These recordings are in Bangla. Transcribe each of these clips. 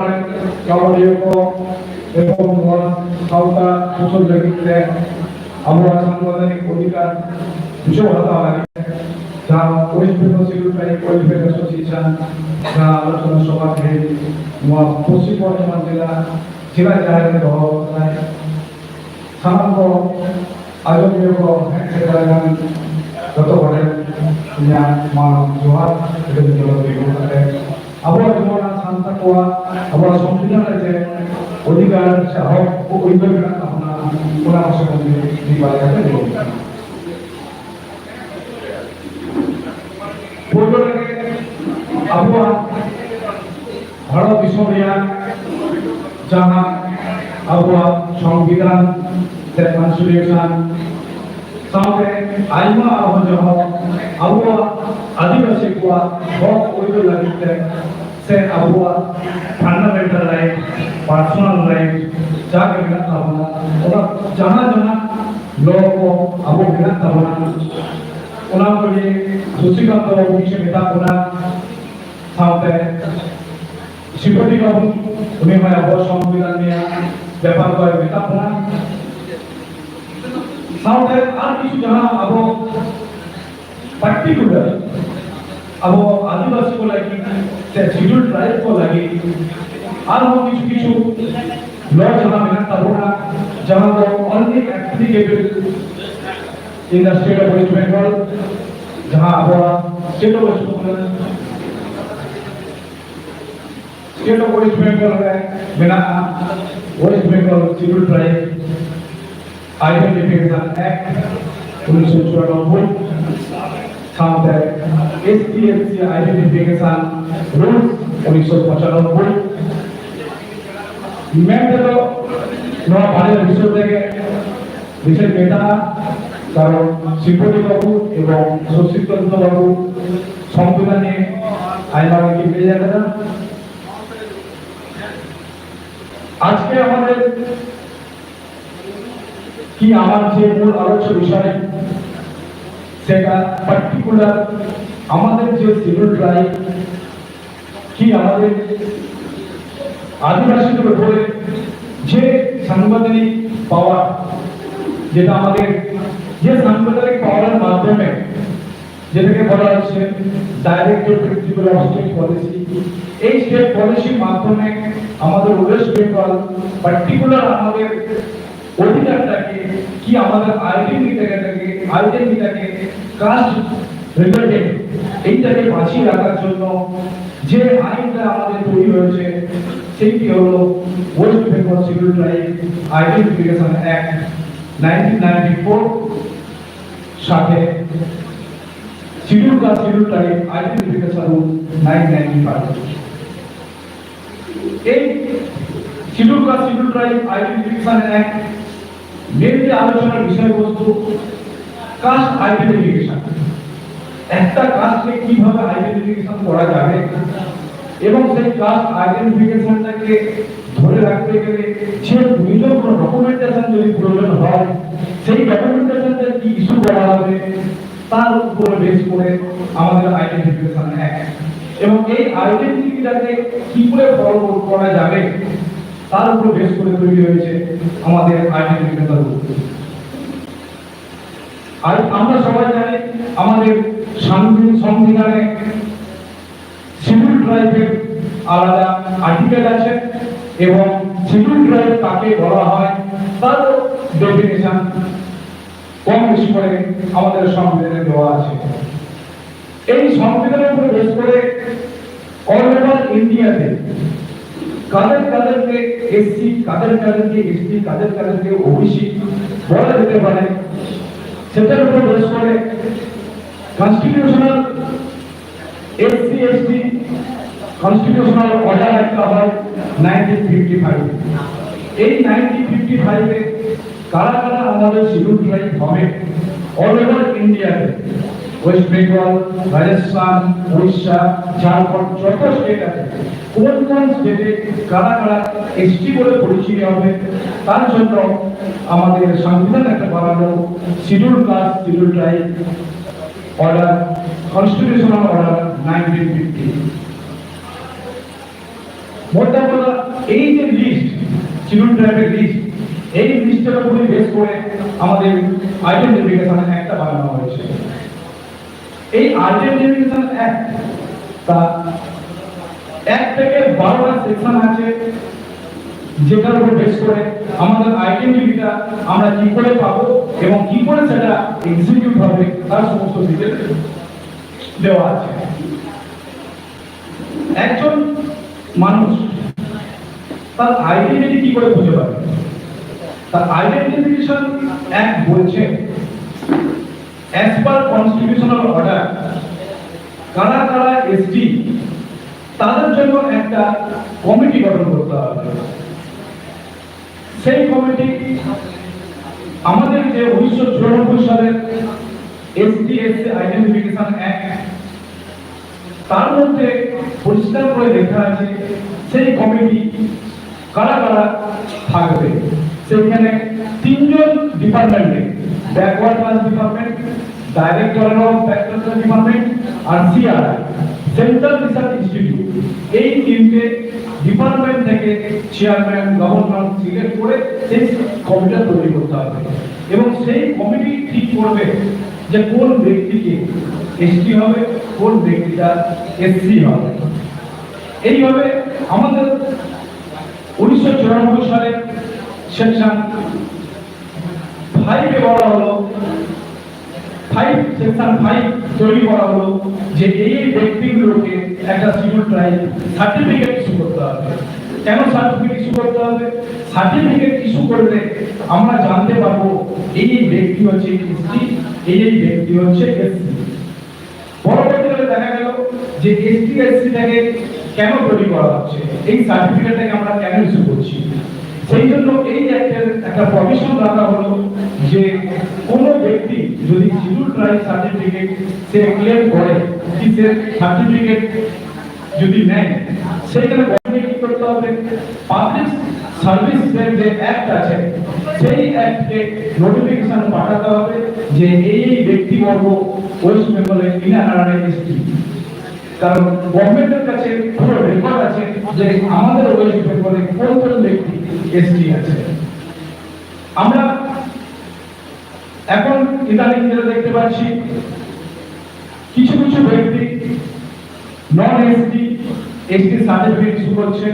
Kawadio এবং সাউতা কুশল জগিতে আমরা সাংবিধানিক অধিকার বিষয় হতে লাগে যা West Bengal security welfare association যা আলোচনা সভাতে পশ্চিম বর্ধমান জেলা জায়গাতে হওয়া হয় সামান্য আয়োজনীয় হেডলাইন যত বড় মা জোহার এটা জলবায়ু আবহাওয়া জীবন শান্তা কোয়া আবহাওয়া সংবিধানের যে অধিকার হক ও অধিকার আমরা ওনার সঙ্গে নির্বাচনে দেব পূর্বটাকে আবহাওয়া ভারত বিশ্ববিদ্যালয় যাহা আবহাওয়া সংবিধান কনস্টিটিউশন सामने आइमा आबुआ आदिवासी को बहुत कोई लगते से आबुआ फंडामेंटल राइट पर्सनल राइट जाके बिना ताबना और जहाँ जहाँ लोगों को आबू बिना ताबना उन्हें को ये सुशिकांत विषय बिता उन्हें सामने शिवटी का उन्हें मैं आबू संविधान में व्यापार को बिता उन्हें साउथ और किसी जहाँ अब पर्टिकुलर अब आदिवासी को लगी से शेड्यूल ट्राइब को लगी और वो किसी किसी लॉ जहाँ मिला तब होना जहाँ वो only applicable in the state of West Bengal जहाँ अब state of West Bengal है मिला West Bengal schedule tribe Identification Act 1994 सामने STFC Identification Rules 1995 मैं तो नौ भारत विश्व के विषय बेटा कारण शिवटी बाबू एवं सुशीलचंद्र बाबू संविधान ने आईना की भेजा था आज के हमारे कि আমার যে মূল আলোচ্য বিষয় সেটা পার্টিকুলার আমাদের যে শিডিউল ট্রাইব কি আমাদের আদিবাসীদের উপরে যে সাংবিধানিক পাওয়ার যেটা আমাদের যে সাংবিধানিক পাওয়ারের মাধ্যমে যেটাকে বলা হচ্ছে director principal of state policy এই স্টেট পলিসির মাধ্যমে আমাদের ওয়েস্ট বেঙ্গল পার্টিকুলার আমাদের অধিকারটাকে কি আমাদের আইডেন্টিটিটাকে কাস্ট রিলেটেড এইটাকে বাঁচিয়ে রাখার জন্য যে আইনটা আমাদের তৈরি হয়েছে সেইটি হলো West Bengal schedule tribe identification act 1994 সাথে schedule caste schedule tribe identification rule 1995 এই schedule caste schedule tribe identification act mainly আলোচনার বিষয়বস্তু কাস্ট আইডেন্টিফিকেশন একটা কাস্টকে কিভাবে আইডেন্টিফিকেশন করা যাবে এবং সেই কাস্ট আইডেন্টিফিকেশনটাকে ধরে রাখতে গেলে যে প্রয়োজন কোনো ডকুমেন্টেশন যদি প্রয়োজন হয় সেই ডকুমেন্টেশনটা কি ইস্যু করা হবে তার উপরে বেস করে আমাদের আইডেন্টিফিকেশন অ্যাক্ট এবং এই আইডেন্টিটিটাকে কি করে ফলো করা যাবে তার উপর বেস করে তৈরি হয়েছে আমাদের আইডেন্টিফিকেশন রুল আর আমরা সবাই জানি আমাদের সংবিধানে শিডিউল ট্রাইবের আলাদা আর্টিকেল আছে এবং শিডিউল ট্রাইব কাকে বলা হয় তার ডেফিনিশন কম বেশি করে আমাদের সংবিধানে দেওয়া আছে এই সংবিধানের উপর বেস করে অল ওভার ইন্ডিয়াতে কাদেরকে এসসি কাদেরকে এসটি কাদেরকে ওবিসি বলা যেতে পারে সেটার উপর বেস করে constitutional SC ST constitutional order একটা হয় 1955 এই 1955 এ কারা কারা আমাদের শিডিউল ট্রাইব হবে অল ওভার ইন্ডিয়াতে ওয়েস্ট বেঙ্গল রাজস্থান উড়িষ্যা ঝাড়খণ্ড যত স্টেট আছে কোন কোন স্টেটে কারা কারা এসটি বলে পরিচিত হবে তার জন্য আমাদের সংবিধান একটা বানানো schedule caste schedule tribe order constitutional order 1950 মোটা কথা এই যে লিস্ট, চিলড্রেন ট্রাইবের লিস্ট, এই লিস্টের উপরে বেস করে আমাদের আইডেন্টিফিকেশন একটা বানানো হয়েছে। এই আইডেন্টিফিকেশন অ্যাক্ট তা 1 থেকে 12টা সেকশন আছে, যেটার উপর বেস করে আমাদের আইডেন্টিটিটা আমরা কি করে পাবো এবং কি করে সেটা এক্সিকিউট হবে তার সমস্ত ডিটেইলস দেওয়া আছে। একজন মানুষ তার আইডেন্টিটি কি করে খুঁজে পাবে? তার আইডেন্টিফিকেশন অ্যাক্ট বলছে অ্যাজ পার কনস্টিটিউশনাল অর্ডার কারা কারা এসটি তাদের জন্য একটা কমিটি গঠন করতে হবে। সেই কমিটি আমাদের যে 1994 সালের এসটি এসসি আইডেন্টিফিকেশন অ্যাক্ট তার মধ্যে পরিষ্কার করে লেখা আছে সেই কমিটি কারা কারা থাকবে। সেখানে 3জন ডিপার্টমেন্টে, backward class department, director of backward class department আর সিআরআই, সেন্ট্রাল রিসার্চ ইনস্টিটিউট, এই 3টে ডিপার্টমেন্ট থেকে চেয়ারম্যান গভর্নর সিলেক্ট করে সেই কমিটি তৈরি করতে হবে এবং সেই কমিটি ঠিক করবে যে কোন ব্যক্তিকে এসটি হবে, কোন ব্যক্তিটা এসসি হবে। এইভাবে আমাদের 1994 সালে সেকশন 5 এ বলা হলো, 5 সেকশন 5 তৈরি করা হলো যে এই ব্যক্তিগুলোকে একটা শিডিউল ট্রাইব সার্টিফিকেট ইস্যু করতে হবে। কেন সার্টিফিকেট ইস্যু করতে হবে? সার্টিফিকেট ইস্যু করলে আমরা জানতে পারবো এই ব্যক্তি হচ্ছে এসটি, এই ব্যক্তি হচ্ছে এসসি। পরবর্তীকালে দেখা গেল যে এসটি এসসিটাকে কেন তৈরি করা হচ্ছে, এই সার্টিফিকেটটাকে আমরা কেন ইস্যু করছি, সেই জন্য এই একটা প্রভিশন রাখা হলো যে কোন ব্যক্তি যদি শিডিউল ট্রাইব সার্টিফিকেট সে ক্লেম করে কি সে সার্টিফিকেট যদি নেয়, সেখানে গভর্নমেন্ট কি করতে হবে, পাবলিক সার্ভিস যে অ্যাক্ট আছে সেই অ্যাক্টে নোটিফিকেশন পাঠাতে হবে যে এই ব্যক্তিবর্গ ওয়েস্ট বেঙ্গলে এসটি। কারণ গভর্নমেন্টের কাছে পুরো রেকর্ড আছে যে আমাদের ওয়েস্ট বেঙ্গলে কোন কোন ব্যক্তি এসটি আছে। আমরা এখন ইদানিং যেটা দেখতে পাচ্ছি কিছু কিছু ব্যক্তি non ST ST certificate issue করছে,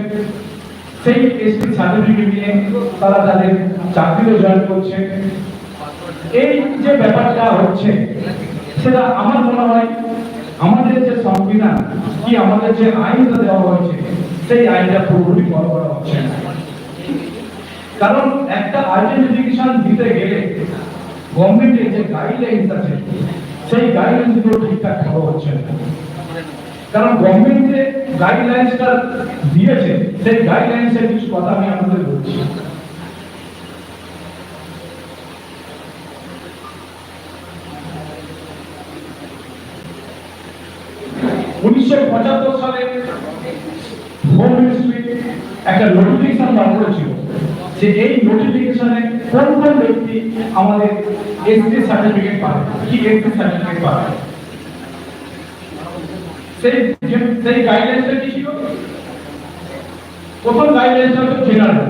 সেই এসটি সার্টিফিকেট নিয়ে তারা তাদের চাকরিতে জয়েন করছে। এই যে ব্যাপারটা হচ্ছে সেটা আমার মনে হয় আমাদের যে সংবিধান কি আমাদের যে আইনটা দেওয়া হয়েছে সেই আইনটা পুরোপুরি ফলো করা হচ্ছে না। কারণ একটা আইডেন্টিফিকেশন দিতে গেলে গভর্নমেন্টের যে গাইডলাইন্স আছে সেই গাইডলাইন্সগুলো ঠিকঠাক ফলো হচ্ছে না। কারণ গভর্নমেন্ট যে গাইডলাইন্সটা দিয়েছে সেই গাইডলাইন্সের কিছু কথা আমি আপনাদের বলছি। সালে হোম মিনিস্ট্রি একটা নোটিফিকেশন বার করেছিল যে এই নোটিফিকেশনে কোন কোন ব্যক্তি আমাদের এসটি সার্টিফিকেট পাবে, কি এসটি সার্টিফিকেট পাবে। সেই গাইডলাইনটা কি ছিল? প্রথম গাইডলাইনটা হচ্ছে জেনারেল,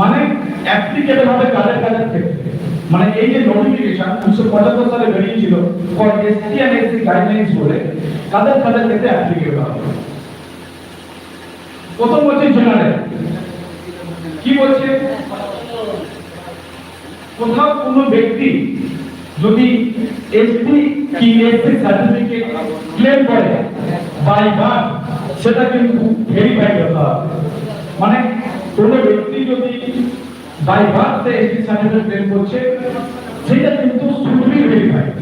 মানে অ্যাপ্লিকেবল হবে কাদের কাদের ক্ষেত্রে। মানে এই যে নোটিফিকেশন 1975 সালে বেরিয়েছিল for ST and SC guidelines বলে কাদের কাদের ক্ষেত্রে অ্যাপ্লিকেবল হবে। প্রথম হচ্ছে জেনারেল, কি বলছে? কোথাও কোনো ব্যক্তি যদি এসটি কি এসসি সার্টিফিকেট ক্লেম করে বাই বার্থ সেটা কিন্তু ভেরিফাই করতে হবে। মানে কোনো ব্যক্তি যদি by birth ST certificate claim করছে সেটা কিন্তু শুড বি ভেরিফাইড।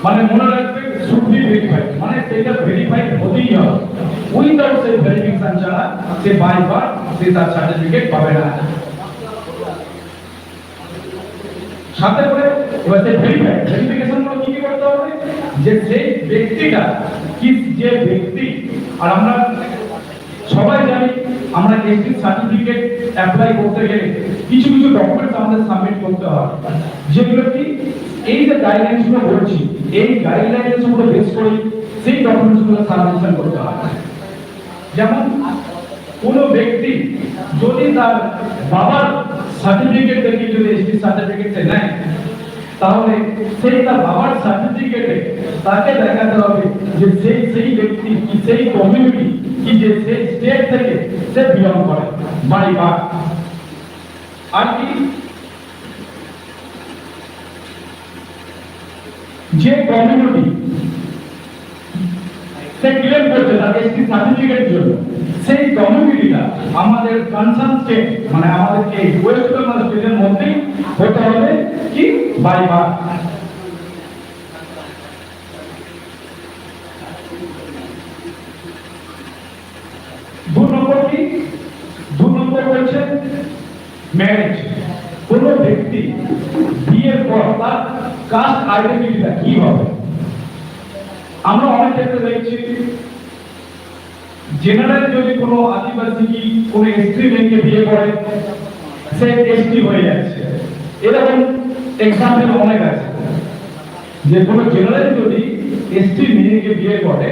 মানে মনে রাখবে শুড বি ভেরিফাইড, মানে সেটা ভেরিফাইড হতেই হবে। উইদাউট সেই ভেরিফিকেশন ছাড়া সে বাই বার্থ সে তার সার্টিফিকেট পাবে না। সাথে করে এবার সেই ভেরিফিকেশন গুলো কি করতে হবে যে সেই ব্যক্তিটা কি যে ব্যক্তি, আর আমরা সবাই জানি আমরা এসটি সার্টিফিকেট অ্যাপ্লাই করতে গেলে কিছু কিছু ডকুমেন্টস আমাদের সাবমিট করতে হয়, যেগুলো কি এই যে গাইডলাইন্স গুলো বলছি এই গাইডলাইন্স গুলো বেস করে সেই ডকুমেন্টস গুলো সাবমিশন করতে হয়। যেমন কোনো ব্যক্তি যদি তার বাবার সার্টিফিকেট থেকে যদি এসটি সার্টিফিকেট নেয়, তাহলে সেই তার বাবার সার্টিফিকেটে তাকে দেখাতে হবে যে সেই ব্যক্তি কি সেই কমিউনিটি কি যে সেই স্টেট থেকে সে বিলং করে বাড়ি বা আর কি যে কমিউনিটি সে ক্লেম করছে তার এসটি সার্টিফিকেটের জন্য, সেই কমিউনিটিটা আমাদের কনসার্ন স্টেট মানে আমাদের এই ওয়েস্ট বেঙ্গল স্টেটের মধ্যেই হতে হবে কি বাই বার্থ। দু নম্বর হচ্ছে ম্যারেজ। কোন ব্যক্তি বিয়ের পর তার কাস্ট আইডেন্টিটিটা কি হবে? আমরা অনেক ক্ষেত্রে দেখছি জেনারেল যদি কোনো আদিবাসী কি কোনো এসটি মেয়েকে বিয়ে করে সে এসটি হয়ে যাচ্ছে, এরকম এক্সাম্পল অনেক আছে যে কোনো জেনারেল যদি এসটি মেয়েকে বিয়ে করে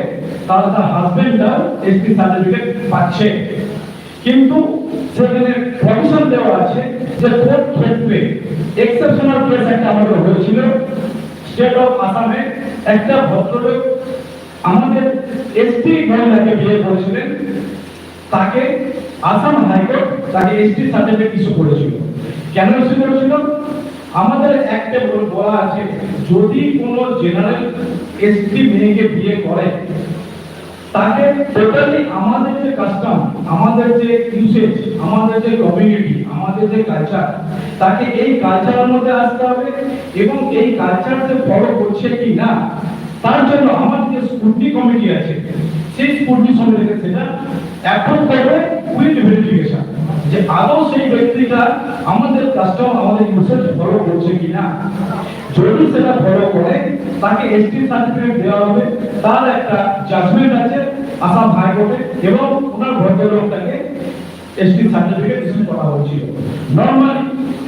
তাহলে তার হাজবেন্ডটা এসটি সার্টিফিকেট পাচ্ছে, কিন্তু সেখানে প্রভিশন দেওয়া আছে যে কোর্ট ক্ষেত্রে এক্সেপশনাল কেস একটা আমাদের হয়েছিল স্টেট অফ আসামে। একটা ভদ্রলোক আমাদের এসটি মহিলাকে বিয়ে করেছিলেন, তাকে আসাম হাইকোর্ট তাকে এসটি সার্টিফিকেট ইস্যু করেছিল। কেন ইস্যু করেছিল? আমাদের একটা বলা আছে যদি কোনো জেনারেল এসটি মেয়েকে বিয়ে করে তাকে টোটালি আমাদের যে কাস্টম, আমাদের যে ইউসেজ, আমাদের যে কমিউনিটি, আমাদের যে কালচার, তাকে এই কালচারের মধ্যে আসতে হবে এবং এই কালচার সে ফলো করছে কি না তার জন্য আমাদের যে স্কুটি কমিটি আছে সেই স্কুটি সমিতিকে সেটা অ্যাপ্রুভ করবে উইথ ভেরিফিকেশন যে আদৌ সেই ব্যক্তিটা আমাদের কাস্টম আমাদের ইউসেজ ফলো করছে কিনা। যদি সেটা ফলো করে তাকে এসটি সার্টিফিকেট দেওয়া হবে, তার একটা জাজমেন্ট আছে আসাম হাইকোর্টে এবং ওনার ভদ্রলোকটাকে এসটি সার্টিফিকেট ইস্যু করা হয়েছিল। নরমালি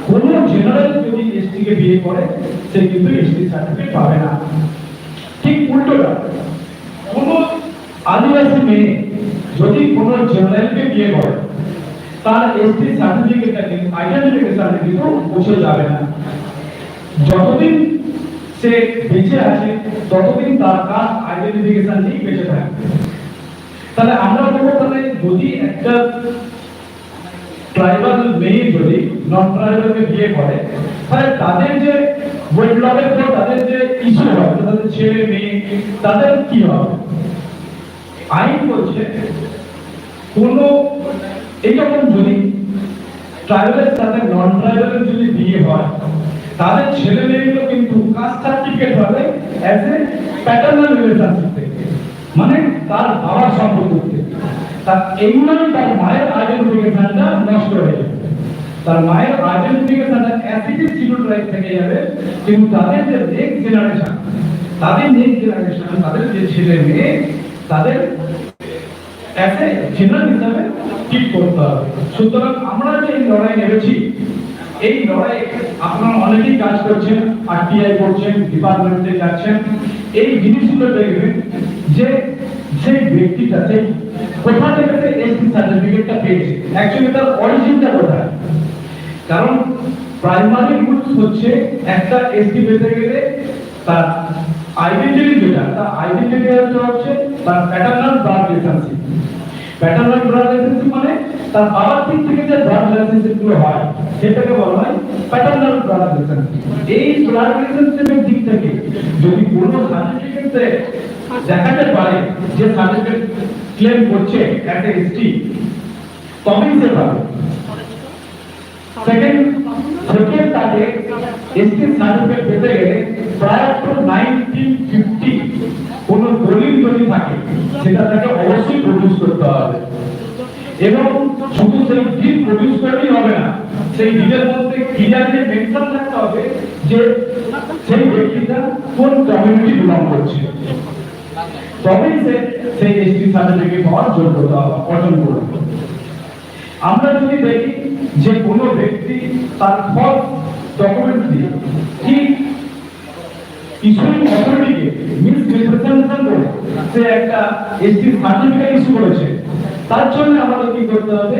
কোন জেনারেল যদি এসটি কে বিয়ে করে সে কিন্তু এসটি সার্টিফিকেট পাবে না। ঠিক উল্টোটা কোন আদিবাসী মেয়ে যদি কোন জেনারেলকে বিয়ে করে তার এসটি সার্টিফিকেটটা কিন্তু আইডেন্টিফিকেশন কিন্তু পৌঁছে যাবে না। যতদিন সে বেঁচে আছে ততদিন তার কাস্ট আইডেন্টিফিকেশন নিয়ে বেঁচে থাকবে। তাহলে আমরা বলবো তাহলে যদি একটা ট্রাইবাল মেয়ে যদি নন ট্রাইবালকে বিয়ে করে তাহলে তাদের যে ওয়েটলকের পর তাদের যে ইস্যু হবে তাদের ছেলে মেয়ে তাদের কি হবে? আইন বলছে কোন এইরকম যদি ট্রাইবালের সাথে নন ট্রাইবালের যদি বিয়ে হয় তাদের ছেলে মেয়েগুলো কিন্তু কাস্ট সার্টিফিকেট পাবে অ্যাজ এ প্যাটার্নাল রিলেশনশিপ থেকে, মানে তার বাবার সম্পর্কে তার এইভাবে তার মায়ের আইডেন্টিফিকেশনটা নষ্ট হয়ে যাবে। তার মায়ের আইডেন্টিফিকেশনটা অ্যাসিডিক সিভিল রাইট থেকে যাবে, কিন্তু তাদের যে নেক্সট জেনারেশন তাদের যে ছেলে মেয়ে তাদের এসে জেনারেল হিসাবে ঠিক করতে হবে। সুতরাং আমরা যে লড়াই নেমেছি এই লড়াই আপনারা অনেকেই কাজ করছেন, আরটিআই করছেন, ডিপার্টমেন্টে যাচ্ছেন, এই জিনিসগুলো দেখবেন যে সেই ব্যক্তিটা সেই কোথা থেকে সে এসটি সার্টিফিকেটটা পেয়েছে, অ্যাকচুয়ালি তার অরিজিনটা কোথায়। কারণ প্রাইমারি রুলস হচ্ছে একটা এসটি পেতে গেলে তার আইডেন্টিটি যেটা তার আইডেন্টিটি হচ্ছে তার paternal blood relationship. Paternal blood relationship মানে তার বাবার দিক থেকে যে ব্লাড রিলেশনশিপ গুলো হয় সেটাকে বলা হয় প্যাটার্নাল ব্লাড রিলেশনশিপ। এই ব্লাড রিলেশনশিপের দিক থেকে যদি কোনো সার্টিফিকেটে দেখাতে পারে যে সার্টিফিকেট ক্লেম করছে একটা এসটি তবেই সে পাবে। সেকেন্ড তাকে এসটি সার্টিফিকেট পেতে গেলে প্রায় টু 1950 কোন দলিল যদি থাকে সেটা তাকে অবশ্যই প্রডিউস করতে হবে এবং শুধু সেই ডিল প্রডিউস করলেই হবে না, সেই ডিলের মধ্যে ক্লিয়ারলি মেনশন থাকতে হবে যে সেই ব্যক্তিটা কোন কমিউনিটি বিলং করছে, তবেই সে সেই এসটি সার্টিফিকেট পাওয়ার যোগ্যতা অর্জন করবে। আমরা যদি দেখি যে কোনো ব্যক্তি তার ফলস ডকুমেন্ট দিয়ে ঠিক ইস্যুইং অথরিটিকে মিসরিপ্রেজেন্টেশন করে সে একটা এসটি সার্টিফিকেট ইস্যু করেছে, তার জন্য আমাদের কি করতে হবে,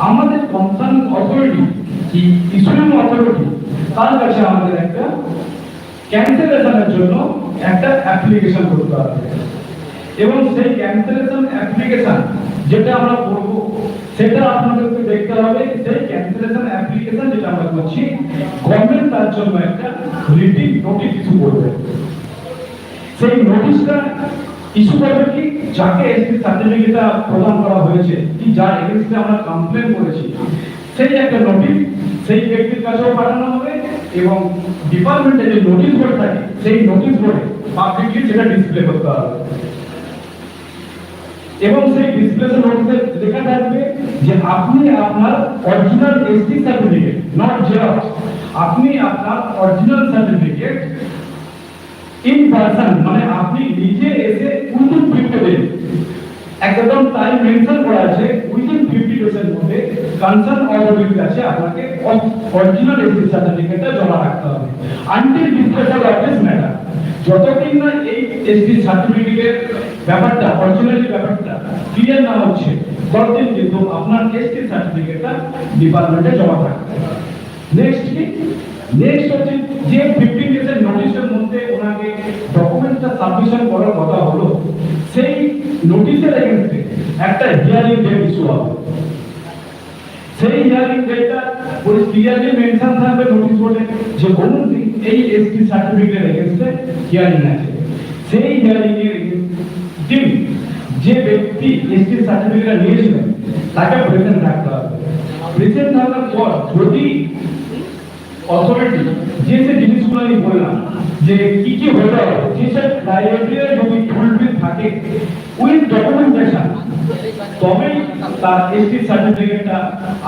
আমাদের কনসার্ন অথরিটি কি ইস্যুইং অথরিটি তার কাছে আমাদের একটা ক্যান্সেলেশনের জন্য একটা অ্যাপ্লিকেশন করতে হবে। এবং সেই ক্যান্সেলেশন অ্যাপ্লিকেশন যেটা আমরা করব সেটা আপনাদেরকে দেখতে হবে। সেই ক্যান্সেলেশন অ্যাপ্লিকেশন যেটা আমরা করছি, গভর্নমেন্ট তার জন্য একটা রিটিন নোটিশ ইস্যু করবে। সেই নোটিশটা ইস্যু করবে কি, যাকে এসটি সার্টিফিকেটটা প্রদান করা হয়েছে কি যার এগেইনস্টে আমরা কমপ্লেন করেছি, সেই একটা নোটিশ সেই ব্যক্তির কাছেও পাঠানো হবে এবং ডিপার্টমেন্টে যে নোটিশ বোর্ড থাকে সেই নোটিশ বোর্ডে পাবলিকলি সেটা ডিসপ্লে করতে হবে। এবং সেই ডিসপ্লে নোটিশে লেখা থাকবে যে আপনি আপনার original ST certificate, not xerox, আপনি আপনার অরিজিনাল সার্টিফিকেট ইন পারসন, মানে আপনি নিজে এসে উইদিন 50 ডেজ, একদম টাইম মেনশন করা আছে, উইদিন 50 ডেজের মধ্যে কনসার্ন অথরিটির কাছে আপনাকে অরিজিনাল এসটি সার্টিফিকেটটা জমা রাখতে হবে। Until disclosure of this matter, যতদিন না এই এসটি সার্টিফিকেটের ব্যাপারটা, অরিজিনালিটি ব্যাপারটা ক্লিয়ার না হচ্ছে, ততদিন কিন্তু আপনার এসটি সার্টিফিকেটটা ডিপার্টমেন্টে জমা থাকবে। নেক্সট কি, নেক্সট হচ্ছে যে 15 ডেজের নোটিশের মধ্যে ওনাকে ডকুমেন্টটা সাবমিশন করার কথা হলো, সেই নোটিশের এগেইনস্টে একটা হিয়ারিং ডেট ইস্যু হবে। সেই হিয়ারিং ডেটটা পুরো ক্লিয়ারলি মেনশন থাকবে নোটিশ বোর্ডে যে কোন দিন এই এসটি সার্টিফিকেটের এগেইনস্টে হিয়ারিং আছে। সেই হিয়ারিং এর দিন যে ব্যক্তি এসটি সার্টিফিকেট নিয়েছিলেন তাকে প্রেজেন্ট থাকতে হবে। প্রেজেন্ট থাকার পর যদি অথরিটি যে জিনিসগুলো আমি বললাম যে কি কি হতে হবে, যেসব ক্রাইটেরিয়া যদি ফুলফিল থাকে উইথ ডকুমেন্টেশন, তবেই তার এসটি সার্টিফিকেটটা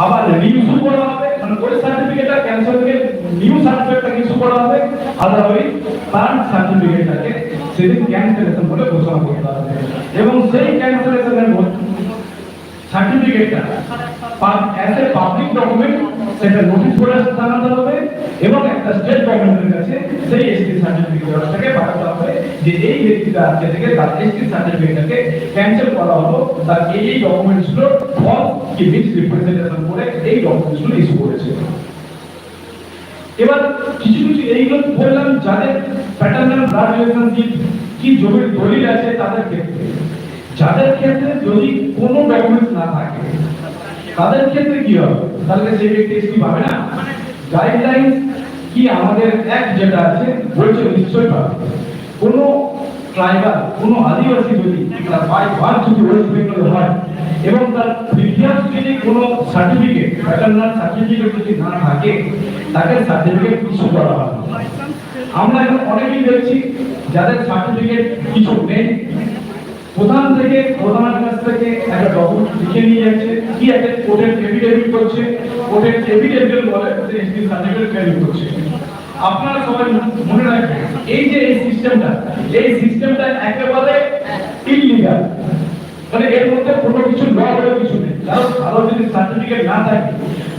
আবার রিইস্যু করা হবে, মানে ওই সার্টিফিকেটটা ক্যান্সেল করে নিউ সার্টিফিকেটটা ইস্যু করা হবে। আদারওয়াইজ তার সার্টিফিকেটটাকে সেদিন ক্যান্সেলেশন বলে ঘোষণা করতে হবে। এবং সেই ক্যান্সেলেশনের সার্টিফিকেটটা অ্যাজ এ পাবলিক ডকুমেন্ট সেটা নোটিশ বোর্ডে স্থানান্তর হবে এবং একটা স্টেট গভর্নমেন্টের কাছে সেই এসটি সার্টিফিকেটটাকে পাঠাতে হবে যে এই ব্যক্তিটা আজকে থেকে তার এসটি সার্টিফিকেটটাকে ক্যান্সেল করা হলো, তার এই ডকুমেন্টসগুলো ফলস কি মিস রিপ্রেজেন্টেশন করে এই ডকুমেন্টসগুলো ইস্যু করেছে। এবার কিছু কিছু এইগুলো বললাম যাদের প্যাটার্নাল ব্লাড রিলেশনশিপ কি জমির দলিল আছে তাদের ক্ষেত্রে। যাদের ক্ষেত্রে যদি কোনো ডকুমেন্টস না থাকে তাদের ক্ষেত্রে কি হবে, তাহলে সেই ব্যক্তি এসটি পাবে না। গাইডলাইন কি আমাদের অ্যাক্ট যেটা আছে বলছে নিশ্চয়ই পাবে। কোনো ট্রাইবাল, কোনো আদিবাসী যদি তার বাই বার্থ যদি ওয়েস্ট বেঙ্গল হয় এবং তার প্রিভিয়াস যদি কোনো সার্টিফিকেট, প্যাটার্নাল সার্টিফিকেট যদি না থাকে, তাকে সার্টিফিকেট ইস্যু করা হবে। আমরা এখন অনেকেই দেখছি যাদের সার্টিফিকেট কিছু নেই, প্রধান থেকে প্রধানের কাছ থেকে একটা ডকুমেন্ট লিখে নিয়ে যাচ্ছে, কি একটা কোর্টের এফিডেভিট করছে, কোর্টের এফিডেভিট বলে এসটি সার্টিফিকেট ক্লেম করছে। আপনারা সবাই মনে রাখবেন এই যে এই সিস্টেমটা একেবারে ইললিগাল, মানে এর মধ্যে কোনো কিছু ল বলে কিছু নেই। কারণ কারো যদি সার্টিফিকেট না থাকে,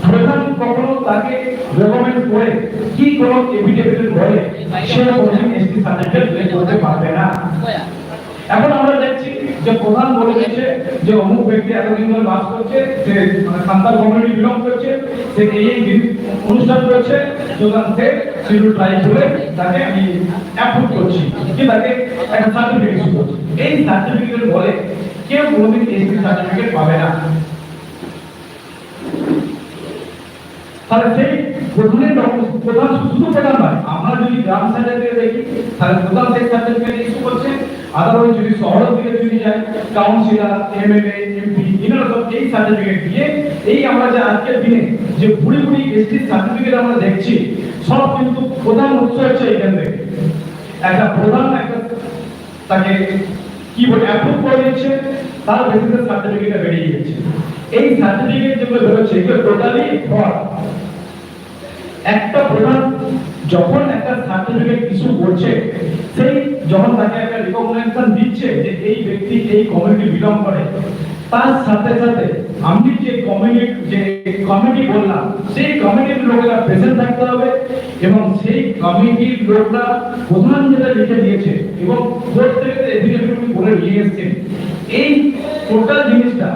প্রধান কখনো তাকে রেকমেন্ড করে কি কোনো এফিডেভিট বলে সে কোনো এসটি সার্টিফিকেট ক্লেম করতে পারবে না। এখন আমরা দেখছি যে প্রধান বলে দিচ্ছে যে অমুক ব্যক্তি এতদিন ধরে বাস করছে, সে সান্তাল কমিউনিটি বিলং করছে, সে এই অনুষ্ঠান করছে, সুতরাং সে শিডিউল ট্রাইব বলে তাকে আমি অ্যাপ্রুভ করছি, কি তাকে একটা সার্টিফিকেট ইস্যু করছি। এই সার্টিফিকেট বলে কেউ কোনোদিন এসটি সার্টিফিকেট পাবে না। তাহলে সেই প্রধান শুধু প্রধান নয়, আমরা যদি গ্রাম সার্টিফিকেট দেখি তাহলে প্রধান সেই সার্টিফিকেট ইস্যু করছে। আদারওয়াইজ যদি শহরের দিকে যদি যাই, কাউন্সিলর, এমএলএ, এমপি এনারা সব এই সার্টিফিকেট দিয়ে এই আমরা যে আজকের দিনে যে বুড়ি বুড়ি এসটি সার্টিফিকেট আমরা দেখছি, সব কিন্তু প্রধান উৎস হচ্ছে এখান থেকে। একটা প্রধান একটা তাকে কি বলে অ্যাপ্রুভ করে দিচ্ছে, তার বেসিসে সার্টিফিকেটটা বেরিয়ে যাচ্ছে। এই সার্টিফিকেট যেগুলো বেরোচ্ছে এগুলো টোটালি ফ্রড। একটা প্রধান যখন একটা সার্টিফিকেট ইস্যু করছে, সেই যখন তাকে একটা রিকগনিশন দিচ্ছে যে এই ব্যক্তি এই কমিউনিটি বিলং করে, তার সাথে সাথে আমি যে কমিটি বললাম সেই কমিটির লোকেরা প্রেজেন্ট থাকতে হবে এবং সেই কমিটির লোকরা প্রধান যেটা লিখে দিয়েছে এবং কোর্ট থেকে এফিডেভিট করে নিয়ে এসেছে এই টোটাল জিনিসটা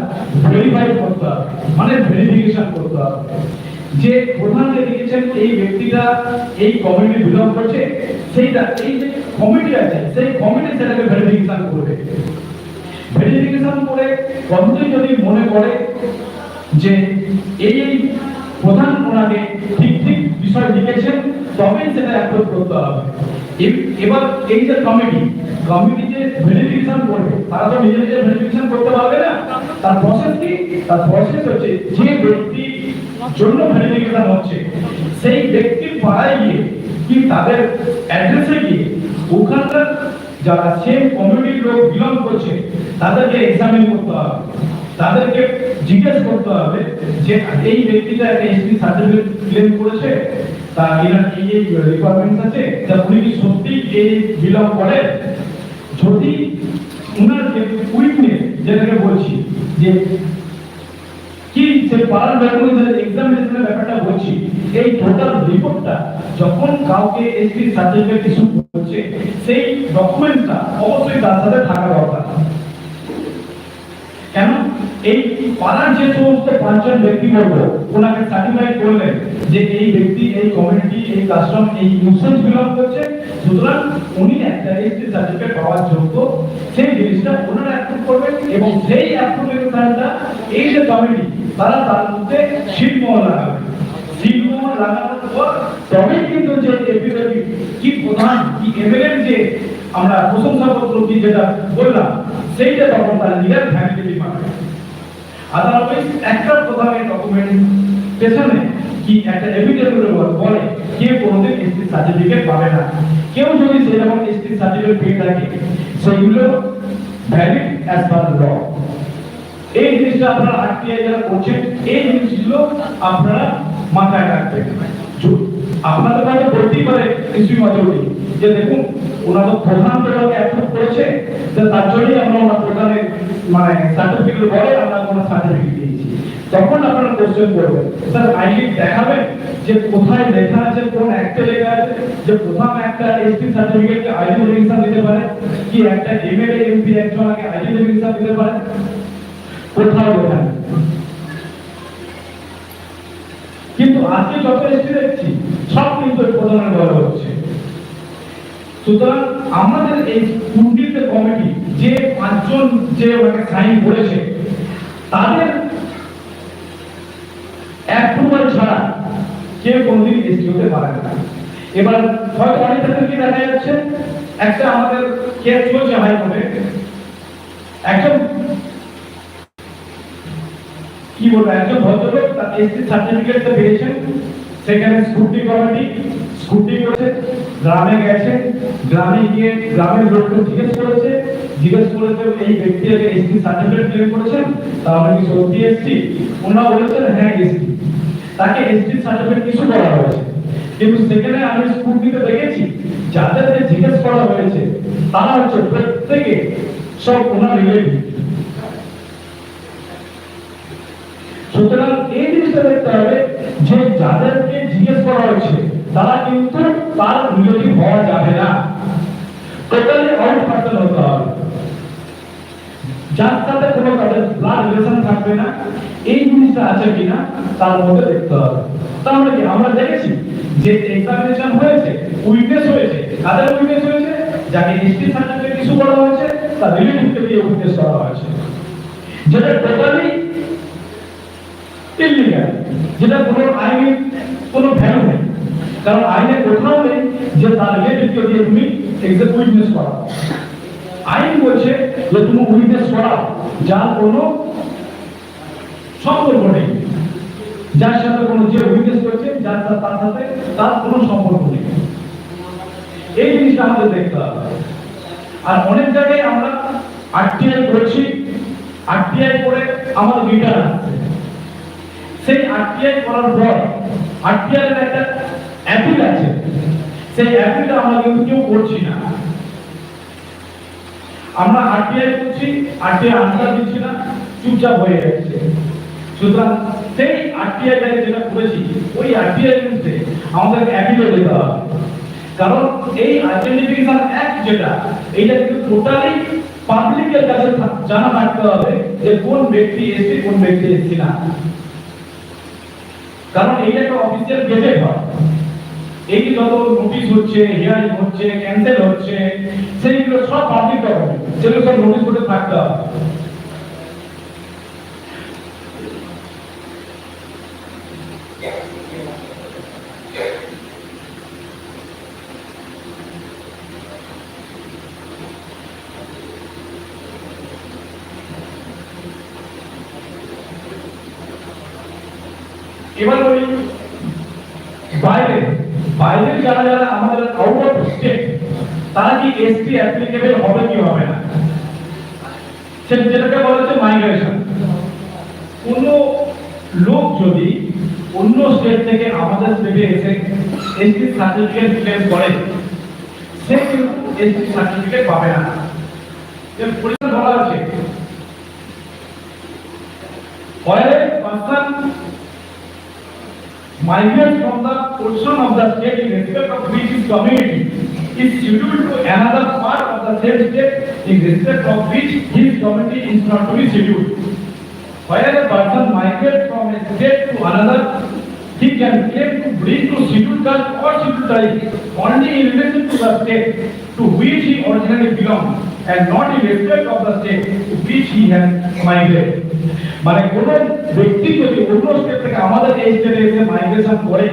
ভেরিফাই করতে হবে, মানে ভেরিফিকেশন করতে হবে যে প্রধান যে লিখেছেন এই ব্যক্তিটা এই কমিটি বিলং করছে, সেইটা এই যে কমিটি আছে সেই কমিটি সেটাকে ভেরিফিকেশন করবে। ভেরিফিকেশন করে কমিটি যদি মনে করে যে এই প্রধান ওনাকে ঠিক ঠিক বিষয় লিখেছেন, তবেই সেটা অ্যাপ্রুভ করতে হবে। এবার এই যে কমিটি যে ভেরিফিকেশন করবে, তারা তো নিজে নিজে ভেরিফিকেশন করতে পারবে না। তার প্রসেস কি? তার প্রসেস হচ্ছে যে ব্যক্তি জন্য ভেরিফিকেশন হচ্ছে সেই ব্যক্তির পাড়ায় গিয়ে কি তাদের অ্যাড্রেসে গিয়ে ওখানকার যারা সেম কমিউনিটির লোক বিলং করছে তাদেরকে এক্সামিন করতে হবে, তাদেরকে জিজ্ঞেস করতে হবে যে এই ব্যক্তিটা একটা এসপি সার্টিফিকেট ক্লেম করেছে, তার এনার এই রিকোয়ারমেন্টস আছে, তা উনি কি সত্যি এই বিলং করে? যদি উনার যে উইটনেস যেটাকে বলছি যে কি সে পারার ডকুমেন্টের এক্সামিনেশনের ব্যাপারটা বলছি, এই টোটাল রিপোর্টটা যখন কাউকে এসপি সার্টিফিকেট ইস্যু করছে সেই ডকুমেন্টটা অবশ্যই তার সাথে থাকা দরকার। কেন? এই পাড়ার যে সমস্ত পাঁচজন ব্যক্তিবর্গ ওনাকে সার্টিফাই করলেন যে এই ব্যক্তি এই কমিউনিটি এই কাস্টম এই ইনস্যুরেন্স বিলং করছে, সুতরাং উনি একটা এসপি সার্টিফিকেট পাওয়ার যোগ্য, সেই জিনিসটা ওনারা অ্যাপ্রুভ করবেন এবং সেই অ্যাপ্রুভেশনটা এই যে কমিটি তারা তার মধ্যে শিলমোহর লাগাবে। শিলমোহর লাগানোর পর তবেই কিন্তু যে এফিডেভিট কি প্রধান কি এমএলএর যে আমরা প্রশংসাপত্র কি যেটা বললাম সেইটা তখন তার লিগাল ভ্যালিডিটি পাবে। আদারওয়াইজ একটা প্রধান ডকুমেন্ট পেছনে কি একটা এফিডেভিট বলে কেউ কোনোদিন এসপি সার্টিফিকেট পাবে না। কেউ যদি সেরকম এসপি সার্টিফিকেট পেয়ে থাকে সেগুলো ভ্যালিড অ্যাজ পার ল। এই জিনিসটা আপনারা আরটিআই যারা করছেন এই জিনিসগুলো আপনারা মাথায় রাখবেন। আপনাদের কাছে বলতেই পারে ইস্যু মাজরিটি যে দেখুন ওনারা তো প্রধান দলকে অ্যাপ্রুভ করেছে, তার জন্যই আমরা ওনার প্রধানের মানে সার্টিফিকেট বলে আমরা কোনো সার্টিফিকেট দিয়েছি। তখন আপনারা কোশ্চেন করবেন, স্যার আইডি দেখাবেন যে কোথায় লেখা আছে, কোন অ্যাক্টে লেখা আছে যে প্রধান একটা এসপি সার্টিফিকেটকে আইডি ভেরিফিকেশন দিতে পারে, কি একটা এমএলএ এমপি একজনকে আইডি ভেরিফিকেশন দিতে পারে? কোথাও লেখা নেই। কিন্তু আজকে যত এসপি দেখছি সব কিন্তু প্রধানের বলা হচ্ছে। সুতরাং আমাদের এই কুন্ডিতে কমিটি যে পাঁচজন যে ওনাকে সাইন করেছে তাদের অ্যাপ্রুভাল ছাড়া কেউ কোনদিন এসপি হতে পারে না। এবার হয়তো অনেক ক্ষেত্রে কি দেখা যাচ্ছে, একটা আমাদের কেস চলছে হাইকোর্টে, একজন কি বলবো একজন ভদ্রলোক তার এসপি সার্টিফিকেট পেয়েছেন, সেখানে স্কুটি করেছে, গ্রামে গেছে, গ্রামে গিয়ে গ্রামের লোককে জিজ্ঞেস করেছে এই ব্যক্তি আগে এসপি সার্টিফিকেট ক্লেম করেছেন, তাহলে কি সত্যি এসপি? ওনারা বলেছেন হ্যাঁ এসপি, তাকে এসপি সার্টিফিকেট ইস্যু করা হয়েছে। কিন্তু সেখানে আমি স্কুটিতে দেখেছি যাদেরকে জিজ্ঞেস করা হয়েছে তারা হচ্ছে প্রত্যেকে সব ওনার রিলেটিভ। সুতরাং এই জিনিসটা দেখতে হবে যে যাদেরকে জিজ্ঞেস করা হয়েছে তারা কিন্তু তার রিলেটিভ হওয়া যাবে না, টোটালি আউট পার্সন হতে হবে, যার সাথে কোনো তাদের ব্লাড রিলেশন থাকবে না। এই জিনিসটা আছে কিনা তার মধ্যে দেখতে হবে। তাহলে কি আমরা দেখেছি যে এক্সামিনেশন হয়েছে, উইটনেস হয়েছে, কাদের উইটনেস হয়েছে? যাকে এসপি সার্টিফিকেট ইস্যু করা হয়েছে তার রিলেটিভকে দিয়ে উইটনেস করা হয়েছে, যেটা টোটালি ইলিগাল, যেটা কোনো আইনে কোনো ভ্যালু নেই। কারণ আইনে কোথাও নেই যে তার রিলেটিভকে দিয়ে তুমি এক্সাক্ট উইটনেস করা। আইন বলছে যে তুমি উইটনেস করা যার কোনো সম্পর্ক নেই, যার সাথে কোনো যে উইটনেস করছে যার তার সাথে তার কোনো সম্পর্ক নেই। এই জিনিসটা আমাদের দেখতে হবে। আর অনেক জায়গায় আমরা আরটিআই করছি, আরটিআই করে আমাদের রিটার্ন আসছে, সেই আরটিআই করার পর আরটিআই এর একটা অ্যাপিল আছে, সেই অ্যাপিলটা আমরা কিন্তু কেউ করছি না। আমরা আরটিআই করছি, আরটিআই আনসার দিচ্ছি না, চুপচাপ হয়ে যাচ্ছে। সুতরাং সেই আরটিআই যেটা করেছি ওই আরটিআই মধ্যে আমাদের অ্যাপিলে যেতে হবে। কারণ এই আইডেন্টিফিকেশন অ্যাক্ট যেটা এইটা কিন্তু টোটালি পাবলিকের কাছে জানা থাকতে হবে যে কোন ব্যক্তি এসপি কোন ব্যক্তি এসপি না, কারণ এইটা একটা অফিসিয়াল গেজেট হয়। এই যত নোটিশ হচ্ছে, হিয়ারিং হচ্ছে, ক্যান্সেল হচ্ছে, সেইগুলো সব পাবলিক ডকুমেন্ট, সেগুলো সব নোটিশ করে থাকতে হবে। এবার বলি বাইরে বাইরে যারা যারা আমাদের আউট অফ স্টেট, তারা কি এসটি অ্যাপ্লিকেবল হবে কি হবে না, যেটাকে বলা হচ্ছে মাইগ্রেশন। কোন লোক যদি অন্য স্টেট থেকে আমাদের স্টেটে এসে এসটি সার্টিফিকেট ক্লেম করে, সে কিন্তু এসটি সার্টিফিকেট পাবে না। এর পরিমাণ বলা আছে, where a person migrates from the portion of the state in respect of which his community is scheduled to another part of the same state in respect of which his community is not to be scheduled. Where a person migrates from a state to another, he can claim to bring to scheduled caste or scheduled tribe only in relation to the state to which he originally belongs and not in respect of the state to which he has migrated. মানে কোন ব্যক্তি যদি অন্য স্টেট থেকে আমাদের এই স্টেটে এসে মাইগ্রেশন করে,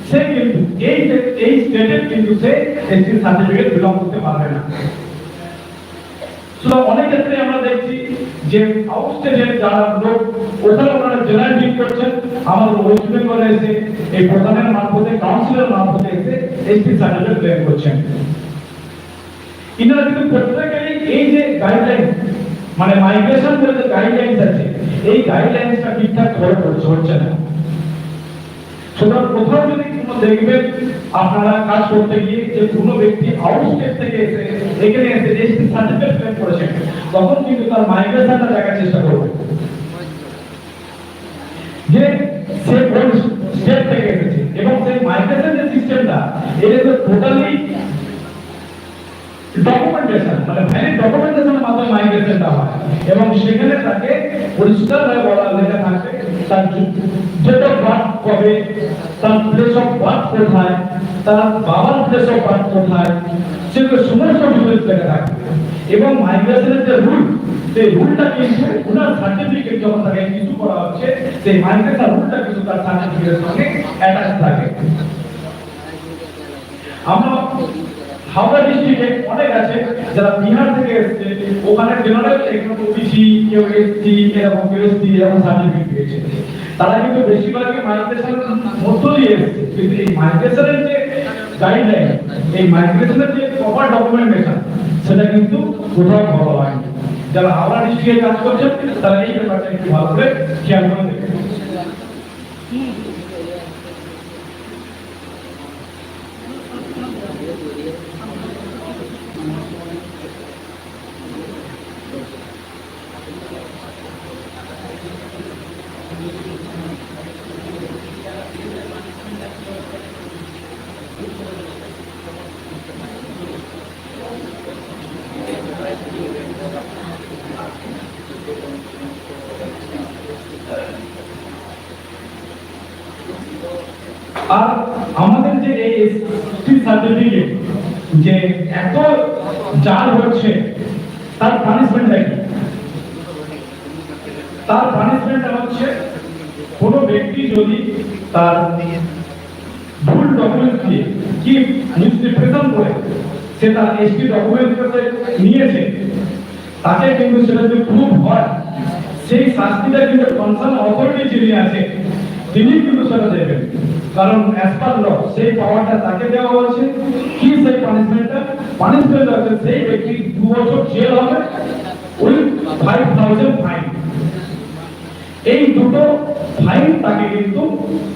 সে কিন্তু এই স্টেটের কিন্তু সে এসটি সার্টিফিকেট বিলং করতে পারবে না। সুতরাং অনেক ক্ষেত্রে আমরা দেখছি যে আউট স্টেটের যারা লোক ওখানে ওনারা জেনারেল ডিল করছেন, আমাদের ওয়েস্ট বেঙ্গলে এসে এই প্রধানের মারফতে, কাউন্সিলের মারফতে এসে এসটি সার্টিফিকেট ক্লেম করছেন। ইনারা কিন্তু প্রত্যেকেরই এই যে গাইডলাইন, মানে মাইগ্রেশন করে যে গাইডলাইন্স আছে, এই গাইডলাইন্সটা ঠিকঠাক ফলো হচ্ছে না। সুতরাং কোথাও যদি কোনো দেখবেন আপনারা কাজ করতে গিয়ে যে কোনো ব্যক্তি আউট স্টেট থেকে এসে এখানে এসে এসটি সার্টিফিকেট ক্লেম করেছেন, তখন কিন্তু তার মাইগ্রেশনটা দেখার চেষ্টা করবেন যে সে কোন স্টেট থেকে এসেছে, এবং সেই মাইগ্রেশন যে সিস্টেমটা, এটা তো টোটালি ডকুমেন্টেশন, মানে ভ্যালিড ডকুমেন্টেশনের মাধ্যমে মাইগ্রেশনটা হয়, এবং সেখানে তাকে পরিষ্কারভাবে বলা লেখা থাকে তার ডেট অফ বার্থ কবে, তার প্লেস অফ বার্থ কোথায়, তার বাবার প্লেস অফ বার্থ কোথায়, সেগুলো সমস্ত ডিটেইলস লেখা থাকে। এবং মাইগ্রেশনের যে রুল, সেই রুলটা কিন্তু ওনার সার্টিফিকেট যখন তাকে ইস্যু করা হচ্ছে, সেই মাইগ্রেশন রুলটা কিন্তু তার সার্টিফিকেটের সঙ্গে অ্যাটাচ থাকে। আমরা হাওড়া ডিস্ট্রিক্টে অনেক আছে যারা বিহার থেকে এসেছে, ওখানে জেনারেল একজন ওবিসি, কেউ এসসি, এরকম কেউ এসটি এরকম সার্টিফিকেট পেয়েছে। তারা কিন্তু বেশিরভাগই মাইগ্রেশনের মধ্য দিয়ে এসেছে, কিন্তু এই মাইগ্রেশনের যে গাইডলাইন, এই মাইগ্রেশনের যে প্রপার ডকুমেন্টেশন, সেটা কিন্তু কোথাও ভালো হয়নি। যারা হাওড়া ডিস্ট্রিক্টে কাজ করছেন তারা এই ব্যাপারটা একটু ভালো করে খেয়াল করে দেখবেন। আর আমাদের যে এই এসটি সার্টিফিকেট যে এত জাল হচ্ছে, তার পানিশমেন্ট কি? তার পানিশমেন্ট হচ্ছে কোন ব্যক্তি যদি তার ভুল ডকুমেন্ট দিয়ে কি মিসরিপ্রেজেন্ট করে সে তার এসটি ডকুমেন্ট নিয়েছে, তাকে কিন্তু সেটা যদি প্রুফ হয়, সেই শাস্তিটা কিন্তু কনসার্ন অথরিটি যিনি আছে তিনি কিন্তু সেটা দেবেন। কারণ অ্যাজ পার ল সেই পাওয়ারটা তাকে দেওয়া হয়েছে। কি সেই পানিশমেন্ট আছে সেই ব্যক্তি 2 বছর জেল হবে উইথ 5000 ফাইন। এই দুটো ফাইন তাকে কিন্তু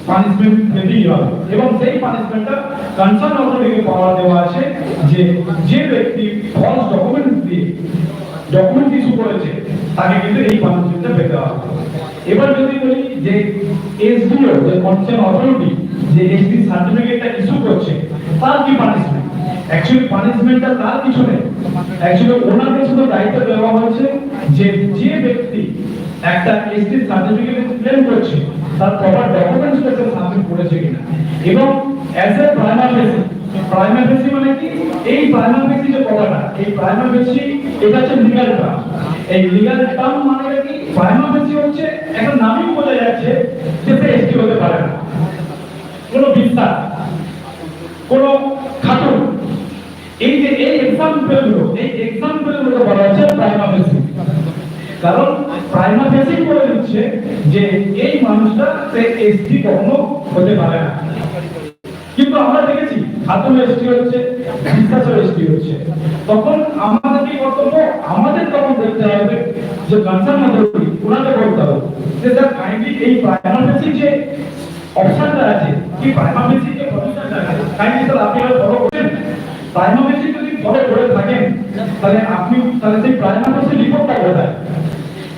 পানিশমেন্ট দিতেই হবে, এবং সেই পানিশমেন্টটা কনসার্ন অথরিটিকে পাওয়ার দেওয়া আছে যে যে ব্যক্তি ফলস ডকুমেন্ট দিয়ে ডকুমেন্ট ইস্যু করেছে তাকে কিন্তু এই পানিশমেন্টটা পেতে হবে। এবার যদি বলি যে এসডিও, যে কনসার্ন অথরিটি যে এসডি সার্টিফিকেটটা ইস্যু করছে, তার কি পানিশমেন্ট? অ্যাকচুয়ালি পানিশমেন্টটা তার কিছু নেই, অ্যাকচুয়ালি ওনাকে শুধু দায়িত্ব দেওয়া হয়েছে যে যে ব্যক্তি একটা এসটি সার্টিফিকেট ক্লেম করছে তার প্রপার ডকুমেন্টস সে সাবমিট করেছে কিনা, এবং অ্যাজ এ প্রাইমারি ফেসি মানে কি, এই প্রাইমারি ফেসি যে কথাটা, এই প্রাইমারি ফেসি এটা হচ্ছে লিগ্যাল টার্ম। এই লিগ্যাল টার্ম মানে কি, প্রাইমারি ফেসি হচ্ছে একটা নামই বোঝা যাচ্ছে যে সে এসটি হতে পারে না, কোনো বিশ্বাস, কোনো খাতুন, এই যে এই এক্সাম্পলগুলো বলা হচ্ছে প্রাইমা ফেসি। কারণ প্রাইমা ফেসি বলে দিচ্ছে যে এই মানুষটা সে এসটি কখনো হতে পারে না। কিন্তু আমরা দেখেছি খাতুন এসটি হচ্ছে, বিশ্বাসের এসটি হচ্ছে, তখন আমাদের কি কর্তব্য, আমাদের তখন দেখতে হবে যে কনসার্ন অথরিটি ওনাকে বলতে হবে যে স্যার কাইন্ডলি এই প্রাইমা ফেসি যে অপশনটা আছে, কি প্রাইমা ফেসি যে প্রসিজারটা আছে, কাইন্ডলি স্যার আপনি ফলো করেন। প্রাইমা ফেসি যদি ফলো করে থাকেন তাহলে তাহলে সেই প্রাইমা ফেসি রিপোর্টটা কোথায়?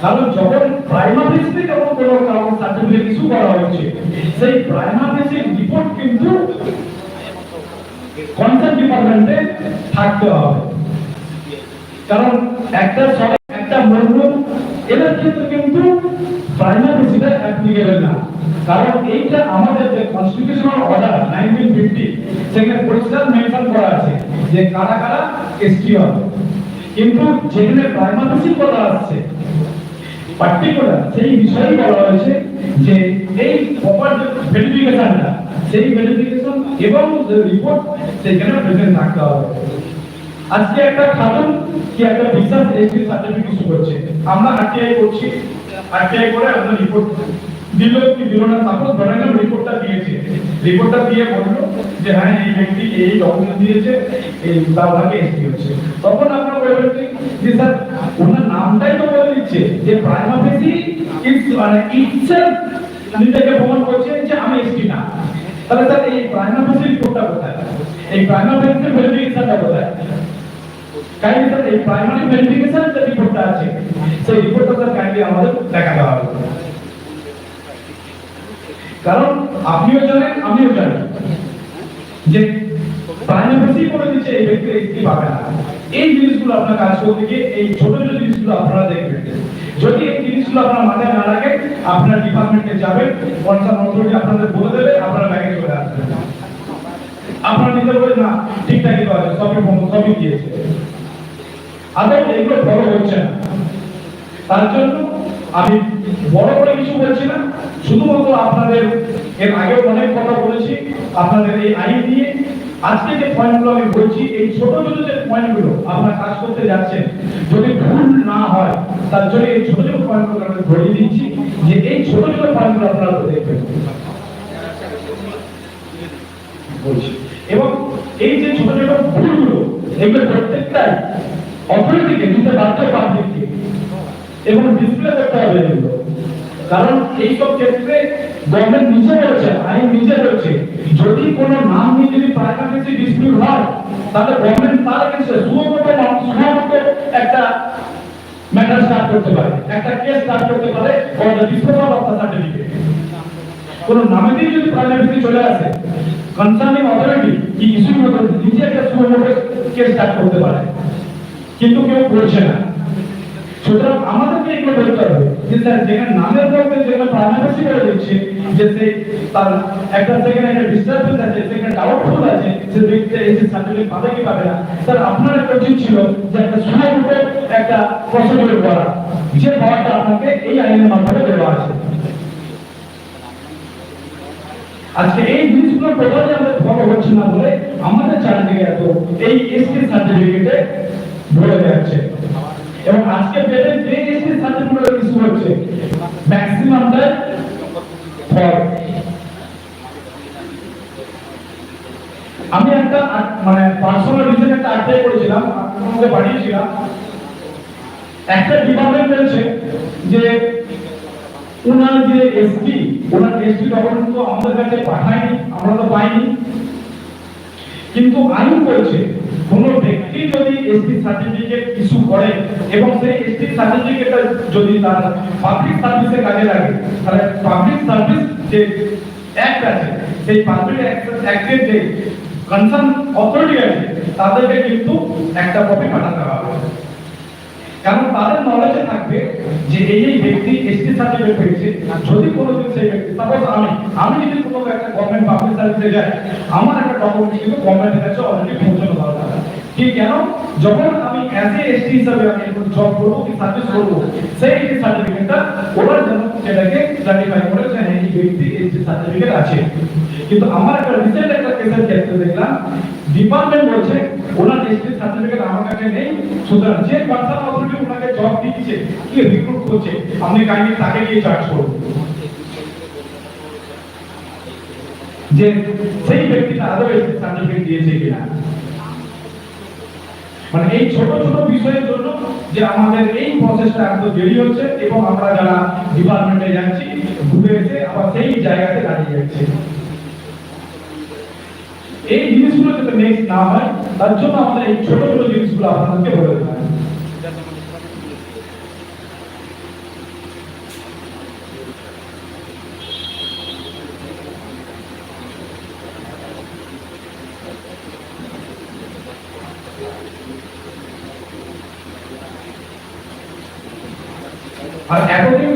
কারণ যখন প্রাইমা ফেসিতে যখন কোনো কারণ সার্টিফিকেট ইস্যু করা হচ্ছে, সেই প্রাইমা ফেসি রিপোর্ট কিন্তু কনসার্ন ডিপার্টমেন্টে থাকতে হবে। কারণ একটা মজলুম এদের ক্ষেত্রে কিন্তু প্রাইমা ফেসিটা অ্যাপ্লিকেবল না। কারণ এইটা আমাদের যে কনস্টিটিউশনাল অর্ডার 1950 সেখানে পরিষ্কার মেনশন করা আছে যে কারা কারা এসটি হবে, কিন্তু যেখানে প্রাইমা ফেসি কথা আসছে পার্টিকুলার সেই বিষয়ে বলা হয়েছে যে এই প্রপার ভেরিফিকেশনটা, সেই ভেরিফিকেশন এবং রিপোর্ট সেখানে প্রেজেন্ট থাকতে হবে। আজকে একটা খাতুন কি একটা বিশ্বাস এসটি সার্টিফিকেট ইস্যু করছে, আমরা আরটিআই করছি, আরটিআই করে আমরা রিপোর্ট দিল কি দিল না, সাপোজ ধরে নিলাম রিপোর্টটা দিয়েছে, রিপোর্টটা দিয়ে বললো যে হ্যাঁ এই ব্যক্তি এই ডকুমেন্ট দিয়েছে, এই তাওলাকে এসটি হচ্ছে, তখন আপনারা বলবেন যে স্যার ওনার নামটাই তো বলে দিচ্ছে যে প্রাইমা ফেসি মানে ইটসেলফ নিজেকে প্রমাণ করছে যে আমি এসটি না, তাহলে স্যার এই প্রাইমা ফেসি রিপোর্টটা কোথায়, এই প্রাইমা ফেসি ভেরিফিকেশনটা কোথায়? কাইন্ডলি স্যার এই প্রাইমারি ভেরিফিকেশন যে রিপোর্টটা আছে সেই রিপোর্টটা স্যার কাইন্ডলি আমাদের দেখাতে হবে। কারণ আপনিও জানেন আমিও জানি যে প্রাইমারি ফেসি করে দিচ্ছে এই ব্যক্তি এসটি পাবে না। এই জিনিসগুলো আপনার কাজ করতে গিয়ে এই ছোট ছোট জিনিসগুলো আপনারা দেখবেন, যদি এই জিনিসগুলো আপনার মাথায় না রাখেন আপনার ডিপার্টমেন্টে যাবেন, কনসার্ন অথরিটি আপনাদের বলে দেবে, আপনারা ব্যাগে চলে আসবেন, আপনারা নিতে বলে না ঠিকঠাকই তো আছে, সবই দিয়েছে, আদৌ এগুলো ফলো হচ্ছে না। তার জন্য আমি বড় করে কিছু বলছি না, শুধুমাত্র আপনাদের এর আগেও অনেক কথা বলেছি আপনাদের এই আইন নিয়ে। আজকে যে পয়েন্টগুলো আমি বলছি, এই ছোট ছোট যে পয়েন্টগুলো আপনারা কাজ করতে যাচ্ছেন, যদি ভুল না হয় তার জন্য এই ছোট ছোট পয়েন্টগুলো আমি ধরিয়ে দিচ্ছি যে এই ছোট ছোট পয়েন্টগুলো আপনারা দেখবেন বলছি। এবং এই যে ছোট ছোট ভুলগুলো এগুলো প্রত্যেকটাই অথরিটিকে দিতে বাধ্য পাবলিককে, এবং ডিসপ্লে করতে হবে এগুলো। কারণ এই সব ক্ষেত্রে গভর্নমেন্ট নিজে বলছে, আইন নিজে বলছে, যদি কোনো নাম নিয়ে যদি প্রাইমারি ফেসি ডিসপিউট হয় তাহলে গভর্নমেন্ট তার এগেইনস্টে সুমোটো একটা ম্যাটার স্টার্ট করতে পারে, একটা কেস স্টার্ট করতে পারে for the disposal of the certificate. কোনো নামে দিয়ে যদি প্রাইমারি ফেসি চলে আসে, কনসার্নিং অথরিটি কি ইস্যু করতে নিজে একটা সুমোটো কেস স্টার্ট করতে পারে, কিন্তু কেউ করছে না। সুতরাং আমাদেরকে এগুলো বলতে হবে যে স্যার যেখানে নামের মধ্যে যেখানে প্রাইমারি করে দিচ্ছে যে সে তার একটা সেখানে একটা ডিস্টারবেন্স আছে, সেখানে ডাউটফুল আছে, সে ব্যক্তি এসে সার্টিফিকেট পাবে কি পাবে না, স্যার আপনার একটা উচিত ছিল যে একটা সুমোটো একটা প্রসিডিউর করা, যে পাওয়ারটা আপনাকে এই আইনের মাধ্যমে দেওয়া আছে। আজকে এই জিনিসগুলো টোটালি আমাদের ফলো হচ্ছে না বলে আমাদের চারিদিকে এত এই এসটি সার্টিফিকেটে ভরে যাচ্ছে। এবং আজকে ডেটে যে এসটি সার্টিফিকেট ইস্যু হচ্ছে ম্যাক্সিমামটা ফর। আমি একটা মানে পার্সোনাল রিজন একটা আর্টিকেল করেছিলাম, আপনাদের পাঠিয়েছিলাম। একটা ডিপার্টমেন্ট বলছে যে ওনার যে এসটি ডকুমেন্ট তো আমাদের কাছে পাঠায়নি, আমরা তো পাইনি, কিন্তু আইন বলছে কোন ব্যক্তি যদি এসটি সার্টিফিকেট ইস্যু করে এবং সেই এসটি সার্টিফিকেটটা যদি তার পাবলিক সার্ভিসে কাজে লাগে, তাহলে পাবলিক সার্ভিস যে অ্যাক্ট আছে সেই পাবলিক অ্যাক্টের যে কনসার্ন অথরিটি আছে তাদেরকে কিন্তু একটা কপি পাঠাতে হবে, কারণ তাদের নলেজে থাকবে যে এই ব্যক্তি এসটি সার্টিফিকেট পেয়েছে। যদি কোনোদিন সেই ব্যক্তি, সাপোজ আমি যদি কোনো একটা গভর্নমেন্ট পাবলিক সার্ভিসে যাই, আমার একটা ডকুমেন্ট কিন্তু গভর্নমেন্টের কাছে অলরেডি পৌঁছানো দরকার। ঠিক কেন? যখন আমি অ্যাজ এ এসটি হিসাবে আমি জব করবো কি সার্ভিস করবো, সেই এসটি সার্টিফিকেটটা ওরা যেন সেটাকে সার্টিফাই করে যে হ্যাঁ এই ব্যক্তি এসটি সার্টিফিকেট আছে। কিন্তু আমার একটা রিসেন্ট একটা কেসের ক্ষেত্রে দেখলাম ডিপার্টমেন্ট বলছে ওনার এসটি সার্টিফিকেট আমার কাছে নেই, সুতরাং যে কনসার্ন অথরিটি ওনাকে জব দিচ্ছে কি রিক্রুট করছে আপনি কাইন্ডলি তাকে দিয়ে চার্জ করুন যে সেই ব্যক্তিটা আদৌ এসটি সার্টিফিকেট দিয়েছে কিনা। মানে এই ছোট ছোট বিষয়ের জন্য যে আমাদের এই প্রসেসটা এত দেরি হচ্ছে এবং আমরা যারা ডিপার্টমেন্টে যাচ্ছি ঘুরে এসে আবার সেই জায়গাতে দাঁড়িয়ে যাচ্ছে। এই জিনিসগুলো যাতে নেক্সট না হয় তার জন্য আমাদের এই ছোট ছোট জিনিসগুলো আপনাদেরকে বলে দেওয়া হয়। আর এতদিন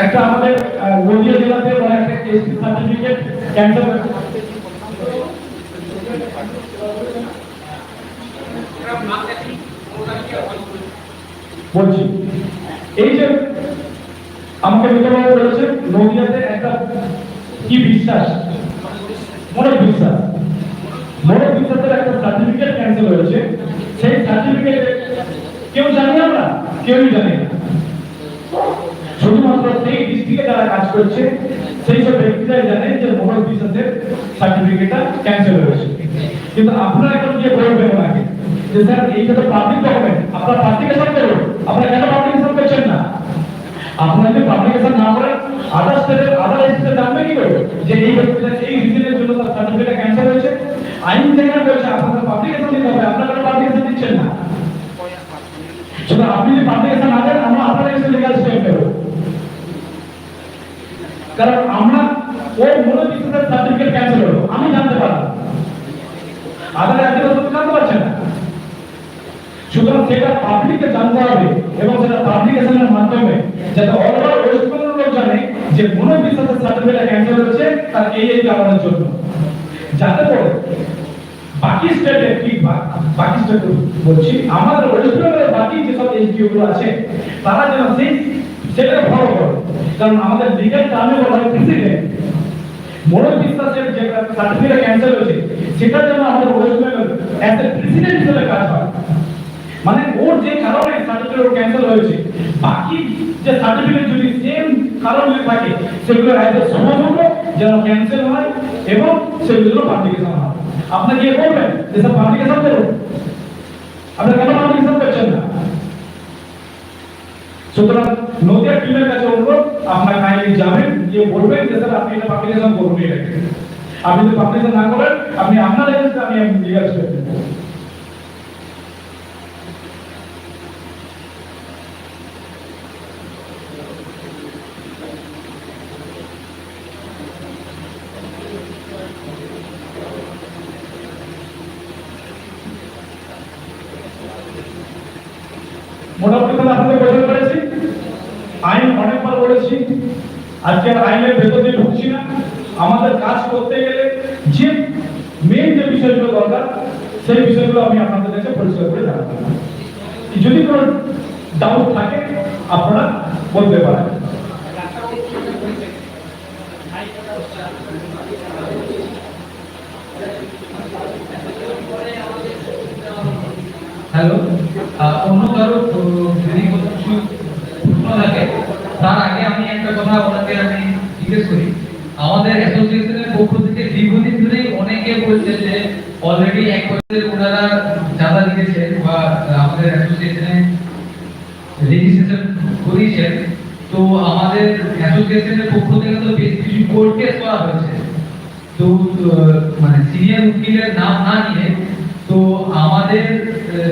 একটা আমাদের নদিয়া জেলাতে একটা এসটি সার্টিফিকেট ক্যান্সেল বলছি, এই যে আমাকে মিত্রবাবু বলেছে নদিয়াতে একটা কি বিশ্বাস মনের বিশ্বাসের একটা সার্টিফিকেট ক্যান্সেল হয়েছে। সেই সার্টিফিকেট কেউ জানি আমরা, কেউই জানি না, শুধুমাত্র সেই ডিস্ট্রিক্টে যারা কাজ করছে সেই সব ব্যক্তিরাই জানে যে মনের বিশ্বাসের সার্টিফিকেটটা ক্যান্সেল হয়েছে। কিন্তু আপনারা এখন গিয়ে বলবেন ওনাকে যে স্যার এইটা তো পাবলিক ডকুমেন্ট, আপনারা পাবলিকেশন করুন, আপনারা কেন পাবলিকেশন করছেন না? আপনারা যদি পাবলিকেশন না করেন আদার স্টেটের আদার স্টেটে জানবে কি করে যে এই ব্যক্তিটা এই রিজনের জন্য তার সার্টিফিকেট ক্যান্সেল হয়েছে? আইন থেকে বলছে আপনাদের পাবলিকেশন দিতে হবে, আপনারা কেন পাবলিকেশন দিচ্ছেন না? সুতরাং আপনি যদি পাবলিকেশন না দেন আমরা আপনাদের কাছে লিগ্যাল স্টেপ নেব, কারণ আমরা ওই মূল বিশ্বাসের সার্টিফিকেট ক্যান্সেল হলো আমি জানতে পারলাম, আদার রাজ্যের জানতে পারছেন না। সুতরাং সেটা পাবলিককে জানতে হবে এবং সেটা পাবলিকেশনের মাধ্যমে যাতে অল ওভার ওয়েস্ট বেঙ্গল লোক জানে যে মূল বিশ্বাসের সার্টিফিকেট ক্যান্সেল হয়েছে তার এই কারণের জন্য, যাতে করে বাকি স্টেটে কি বাকি স্টেট বলছি আমাদের ওয়েস্ট বেঙ্গলের বাকি যেসব এসডিও গুলো আছে তারা যেন সেটা ফলো করে। কারণ আমাদের লিগ্যাল টার্মে বলা হয় প্রেসিডেন্ট, মূল বিশ্বাসের যে সার্টিফিকেট ক্যান্সেল হয়েছে সেটা যেন আমাদের West Bengal as a president হিসেবে কাজ হয়। মানে ওর যে কারণে সার্টিফিকেট ক্যান্সেল হয়েছে বাকি যে সার্টিফিকেট যদি সেম কারণে থাকে সেগুলো অ্যাজ এ সমাধান যেন ক্যান্সেল হয় এবং সেগুলো পাবলিকেশন হয়। আপনি কি বলবেন যে সব পাবলিকেশন করুন, আপনারা কেন পাবলিকেশন করছেন না? সুতরাং নদিয়া টিমের কাছে অনুরোধ আপনারা কাইন্ডলি যাবেন গিয়ে বলবেন যে স্যার আপনি এটা পাবলিকেশন করুন, এটাকে আপনি যদি পাবলিকেশন না করেন আপনি আপনার এজেন্সি আমি লিগ্যাল স্টেপ নেব। মোটামুটি তাহলে আপনাদের বোঝাতে পেরেছি, আইন অনেকবার বলেছি, আজকে আইনের ভেতর দিয়ে ঢুকছি না। আমাদের কাজ করতে গেলে যে মেইন যে বিষয়গুলো দরকার সেই বিষয়গুলো আমি আপনাদের কাছে পরিষ্কার করে জানাবো। যদি কোনো ডাউট থাকে আপনারা বলতে পারেন। হ্যালো, অন্য কারো যদি কোনো কিছু প্রশ্ন থাকে তার আগে আমি একটা কথা ওনাকে আমি জিজ্ঞেস করি। আমাদের অ্যাসোসিয়েশনের পক্ষ থেকে দীর্ঘদিন ধরেই অনেকে বলছে যে অলরেডি এক বছরের ওনারা চাঁদা দিয়েছেন বা আমাদের অ্যাসোসিয়েশনে রেজিস্ট্রেশন করিয়েছেন। তো আমাদের অ্যাসোসিয়েশনের পক্ষ থেকে তো বেশ কিছু কোর্ট কেস করা হয়েছে। তো মানে সিনিয়র উকিলের নাম না নিয়ে তো আমাদের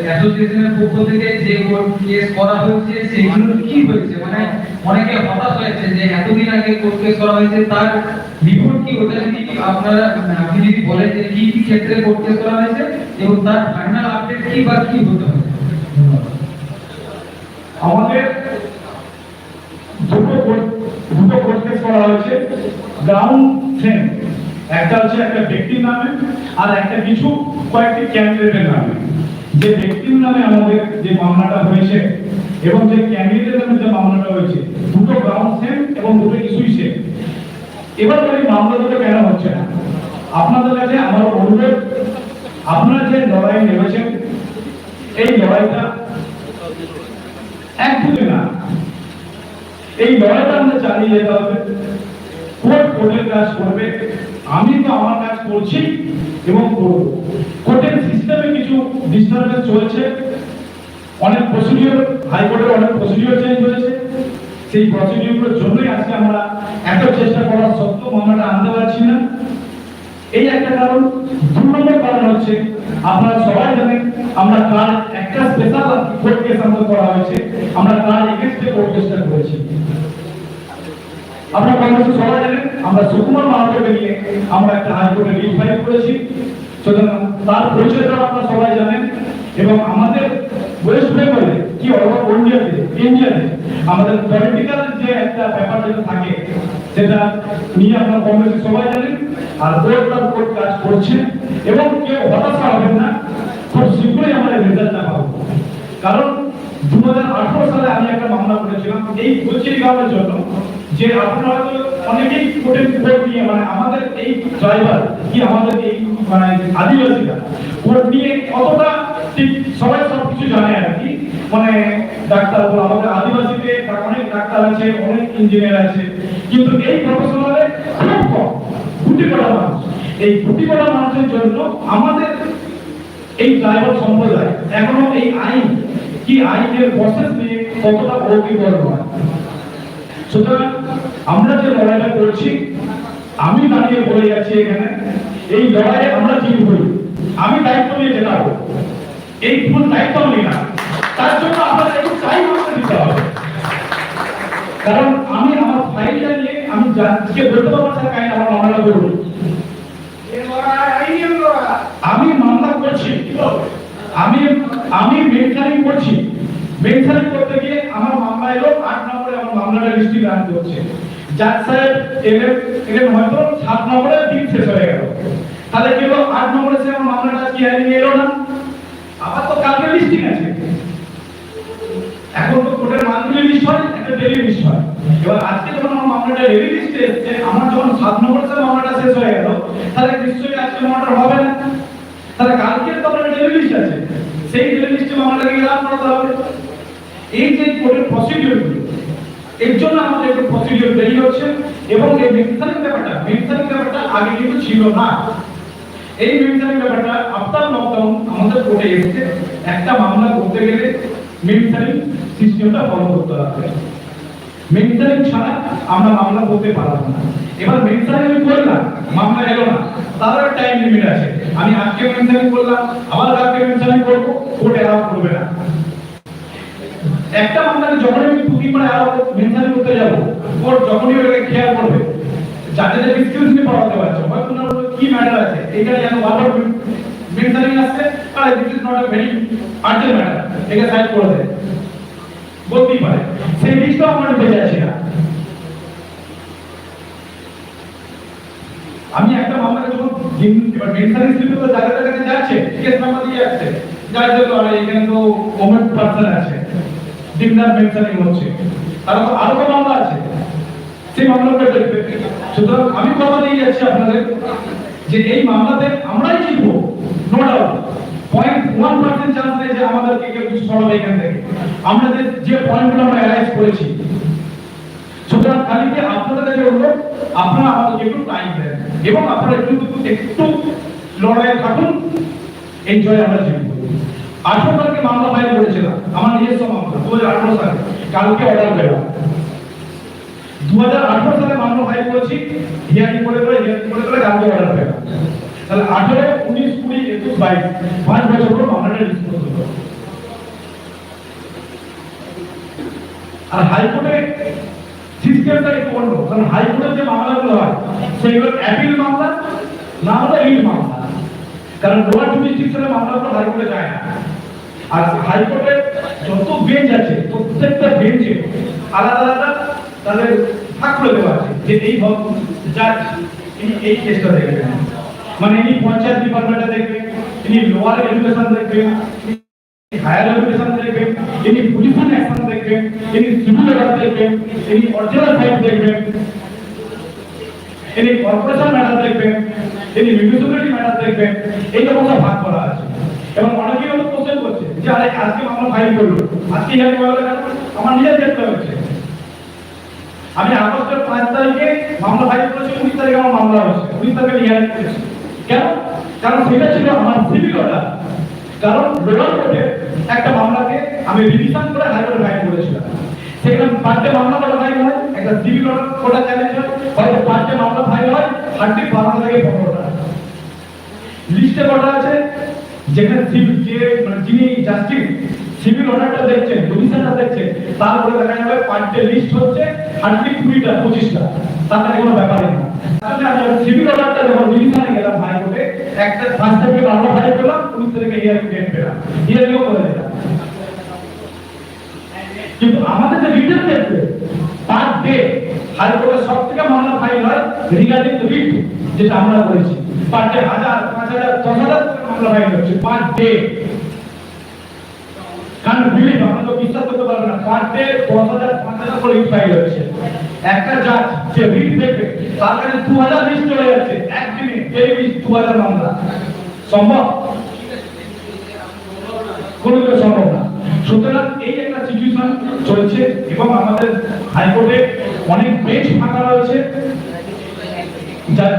অ্যাসোসিয়েশনের পক্ষ থেকে যে কোর্ট কেস করা হয়েছে সেগুলো কি হয়েছে, মানে অনেকে হতাশ হয়েছে যে এতদিন আগে কোর্ট কেস করা হয়েছে তার রিপোর্ট কি, ওটা যদি আপনারা আপনি যদি বলেন যে কি কি ক্ষেত্রে কোর্ট কেস করা হয়েছে এবং তার ফাইনাল আপডেট কি বা কি হতে হবে। আমাদের দুটো কোর্ট কেস করা হয়েছে গ্রাউন্ড সেম, একটা হচ্ছে একটা ব্যক্তির নামে আর একটা কিছু কয়েকটি ক্যান্ডিডেটের নামে। যে ব্যক্তির নামে আমাদের যে মামলাটা হয়েছে এবং যে ক্যান্ডিডেটের নামে যে মামলাটা হয়েছে দুটো গ্রাউন্ড সেম এবং দুটো ইস্যুই সেম। এবার এই মামলা দুটো কেন হচ্ছে না, আপনাদের কাছে আমার অনুরোধ, আপনারা যে লড়াই নেমেছেন এই লড়াইটা একদিনে না, এই লড়াইটা আমরা চালিয়ে যেতে হবে। কোর্ট কোর্টের কাজ করবে, আমি তো আমার কাজ করছি এবং করব। কোর্টের সিস্টেমে কিছু ডিস্টারবেন্স চলছে, অনেক প্রসিডিওর, হাইকোর্টের অনেক প্রসিডিওর চেঞ্জ হয়েছে। সেই প্রসিডিওরগুলোর জন্যই আজকে আমরা এত চেষ্টা করার সত্ত্বেও মামলাটা আনতে পারছি না। এই একটা কারণ। 2 নম্বর কারণ হচ্ছে আপনারা সবাই জানেন আমরা কার একটা স্পেশাল কোর্ট কেস আমাদের করা হয়েছে, আমরা কার এগেইনস্টে কোর্ট কেসটা করেছি। আপনারা কংগ্রেসের সবাই জানেন আমরা সুকুমার মাহাতোকে নিয়ে আমরা একটা হাইকোর্টে রিট ফাইল করেছি, সুতরাং তার পরিচয়টা আপনারা সবাই জানেন। এবং আমাদের ওয়েস্ট বেঙ্গলে কি ইন্ডিয়াতে আমাদের পলিটিক্যাল যে একটা ব্যাপার যেটা থাকে সেটা নিয়ে আপনারা কংগ্রেসের সবাই জানেন। আর কোর্ট কাজ করছে এবং কেউ হতাশা হবেন না, খুব শীঘ্রই আমরা রেজাল্টটা পাবো। কারণ 2018 সালে আমি একটা মামলা করেছিলাম এই কোচিং গ্রামের জন্য, যে আপনারা হয়তো অনেকেই কোর্ট নিয়ে মানে আমাদের এই ড্রাইভার কি আমাদের এই মানে আদিবাসীরা কোর্ট নিয়ে কতটা ঠিক সবাই সবকিছু জানে আর কি, মানে ডাক্তার বলো আমাদের আদিবাসীতে অনেক ডাক্তার আছে, অনেক ইঞ্জিনিয়ার আছে, কিন্তু এই প্রফেশনালে খুব কম, গুটি কটা মানুষ। এই গুটি কটা মানুষের জন্য আমাদের এই ড্রাইভার সম্প্রদায় এখনো এই আইন কি আইনের প্রসেস নিয়ে কতটা অভিজ্ঞ নয়। সুতরাং আমরা যে লড়াইটা করছি, আমি দাঁড়িয়ে বলে যাচ্ছি এখানে এই লড়াইয়ে আমরা জিতবই। আমি দায়িত্ব নিয়ে জেতাবো, এই ফুল দায়িত্ব নিই না, তার জন্য আপনাদের একটু টাইম আমাকে দিতে হবে। কারণ আমি আমার ফাইলটা নিয়ে আমি যে বলতে পারবো স্যার কাহিনী আমার মামলা করবো, আমি মামলা করছি, আমি মেনশনিং করছি। মেনশনিং করতে গিয়ে আমার মামলা এলো 8 নম্বরে, আমার মামলাটা ডিস্ট্রিক্ট আনতে হচ্ছে। জাজ সাহেব এলেন হয়তো 7 নম্বরে দিন শেষ হয়ে গেল, তাহলে কি হলো 8 নম্বরে সে আমার মামলাটা কি হারিয়ে এলো না, আবার তো কালকে লিস্টিং আছে। এখন তো কোর্টের মান্থলি লিস্ট হয়, একটা ডেইলি লিস্ট হয়। এবার আজকে যখন আমার মামলাটা ডেইলি লিস্টে এসেছে, আমার যখন 7 নম্বরে সে মামলাটা শেষ হয়ে গেল, তাহলে নিশ্চয়ই আজকে মামলাটা হবে না, তাহলে কালকে তো আপনার ডেইলি লিস্ট আছে, সেই ডেইলি লিস্টে মামলাটাকে লাভ করতে হবে। এই যে কোর্টের প্রসিডিওরগুলো, এর জন্য আমাদের একটু প্রসিডিওর দেরি হচ্ছে। এবং এই মেনশনিং ব্যাপারটা আগে কিন্তু ছিল না। এই মেনশনিং ব্যাপারটা আফটার লকডাউন আমাদের কোর্টে এসেছে। একটা মামলা করতে গেলে মেনশনিং সিস্টেমটা ফলো করতে হবে, মেনশনিং ছাড়া আমরা মামলা করতে পারবো না। এবার মেনশনিং আমি করলাম, মামলা এলো না, তার টাইম লিমিট আছে। আমি আজকে মেনশনিং করলাম, আবার কালকে মেনশনিং করবো, কোর্ট অ্যালাউ করবে না। একটা মামলাকে যখন আমি 2-3 বার অ্যালাউ মেনশনিং করতে যাব, কোর্ট যখনই ওটাকে খেয়াল করবে, জাজেদের এক্সকিউজ নিয়ে পড়াতে পারছে, হয়তো না কি ম্যাটার আছে এটা যেন বারবার মেনশনিং আসছে, তাহলে this is not a very urgent matter, একে সাইড করে দেয়, বলতেই পারে। সেই লিস্টও আমরা পেয়ে যাচ্ছি না। আমি একটা মামলাকে যখন এবার মেনশনিং স্লিপে তো জাজেদের কাছে যাচ্ছে, কেস নাম্বার দিয়ে যাচ্ছে, জাজ দেখলো আরে এখানে তো ওমেন পার্সন আছে, দিনদার মেনশনিং হচ্ছে, আরো মামলা আছে, সেই মামলাটা দেখবে। সুতরাং আমি কথা দিয়ে যাচ্ছি আপনাদের যে এই মামলাতে আমরাই জিতবো, নো ডাউট। 0.1% চান্স নেই যে আমাদেরকে কেউ কিছু সরাবে এখান থেকে। আমরা যে পয়েন্টগুলো আমরা অ্যালাইজ করেছি, সুতরাং কালকে আপনাদের কাছে অনুরোধ, আপনারা আমাদেরকে একটু টাইম দেন এবং আপনারা একটু লড়াইয়ে থাকুন, এই জয় আমরা জিতবো। 18 তারিখে মামলা ফাইল করেছিলাম, আমার নিজস্ব মামলা 2018 সালে, কালকে অর্ডার পেলাম। 2018 সালে মামলা ফাইল করেছি, হিয়ারিং করে কালকে অর্ডার পেলাম। তাহলে 18, 19, 20, 21, 22 5 বছর পর মামলাটা ডিসপোজ হলো। আর হাইকোর্টে সিস্টেমটা একটু অন্য, কারণ হাইকোর্টের যে মামলাগুলো হয় সেগুলো অ্যাপিল মামলা না হলে রিট মামলা, কারণ লোয়ার জুডিশিয়ালের মামলাগুলো হাইকোর্টে যায় না। আর হাইকোর্টের যত বেঞ্চ আছে প্রত্যেকটা বেঞ্চে আলাদা আলাদা তাদের ভাগ করে দেওয়া আছে যে এই জাজ ইনি এই কেসটা দেখবেন, মানে ইনি পঞ্চায়েত ডিপার্টমেন্টে দেখবেন, ইনি লোয়ার এডুকেশন দেখবেন, হায়ার এডুকেশন দেখবেন, ইনি পুলিশন অ্যাকশন দেখবেন, ইনি সিভিল অর্ডার দেখবেন, ইনি অরিজিনাল ফাইল দেখবেন, ইনি কর্পোরেশন ম্যাটার দেখবেন, ইনি মিউনিসিপ্যালিটি ম্যাটার দেখবেন। এই রকম ভাগ করা আছে। এবং অনেকেই হয়তো কোশ্চেন করছে যে আরে আজকে মামলা ফাইল করলো, আজকে হিয়ারিং হলো কেন? আমার নিজের দেখতে হচ্ছে। আমি আগস্টের 5 তারিখে মামলা ফাইল করেছি, 19 তারিখে আমার মামলা হয়েছে, 19 তারিখে হিয়ারিং করেছি। কেন? কারণ সেটা ছিল আমার সিভিল অর্ডার। কারণ লোয়ার কোর্টে একটা মামলাকে আমি রিভিশন করে হাইকোর্টে ফাইল করেছিলাম। সেখানে পাঁচটা মামলা ফাইল হয়, একটা সিভিল অর্ডার কোর্টে চ্যালেঞ্জ হয়, হয়তো পাঁচটা মামলা ফাইল হয়, হার্ডলি 12 থেকে 15টা লিস্টে কটা আছে। যেখানে সিভিল যে মানে যিনি জাস্টিস সিভিল অর্ডারটা দেখছেন, রিভিশনটা দেখছেন, তারপরে দেখা যাবে পাঁচটা লিস্ট হচ্ছে হার্ডলি 20টা 25টা, তাতে কোনো ব্যাপারই না। তাহলে আমি সিভিল অর্ডারটা যখন রিভিশনে গেলাম হাইকোর্টে, একটা 5 তারিখে মামলা ফাইল করলাম, 19 তারিখে হিয়ারিং ডেট পেলাম, হিয়ারিংও করে দিলাম। কিন্তু আমাদের যে রিটেন ক্ষেত্রে পার ডে হাইকোর্টে সবথেকে মামলা ফাইল হয় রিগার্ডিং রিট, যেটা আমরা করেছি। পার ডে 1000, 5000, 10000 মামলা ফাইল হচ্ছে পার ডে। কারণ বিলিভ, আপনারা তো বিশ্বাস করতে পারবেন না, পার ডে 10000, 5000 করে রিট ফাইল হচ্ছে। একটা জাজ যে রিট দেখবে তার কাছে 2000 লিস্ট চলে যাচ্ছে একদিনে, এই লিস্ট 2000 মামলা সম্ভব? কোনোদিনও সম্ভব না। সুতরাং এই একটা সিচুয়েশন চলছে এবং আমাদের হাইকোর্টে অনেক বেঞ্চ ফাঁকা রয়েছে।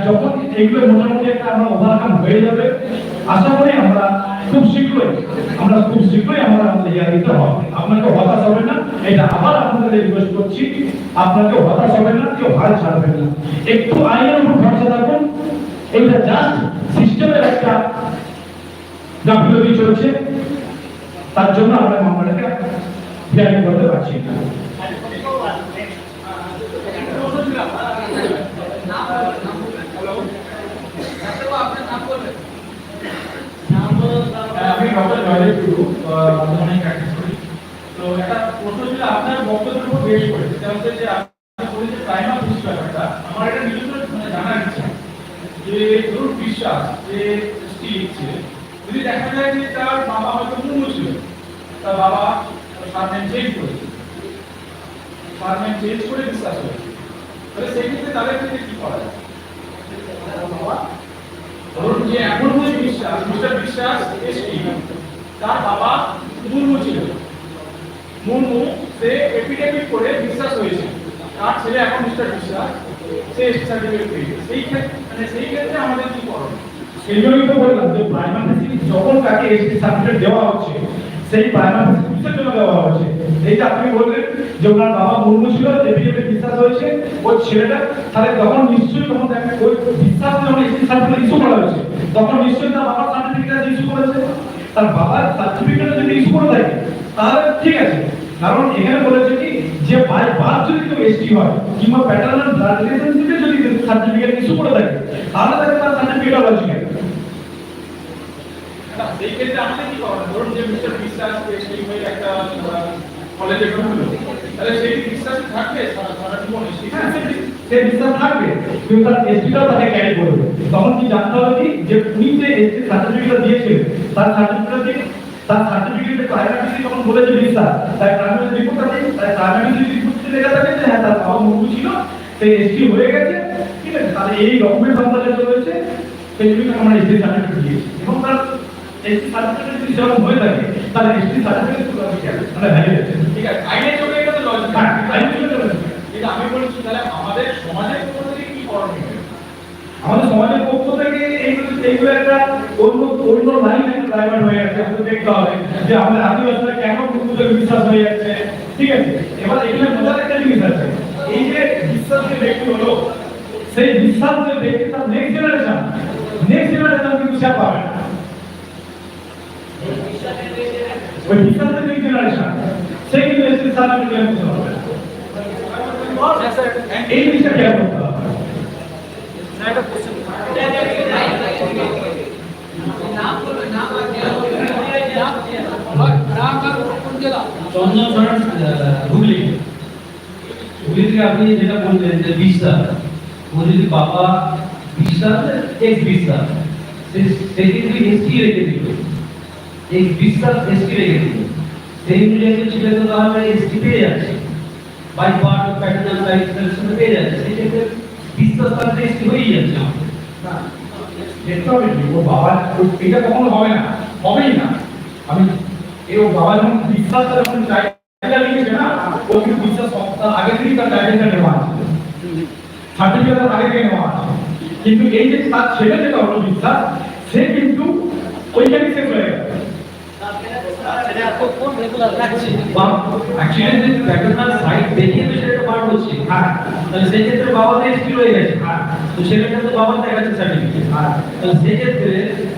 যখন এগুলো মোটামুটি একটা আমরা ওভারকাম হয়ে যাবে, আশা করি আমরা খুব শীঘ্রই আমরা আমাদের হিয়ারিংটা হবে। আপনাকে হতাশ হবে না, এটা আবার আপনাদের রিকোয়েস্ট করছি, আপনাকে হতাশ হবে না, কেউ হাল ছাড়বেন না, একটু আইনের উপর ভরসা রাখুন। এটা জাস্ট সিস্টেমের একটা গাফিলতি চলছে, তার জন্য আমরা মামলাটাকে হিয়ারিং করতে পারছি না। আমি ডক্টর জয়দেব টুডু, বর্তমানে প্র্যাকটিস করি। তো একটা প্রশ্ন ছিল আপনার বক্তব্যের উপর বেশ করে, সেটা হচ্ছে যে আপনি বলেছেন প্রাইমার পুলিশ ব্যাপারটা, আমার এটা নিজস্ব জানার ইচ্ছা যে ধরুন বিশ্বাস যে স্টিল ছিল, যদি দেখা যায় যে তার বাবা হয়তো মুমু ছিল, তার বাবা সারনেম চেঞ্জ করেছে, বিশ্বাস হয়েছে, তাহলে সেই ক্ষেত্রে তাদের ক্ষেত্রে কি করা যায়? ধরুন যে এখন যে বিশ্বাস, মিস্টার বিশ্বাস এসটি, তার বাবা মুর্মু ছিল, মুর্মু সে এফিডেভিট করে বিশ্বাস হয়েছে, তার ছেলে এখন মিস্টার বিশ্বাস, সে এসটি সার্টিফিকেট পেয়েছে। সেই ক্ষেত্রে আমাদের কি করণীয়? সেই জন্যই তো বললাম যে প্রাইমারি যখন তাকে এসটি সার্টিফিকেট দেওয়া হচ্ছে, সেই প্রাইমারি কিসের জন্য দেওয়া হচ্ছে? এই যে আপনি বললেন যে ওনার বাবা মুর্মু ছিল, এফিডেভিট বিশ্বাস হয়েছে, ওই ছেলেটা, তাহলে তখন নিশ্চয়ই তখন ওই বিশ্বাস যখন এসটি সার্টিফিকেট ইস্যু করা হয়েছে, তখন নিশ্চয়ই তার বাবার সার্টিফিকেট ইস্যু করেছে। তার বাবার সার্টিফিকেট যদি ইস্যু করে থাকে তাহলে ঠিক আছে, কারণ এখানে বলেছে কি যে বাই বার্থ যদি কেউ এসটি হয় কিংবা প্যাটার্নাল ব্লাড রিলেশনশিপে যদি সার্টিফিকেট ইস্যু করে থাকে, তাহলে তাকে তার সার্টিফিকেট লজিক্যাল। সেই ক্ষেত্রে আমাদের কি করা? ধরুন যে মিস্টার বিশ্বাস এসটি হয়ে একটা কলেজে ঢুকলো, তাহলে সেই বিশ্বাস থাকবে সারা জীবন? হ্যাঁ, সে বিশ্বাস থাকবে, কিন্তু তার এসটিটাও তাকে ক্যারি করবে। তখন কি জানতে হবে কি যে উনি যে এসটি সার্টিফিকেট দিয়েছিলেন, তার সার্টিফিকেটে প্রাইমারি যখন বলেছে বিশ্বাস, তাই প্রাইমারি রিপোর্ট আছে, তাই প্রাইমারি রিপোর্টে লেখা থাকে যে হ্যাঁ তার বাবা মুর্মু ছিল, সে এসটি হয়ে গেছে, ঠিক আছে, তাহলে এই ডকুমেন্ট আমাদের কাছে রয়েছে, সেই জন্য আমরা এসটি সার্টিফিকেট দিয়েছি। এবং তার এসটি সার্টিফিকেট যদি সেরকম হয়ে থাকে, তাহলে এসটি সার্টিফিকেট মানে ভ্যালিড আছে। ঠিক আছে, আইনের চোখে এটা তো লজিক, আইনের চোখে লজিক। কিন্তু আমি বলছি তাহলে আমাদের সমাজের পক্ষ থেকে কি করণীয়? আমাদের সমাজের পক্ষ থেকে এইগুলো একটা অন্য লাইন ড্রাইভার হয়ে যাচ্ছে, আমাদের দেখতে হবে যে আমাদের আদিবাসীরা কেন মুর্মুদের বিশ্বাস হয়ে যাচ্ছে, ঠিক আছে। এবার এখানে বোঝার একটা জিনিস আছে, এই যে বিশ্বাসের ব্যক্তি হলো, সেই বিশ্বাসের ব্যক্তি তার নেক্সট জেনারেশন নেক্সট জেনারেশন কিন্তু সে পাবে না। ওই বিশ্বাসের নেক্সট জেনারেশন সে কিন্তু এসে সার্টিফিকেট ক্লেম করতে পারবে না। এই জিনিসটা খেয়াল করতে হবে। চন্দন সরেন, হুগলি হুগলি থেকে আপনি যেটা বললেন যে বিশ্বাস, ও যদি বাবা বিশ্বাস এক্স বিশ্বাস, সে কিন্তু এসটি রেখে দিল, এক্স বিশ্বাস এসটি রেখে দিল, সেই মিলিয়ে ছেলে তো তাহলে এসটি পেয়ে যাচ্ছে, by part of paternal right selection পেয়ে যাচ্ছে, সেই ক্ষেত্রে বিশ্বাস তাহলে এসটি হয়েই যাচ্ছে। না, দেখতে হবে কি ও বাবা, এটা কখনো হবে না, হবেই না। আমি ও বাবা যখন বিশ্বাসটা যখন জায়গা লিখেছে না, ও কিন্তু বিশ্বাস সপ্তাহ আগে থেকেই তার জায়গাটা নেওয়া আছে, সার্টিফিকেট আগে থেকে নেওয়া আছে। কিন্তু এই যে তার ছেলে যেটা হলো বিশ্বাস, সে কিন্তু ওইখানে শেষ হয়ে গেল। অ্যাকচুয়ালি যে প্যাটার্নাল সাইট দেখিয়ে তো সেটা পার্ট হচ্ছে, হ্যাঁ, তাহলে সেই ক্ষেত্রে বাবাদের এসটি রয়ে গেছে, হ্যাঁ, তো সেটা তো বাবার দেখাচ্ছে সার্টিফিকেট, হ্যাঁ। তাহলে সেই ক্ষেত্রে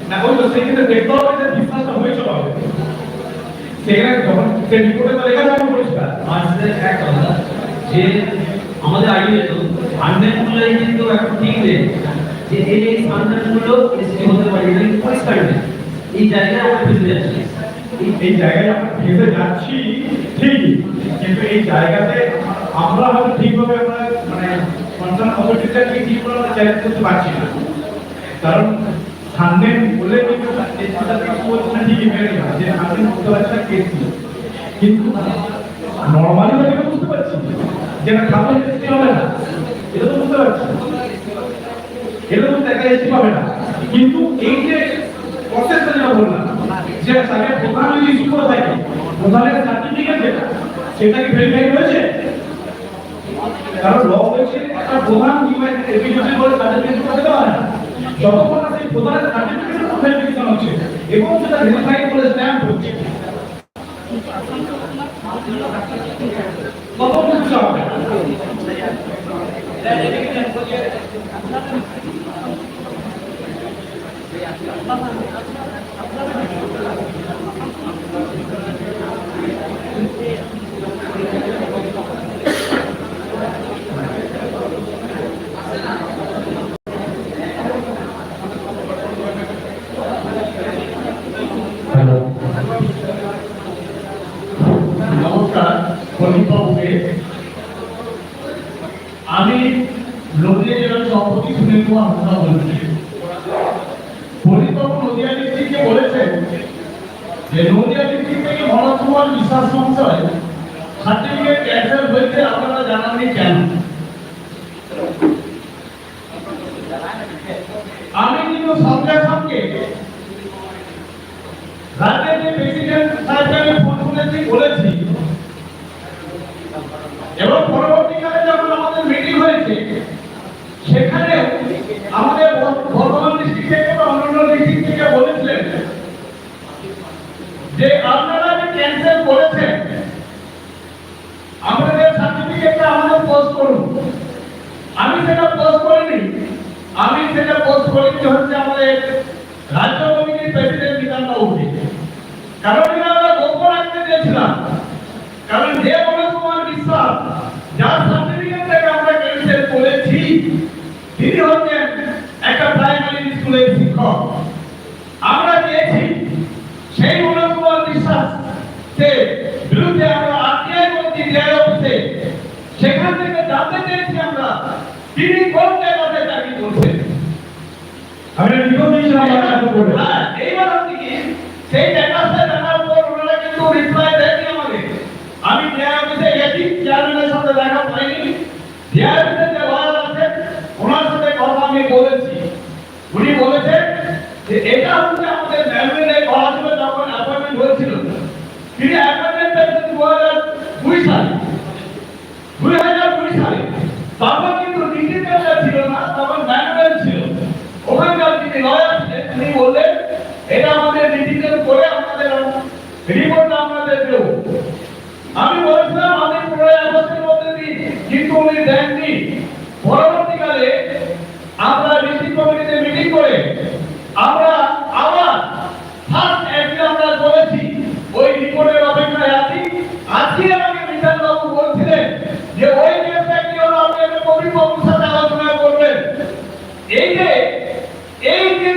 না ওই তো সেখানে দেখতে হবে যে বিশ্বাসটা হয়েছিল হবে। সেখানে যখন সে রিপোর্টে তো লেখা যাবে পরিষ্কার। আমাদের এক কথা যে আমাদের আইডিয়া তো ফান্ডামেন্টাল কিন্তু এখন ঠিক নেই যে এই ফান্ডামেন্টালগুলো এসটি হতে পারে, এটা কিন্তু পরিষ্কার নেই, এই জায়গায় আমরা ফেসে যাচ্ছি। এই জায়গায় আমরা ফেসে যাচ্ছি ঠিকই, কিন্তু এই জায়গাতে আমরা হয়তো ঠিকভাবে আমরা মানে কনসার্ন অথরিটিটাকে ঠিকভাবে আমরা চ্যালেঞ্জ করতে পারছি না। কারণ সামনের বলে কিন্তু এই কথাটা কিছু বলছে না, ঠিকই মেনে নিলাম যে সামনে বুঝতে পারছি না কেস ছিল, কিন্তু নর্মালি আমরা বুঝতে পারছি যে না সামনে টেস্টি হবে না, এটা তো বুঝতে পারছি, এটা তো দেখা যাচ্ছে পাবে না। কিন্তু এই যে প্রসেসটা যেটা বললাম যে তাকে প্রধান যদি ইস্যু করে থাকে, প্রধানের সার্টিফিকেট যেটা সেটা কি ভেরিফাই হয়েছে? কারণ ল হয়েছে একটা প্রধান কিংবা এপিডিসি বলে সার্টিফিকেট করতে পারে না যতক্ষণ না সেই প্রধানের সার্টিফিকেটের উপর ভেরিফিকেশন হচ্ছে এবং সেটা ভেরিফাই করে স্ট্যাম্প হচ্ছে, তখন কিছু হবে না। নমস্কার, প্রদীপবাবুকে আমি নদীয়া জেলার সভাপতি সুনীল কুমার কথা বলছি। প্রদীপবাবু নদীয়া ডিস্ট্রিক্টকে বলেছেন যে নদীয়া ডিস্ট্রিক্ট থেকে ভরত কুমার বিশ্বাস সংশয় সার্টিফিকেট ক্যান্সেল হয়েছে, আপনারা জানাননি কেন? আমি কিন্তু সঙ্গে সঙ্গে রাজ্যের যে প্রেসিডেন্ট সাহেবকে আমি ফোন করেছি বলেছি, এবং পরবর্তীকালে যখন আমাদের মিটিং হয়েছে সেখানে আমাদের বর্ধমান ডিস্ট্রিক্ট থেকে বা অন্যান্য ডিস্ট্রিক্ট থেকে বলেছিলেন যে আপনারা যে ক্যান্সেল করেছেন আমাদের সার্টিফিকেটটা আমাদের পোস্ট করুন। আমি সেটা পোস্ট করিনি, আমি সেটা পোস্ট করেছি হচ্ছে আমাদের রাজ্য কমিটির প্রেসিডেন্ট বিধান বাবুকে। কারণ আমরা গোপন রাখতে চেয়েছিলাম, কারণ যে ভরত কুমার বিশ্বাস যার সার্টিফিকেট থেকে আমরা ক্যান্সেল করেছি তিনি হচ্ছেন একটা প্রাইমারি স্কুলের শিক্ষক। আমরা চেয়েছি সেই ভরত কুমার বিশ্বাস কে বিরুদ্ধে আমরা আরটিআই করছি ডিআই অফিসে, সেখান থেকে জানতে চেয়েছি আমরা তিনি কোন জায়গাতে চাকরি করছেন। আমি ইনফরমেশন করব। হ্যাঁ, এইবার হচ্ছে কি সেই ডেটাটা জানার পর ওনারা কিন্তু রিপ্লাই দেয়নি আমাকে। আমি ডিআই অফিসে গেছি, চেয়ারম্যানের সাথে দেখা পাইনি, ডিআই অফিসে যে লয়ার আছে ওনার সাথে কথা আমি বলেছি। উনি বলেছেন যে এটা হচ্ছে আমাদের ম্যানুয়ালে করা ছিল যখন অ্যাপয়েন্টমেন্ট হয়েছিল, তিনি অ্যাপয়েন্টমেন্ট পেয়েছেন 2002 সালে, 2002 সালে। তখন কিন্তু ডিজিটাল ছিল না, তখন ম্যানুয়াল ছিল। ওখানকার যিনি লয়ার ছিলেন তিনি বললেন এটা আমাদের ডিজিটাল করে আমাদের রিপোর্টটা আমাদের দেব। আমি বলেছিলাম আমি 15 আগস্টের মধ্যে দিই, কিন্তু উনি দেননি। আমরা আবার ফার্স্ট একদিন আমরা বলেছি ওই রিপোর্টের অপেক্ষায় আছি। আজকে আমাকে বিশাল বাবু বলছিলেন যে ওই কেসটা কি হলো, আপনি একটা কবির বাবুর সাথে আলোচনা করবেন। এই যে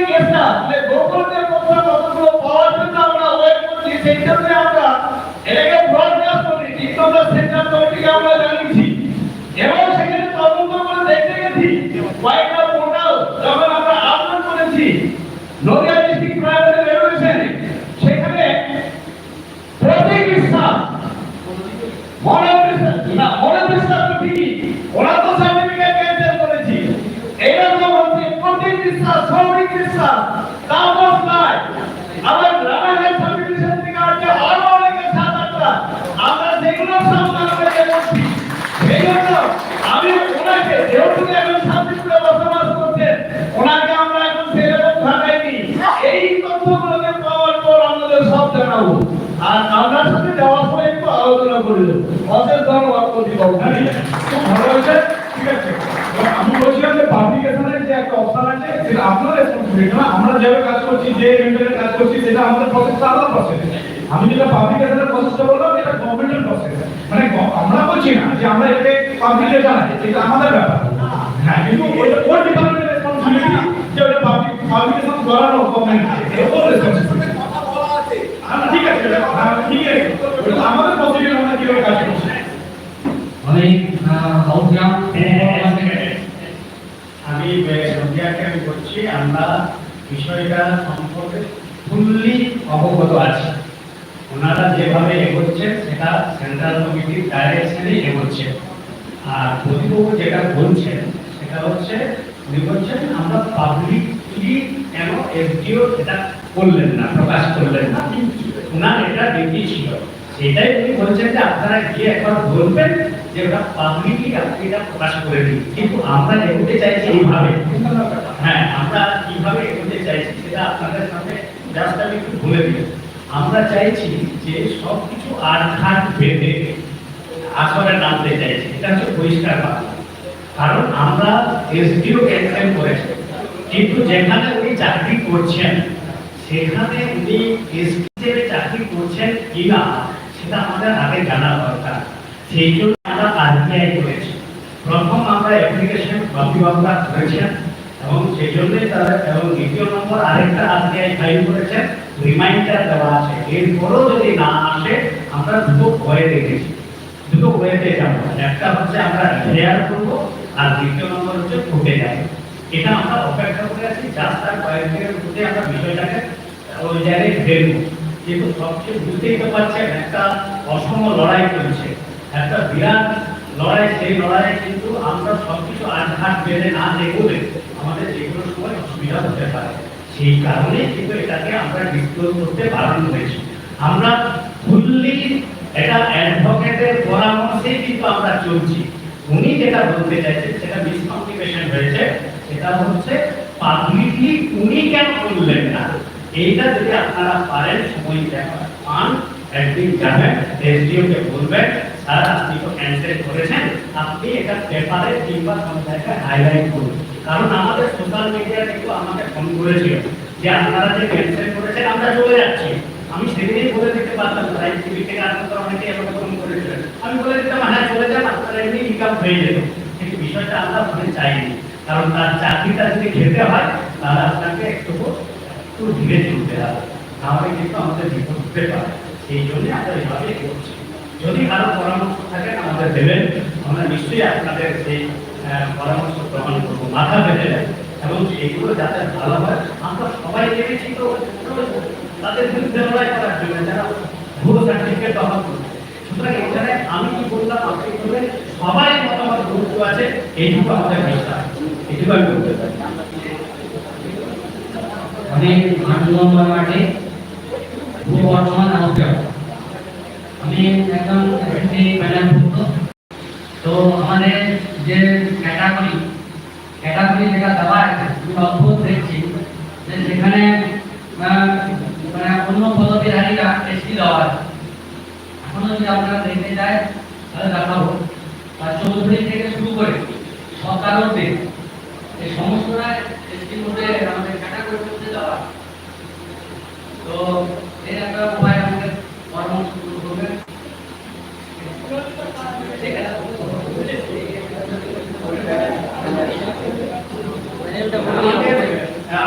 কেসটা মানে গোপনের কথা কতগুলো পাওয়ার জন্য আমরা ওয়েট করছি, সেই জন্য আমরা এটাকে ব্রডকাস্ট করি, টিকটক সেন্টার কমিটিকে আমরা জানিয়েছি এবং সেখানে তদন্ত করে দেখতে গেছি কয়েকটা পোর্টাল যখন আমরা আপলোড করেছি নদিয়া ডিস্ট্রিক্ট প্রাইভেট রেগুলেশনে, সেখানে প্রতি বিশ্বাস মনে বিশ্বাস তো ঠিকই, ওরা তো সার্টিফিকেট ক্যান্সেল করেছি। এইরকম হচ্ছে প্রতি বিশ্বাস, সৌমিক বিশ্বাস, তাপস রায়, আবার রানাঘাট সার্টিফিকেশন থেকে আছে আরো অনেকের সাথে আমরা যেগুলো সামনে করছি। এই জন্য আমি ওনাকে যেহেতু এখন শান্তিপুরে বসবাস করছেন, ওনাকে আমরা এখন সেরকম ভাগাইনি। এই তথ্যগুলোকে পাওয়ার পর আমাদের সব জানাবো, আর আপনার সাথে যাওয়ার সময় একটু আলোচনা করে দেবো। অশেষ ধন্যবাদ প্রতিবাবু। খুব ভালো হয়েছে, ঠিক আছে। এবার আমি বলছিলাম যে পাবলিকেশনের যে একটা অপশন আছে সেটা আপনার রেসপন্সিবিলিটি না। আমরা যেভাবে কাজ করছি, যে ইভেন্টের কাজ করছি, সেটা আমাদের প্রসেসটা আলাদা প্রসেস। আমি যেটা পাবলিকেশনের প্রসেসটা বললাম, এটা গভর্নমেন্টের প্রসেস। মানে আমরা বলছি না যে আমরা এটাকে পাবলিকে জানাই, এটা আমাদের ব্যাপার। হ্যাঁ, কিন্তু ওটা কোন ডিপার্টমেন্টের রেসপন্সিবিলিটি যে ওটা পাবলিকেশন করানো গভর্নমেন্টের ওর রেসপন্সিবিলিটি। ঠিক আছে, ঠিক আছে, ওটা আমাদের প্রসিডিউর, আমরা কিভাবে কাজ করছি। আমি হাউসগ্রাম আমি নদিয়াকে আমি বলছি, আমরা বিষয়টা সম্পর্কে ফুললি অবগত আছি। ওনারা যেভাবে এগোচ্ছেন সেটা সেন্ট্রাল কমিটির ডাইরেকশনে এগোচ্ছে। আর প্রতিবাবু যেটা বলছেন সেটা হচ্ছে উনি বলছেন আমরা পাবলিকলি কেন এসডিও এটা করলেন না, প্রকাশ করলেন না, ওনার এটা ডিউটি ছিল। সেটাই উনি বলছেন যে আপনারা গিয়ে একবার বলবেন যে ওটা পাবলিকলি আপনি এটা প্রকাশ করে দিন। কিন্তু আমরা এগোতে চাইছি এইভাবে, হ্যাঁ আমরা কিভাবে এগোতে চাইছি সেটা আপনাদের সামনে জাস্ট আমি একটু বলে দিই। আমরা চাইছি যে সব কিছু আটঘাট বেঁধে আসলে নামতে চাইছি, এটা হচ্ছে পরিষ্কার কথা। কারণ আমরা এসডিও ক্যান্সেল করেছি, কিন্তু যেখানে উনি চাকরি করছেন সেখানে উনি এসডিও চাকরি করছেন কিনা সেটা আমাদের আগে জানা দরকার। সেই জন্য আমরা আরটিআই করেছি। প্রথম আমরা অ্যাপ্লিকেশন অভিভাবকরা করেছেন এবং সেই জন্যই তারা, এবং দ্বিতীয় নম্বর আরেকটা আরটিআই ফাইল করেছেন, রিমাইন্ডার দেওয়া আছে। এরপরও যদি না আসে আমরা দুটো ভয়ে দেখেছি, দুটো ওয়েতে যাবো। একটা হচ্ছে আমরা এফআইআর করবো, আর দ্বিতীয় নম্বর হচ্ছে কোর্টে যাবো। এটা আমরা অপেক্ষা করে আছি, জাস্ট তার কয়েকদিনের মধ্যে আমরা বিষয়টাকে ওই জায়গায় ফেলবো। কিন্তু সবচেয়ে বুঝতেই তো পারছেন একটা অসম লড়াই চলছে, একটা বিরাট লড়াই। সেই লড়াই কিন্তু আমরা সবকিছু আটঘাট বেঁধে না এগোলে আমাদের যে কোনো সময় অসুবিধা হতে পারে। সেই কারণে কিন্তু এটাকে আমরা ডিসক্লোজ করতে বারণ হয়েছি। আমরা ফুললি এটা অ্যাডভোকেটের পরামর্শে কিন্তু আমরা চলছি। উনি যেটা বলতে চাইছেন সেটা মিসকমিউনিকেশন হয়েছে, সেটা হচ্ছে পাবলিকলি উনি কেন বললেন না। এইটা যদি আপনারা পারেন, সময় পান, একদিন যাবেন এসডিও কে বলবেন স্যার আপনি তো ক্যান্সেল করেছেন, আপনি এটা পেপারে কিংবা কোন জায়গায় হাইলাইট করুন। কারণ আমাদের সোশ্যাল মিডিয়া কিন্তু আমাকে ফোন করেছিল যে আপনারা যে ক্যান্সেল করেছেন আমরা চলে যাচ্ছি। আমি সেদিনই বলে দিতে পারতাম, লাইভ টিভি থেকে আপনারা অনেকে আমাকে ফোন করেছিলেন, আমি বলে দিতাম হ্যাঁ চলে যান, আপনারা এমনি ইনকাম হয়ে যেত। কিন্তু বিষয়টা আমরা মনে চাইনি, কারণ তার চাকরিটা যদি খেতে হয় তাহলে আপনাকে একটু ধীরে চলতে হবে, তাহলে কিন্তু আমাদের বিপদ হতে পারে। সেই জন্য আমরা এইভাবে করছি। যদি কারো পরামর্শ থাকে আমাদের দেবেন, আমরা নিশ্চয়ই আপনাদের সেই পরামর্শ গ্রহণ করবো, মাথা পেতে দেয়, এবং এইগুলো যাতে ভালো হয়। আমরা সবাই দেখেছি তো তাদের বিরুদ্ধে লড়াই করার জন্য যারা ভুয়ো সার্টিফিকেট ব্যবহার করছে। সুতরাং এখানে আমি কি বললাম, আপনি বলবেন, সবাই মতামত গুরুত্ব আছে, এইটুকু আমাদের বিশ্বাস, এইটুকু আমি বলতে পারি। আমি 8 নম্বর ওয়ার্ডে বর্তমান আহ্বায়ক। আমি একদম এসএসসি প্যানেল ভুক্ত। তো আমাদের যে ক্যাটাগরি যেটা দেওয়া আছে, আমি অদ্ভুত দেখছি যে সেখানে মানে অন্য পদবীধারীরা এসটি দেওয়া আছে। এখনো যদি আপনারা দেখতে যায় তাহলে দেখাবো, আর চৌধুরী থেকে শুরু করে সরকার অব্দি এই সমস্তটা এসটির মধ্যে আমাদের ক্যাটাগরির মধ্যে দেওয়া আছে।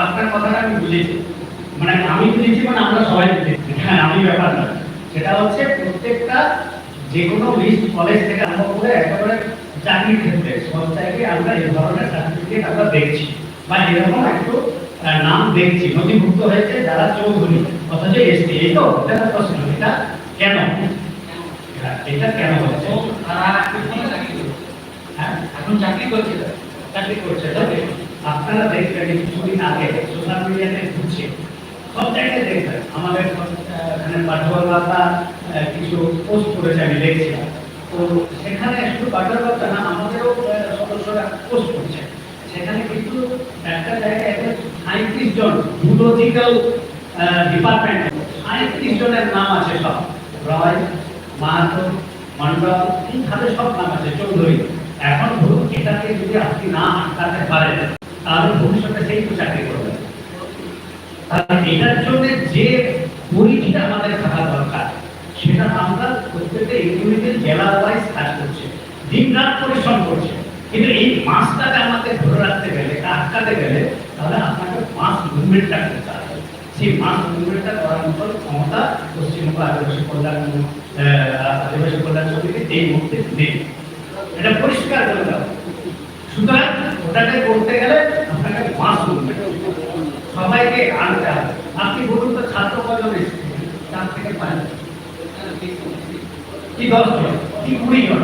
আপনার কথাটা আমি বুঝেছি, মানে আমি বুঝেছি মানে আমরা সবাই বুঝেছি, হ্যাঁ আমি ব্যাপার না, সেটা হচ্ছে প্রত্যেকটা যে কোনো লিস্ট কলেজ থেকে আরম্ভ করে একেবারে চাকরির ক্ষেত্রে সব জায়গায় আমরা এই ধরনের সার্টিফিকেট আমরা দেখছি বা এরকম একটু নাম দেখছি নথিভুক্ত হয়েছে যারা চৌধুরী অথচ এসটি, এই তো এটা প্রশ্ন, এটা কেন, এটা কেন হচ্ছে? তারা এখন চাকরি করছে। হ্যাঁ এখন চাকরি করছে তারা। চাকরি করছে, তবে আপনারা দেখবেন এই কিছুদিন আগে সোশ্যাল মিডিয়াতে ঘুরছে, সব জায়গায় দেখবেন আমাদের এখানে পাঠকতা কিছু পোস্ট করেছে আমি দেখছিলাম, তো সেখানে শুধু পাঠকতা না আমাদেরও সদস্যরা পোস্ট করছে, সেখানে কিন্তু একটা জায়গায় 35 জন জুলজিক্যাল ডিপার্টমেন্ট 35 জনের নাম আছে, সব রয়, মাহাতো, মন্ডল, এইভাবে সব নাম আছে, চৌধুরী। এখন ধরুন এটাকে যদি আপনি না আটকাতে পারেন তাহলে ভবিষ্যতে সেই তো চাকরি করবেন। তাহলে এটার জন্য যে পরিধিটা আমাদের থাকা দরকার সেটা আমরা প্রত্যেকটা ইউনিটের জেলা ওয়াইজ কাজ করছে, দিন রাত পরিশ্রম করছে, কিন্তু এই মাসটাকে আমাদের ধরে রাখতে গেলে আটকাতে গেলে তাহলে আপনাকে মাস মুভমেন্টটা করতে হবে। সেই মাস মুভমেন্টটা করার মতো ক্ষমতা পশ্চিমবঙ্গ আদিবাসী কল্যাণ সমিতি এই মুহূর্তে নেই, এটা পরিষ্কার করে দাও। সুতরাং ওটাকে করতে গেলে আপনাকে মাস মুভমেন্ট সবাইকে আনতে হবে। আপনি বলুন তো ছাত্র কজন এসেছে, 4 থেকে 5 কি 10 জন কি 20 জন,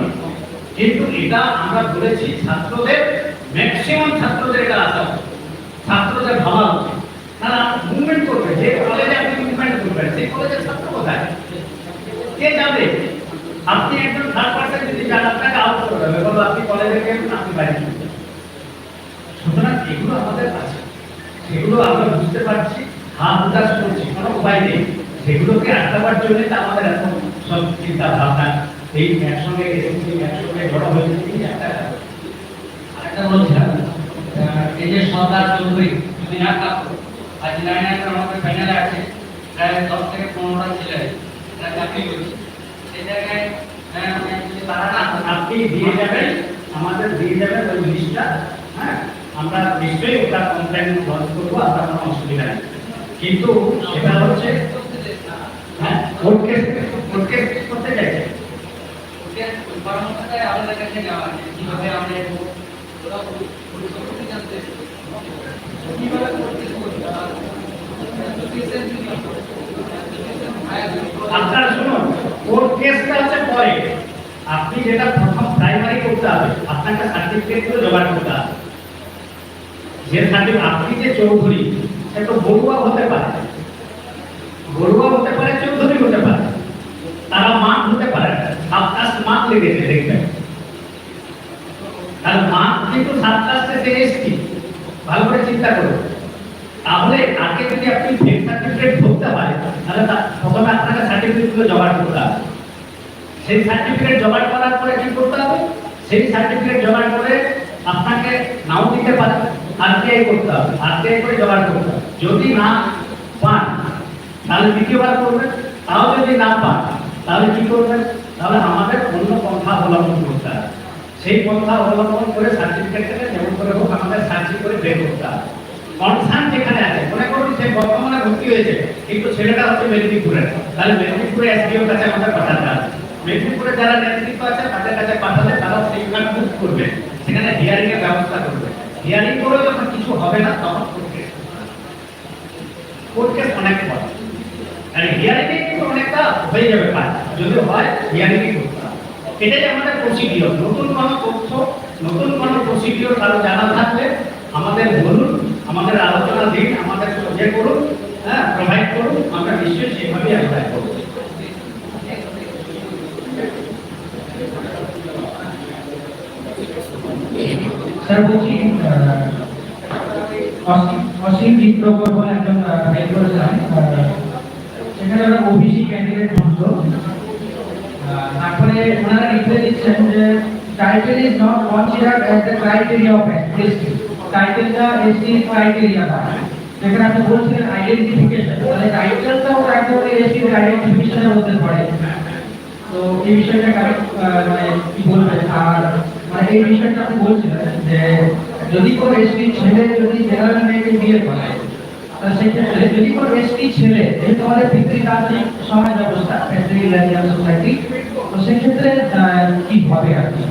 কিন্তু এটা আমরা বলেছি ছাত্রদের ম্যাক্সিমাম ছাত্রদের এটা আসা উচিত, ছাত্রদের ভাবা উচিত, তারা মুভমেন্ট করবে। যে কলেজে আপনি মুভমেন্ট করবেন সেই কলেজের ছাত্র কোথায়, কে যাবে? আপনি একজন থার্ড পার্সন যদি যান আপনাকে আউট করে দেবে, বলো আপনি কলেজে গেলেন আপনি বাইরে যাবেন। সুতরাং এগুলো আমাদের আছে, সেগুলো আমরা বুঝতে পারছি, হাত উদাস করছি, কোনো উপায় নেই। সেগুলোকে আটকাবার জন্য তো আমাদের এখন সব চিন্তা ভাবনা এই একসঙ্গে এসেছি, একসঙ্গে জড়ো হয়েছে, এই একটা আরেকটা বলছিলাম, এই যে সরকার চৌধুরী যদি না থাকতো আজ 9 আমাদের প্যানেলে আছে প্রায় 10 থেকে 15টা ছেলে তারা চাকরি করছে, সেই জায়গায় যদি তারা না থাকতো, আপনি দিয়ে যাবেন, আমাদের দিয়ে যাবেন ওই লিস্টটা, হ্যাঁ আমরা নিশ্চয়ই ওটা কমপ্লেন লঞ্চ করবো, আপনার কোনো অসুবিধা নেই। কিন্তু সেটা হচ্ছে হ্যাঁ কোর্ট কেস করতে চাইছে, ওই পরামর্শটা আমাদের কাছে নেওয়া আছে কিভাবে আমরা ওরা পরিস্থিতি জানতে কিভাবে করতে আপনারা শুনুন, কোর্ট কেসটা হচ্ছে পরে, আপনি যেটা প্রথম প্রাইমারি করতে হবে আপনাকে সার্টিফিকেট গুলো জোগাড় করতে হবে। যে সার্টিফিকেট আপনি যে চৌধুরী সে তো বড়ুয়া হতে পারে, বড়ুয়া হতে পারে, চৌধুরী হতে পারে, তারা মান হতে পারে, সাতকাশ মান লেগেছে দেখবেন, আর মান কিন্তু সাতকাশে সে এসটি, ভালো করে চিন্তা করুন। তাহলে আগে যদি আপনি ফেক সার্টিফিকেট ধরতে পারেন তাহলে প্রথমে আপনাকে সার্টিফিকেট গুলো জোগাড় করতে হবে। সেই সার্টিফিকেট জোগাড় করার পরে কি করতে হবে, সেই সার্টিফিকেট জোগাড় করে আপনাকে নাও দিতে পারে, আরটিআই করতে হবে, আরটিআই করে জোগাড় করতে হবে। যদি না পান তাহলে দ্বিতীয়বার করবেন, তাও যদি না পান তাহলে কি করবেন, তাহলে আমাদের অন্য পন্থা অবলম্বন করতে হবে। সেই পন্থা অবলম্বন করে সার্টিফিকেটটাকে যেমন করে হোক আমাদের সার্চি করে বের করতে হবে। কনসার্ন যেখানে আছে, মনে করুন সে বর্তমানে ভর্তি হয়েছে কিন্তু ছেলেটা হচ্ছে মেদিনীপুরে, তাহলে মেদিনীপুরে এসডিওর কাছে আমাদের পাঠাতে হবে। মেদিনীপুরে যারা নেতৃত্ব আছে তাদের কাছে পাঠালে তারা সেইখানে বুক করবে, সেখানে হিয়ারিং এর ব্যবস্থা করবে। হিয়ারিং করে যখন কিছু হবে না তখন কোর্ট কেস অনেক পড়ে, আর হিয়ারিং এ কিন্তু অনেকটা হয়ে যাবে কাজ, যদি হয় হিয়ারিং এ করতে হবে। এটাই আমাদের প্রসিডিওর। নতুন কোনো তথ্য, নতুন কোনো প্রসিডিওর কারো জানা থাকলে আমাদের বলুন, আমাদের আলোচনা দিন, আমাদের ইয়ে করুন, হ্যাঁ প্রোভাইড করুন, আমরা নিশ্চয়ই সেভাবেই অ্যাপ্লাই করব। স্যার বলছি অসীম চিত্রকর বলে একজন ফাইল করেছিলাম, সেখানে ওরা ওবিসি ক্যান্ডিডেট খুঁজতো, তারপরে ওনারা লিখে দিচ্ছেন যে title is not considered as the criteria of ST, টাইটেলটা এসটি ক্রাইটেরিয়া না, যেখানে আপনি বলছিলেন আইডেন্টিফিকেশন, তাহলে টাইটেলটা ওরা একেবারে এসটি আইডেন্টিফিকেশনের মধ্যে পড়ে। তো এই বিষয়টা মানে কি বলবেন? আর মানে এই বিষয়টা আপনি বলছিলেন যে যদি কোনো এসটি ছেলে যদি জেনারেল মেয়েকে বিয়ে করে, তো সেক্ষেত্রে যদি কোনো এসটি ছেলে, এই তোমাদের পিতৃতান্ত্রিক সমাজ ব্যবস্থা, প্যাট্রিয়ার্কাল সোসাইটি, তো সেক্ষেত্রে কি হবে আর কি?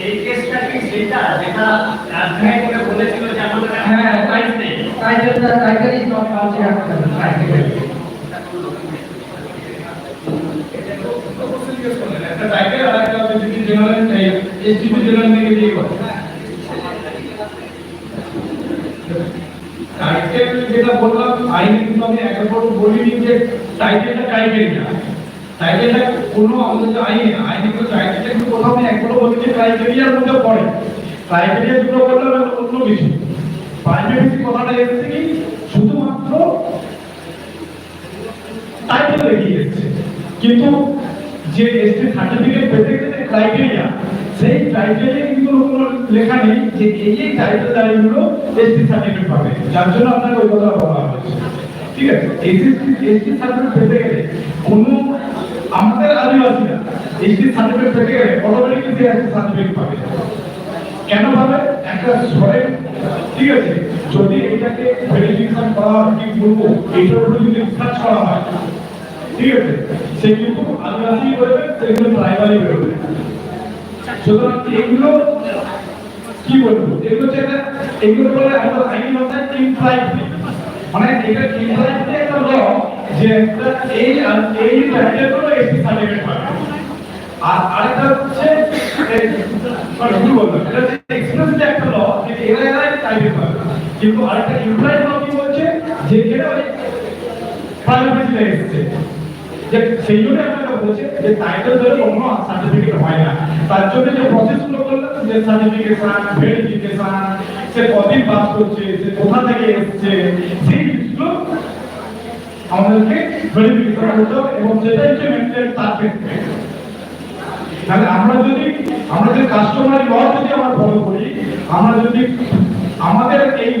এই কেসটা কি সেটা যেটা রাজধানী করে বলেছিল যে আমাদের হ্যাঁ, রাইট নেই? Title is not considered title. একটা টাইটেল আর একটা হচ্ছে যদি জেনারেল এসটিপি জেনারেল মেয়েকে বিয়ে করে। টাইটেল যেটা বললাম আইনে কিন্তু আমি একবার বলিনি যে টাইটেলটা ক্রাইটেরিয়া। টাইটেলটা কোনো আমাদের যে আইনে কিন্তু টাইটেলটা কিন্তু কোথাও আমি একবার বলি যে ক্রাইটেরিয়ার মধ্যে পড়ে। ক্রাইটেরিয়া যেগুলো বললাম অন্য কিছু। প্রাইভেসি কথাটা এসেছে কি শুধুমাত্র টাইটেল দেখিয়ে এসেছে, কিন্তু যে এসটি সার্টিফিকেট পেতে গেলে ক্রাইটেরিয়া, সেই ক্রাইটেরিয়া কিন্তু কোনো লেখা নেই যে এই টাইটেল দাঁড়িয়েগুলো এসটি সার্টিফিকেট পাবে, যার জন্য আপনাকে ওই কথা বলা হয়েছে। ঠিক আছে, এসটি সার্টিফিকেট পেতে গেলে কোনো আমাদের আদিবাসীরা এসটি সার্টিফিকেট পেতে গেলে অটোমেটিক্যালি এসটি সার্টিফিকেট পাবে। কেন পাবে? একটা সরেন, ঠিক আছে, যদি এটাকে ভেরিফিকেশন করা হয় কি বলবো, এইটার উপরে যদি রিসার্চ করা হয়, ঠিক আছে, সে কিন্তু আদিবাসী বেরোবে, সেগুলো ট্রাইবালি বেরোবে। সুতরাং এগুলো কি বলবো, এগুলো এগুলো বলে আমাদের আইনি ভাষায় ইমপ্লাইড, মানে এটা ইমপ্লাইড একটা ল যে একটা এই টাইটেলগুলো এসটি সার্টিফিকেট পাবে। আর আরেকটা হচ্ছে ভুল বললাম, এটা হচ্ছে এক্সপ্রেসলি একটা ল যে এরা টাইটেল পাবে, কিন্তু আরেকটা ইমপ্লাইড ল কি বলছে যে এটা প্রাইভেসি এসেছে, যে সেই জন্য আপনারা বলছে যে টাইটেল ধরে কোনো সার্টিফিকেট হয় না। তার জন্য যে প্রসেসগুলো করলাম, যে সার্টিফিকেশন, ভেরিফিকেশন, সে কতদিন পাস করছে, সে কোথা থেকে এসেছে, সেই জিনিসগুলো আমাদেরকে ভেরিফিকেশন করতে হবে এবং সেটা হচ্ছে মেনটেন টার্গেট। তাহলে আমরা যদি কাস্টমারি ল যদি আমরা ফলো করি, আমরা যদি আমাদের এই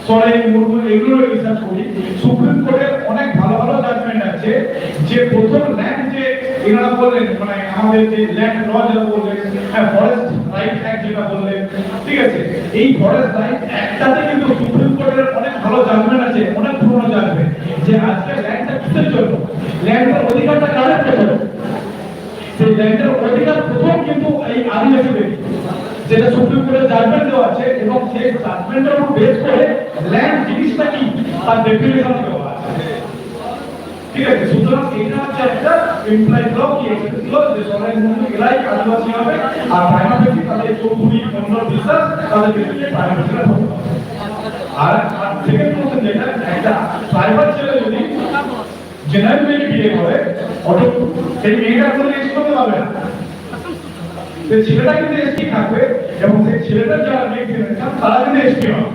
সরেন মুরমু এগুলো রিসার্চ করি, সুপ্রিম কোর্টের অনেক ভালো ভালো জাজমেন্ট আছে যে প্রথম ল্যান্ড যে এনারা বললেন, মানে আমাদের যে ল্যান্ড ল যেটা বললেন, ফরেস্ট রাইট অ্যাক্ট যেটা বললেন, ঠিক আছে, এই ফরেস্ট রাইট অ্যাক্টটাতে কিন্তু সুপ্রিম কোর্টের অনেক ভালো জাজমেন্ট আছে, অনেক পুরনো জাজমেন্ট, যে আজকে ল্যান্ডটা কিসের জন্য, ল্যান্ডের অধিকারটা কাদের জন্য, সেই ল্যান্ডের অধিকার প্রথম কিন্তু এই আদিবাসীদের, যেটা সুপ্রিম কোর্টের জাজমেন্ট দেওয়া আছে, এবং সেই জাজমেন্টের উপর বেস করে ল্যান্ড জিনিসটা কি তার ডেফিনেশন দেওয়া আছে। ঠিক আছে, সুতরাং এটা হচ্ছে একটা ইমপ্লাইড ল, কি এক্সপ্রেস ল, যে সবাই মূলত এলাই আদিবাসী হবে, আর প্রাইমারি তাদের চৌধুরী অন্য বিশ্বাস তাদের ক্ষেত্রে প্রাইমারি হবে। আর সেকেন্ড কোশ্চেন যেটা, একটা ট্রাইবাল ছেলে যদি জেনারেল মেয়েকে বিয়ে করে, অটো সেই মেয়েটা কোনো এসটি হতে পারবে না, সেই ছেলেটা কিন্তু এসটি থাকবে, এবং সেই ছেলেটার যারা মেয়ে জেনারেশন তারা কিন্তু এসটি হবে।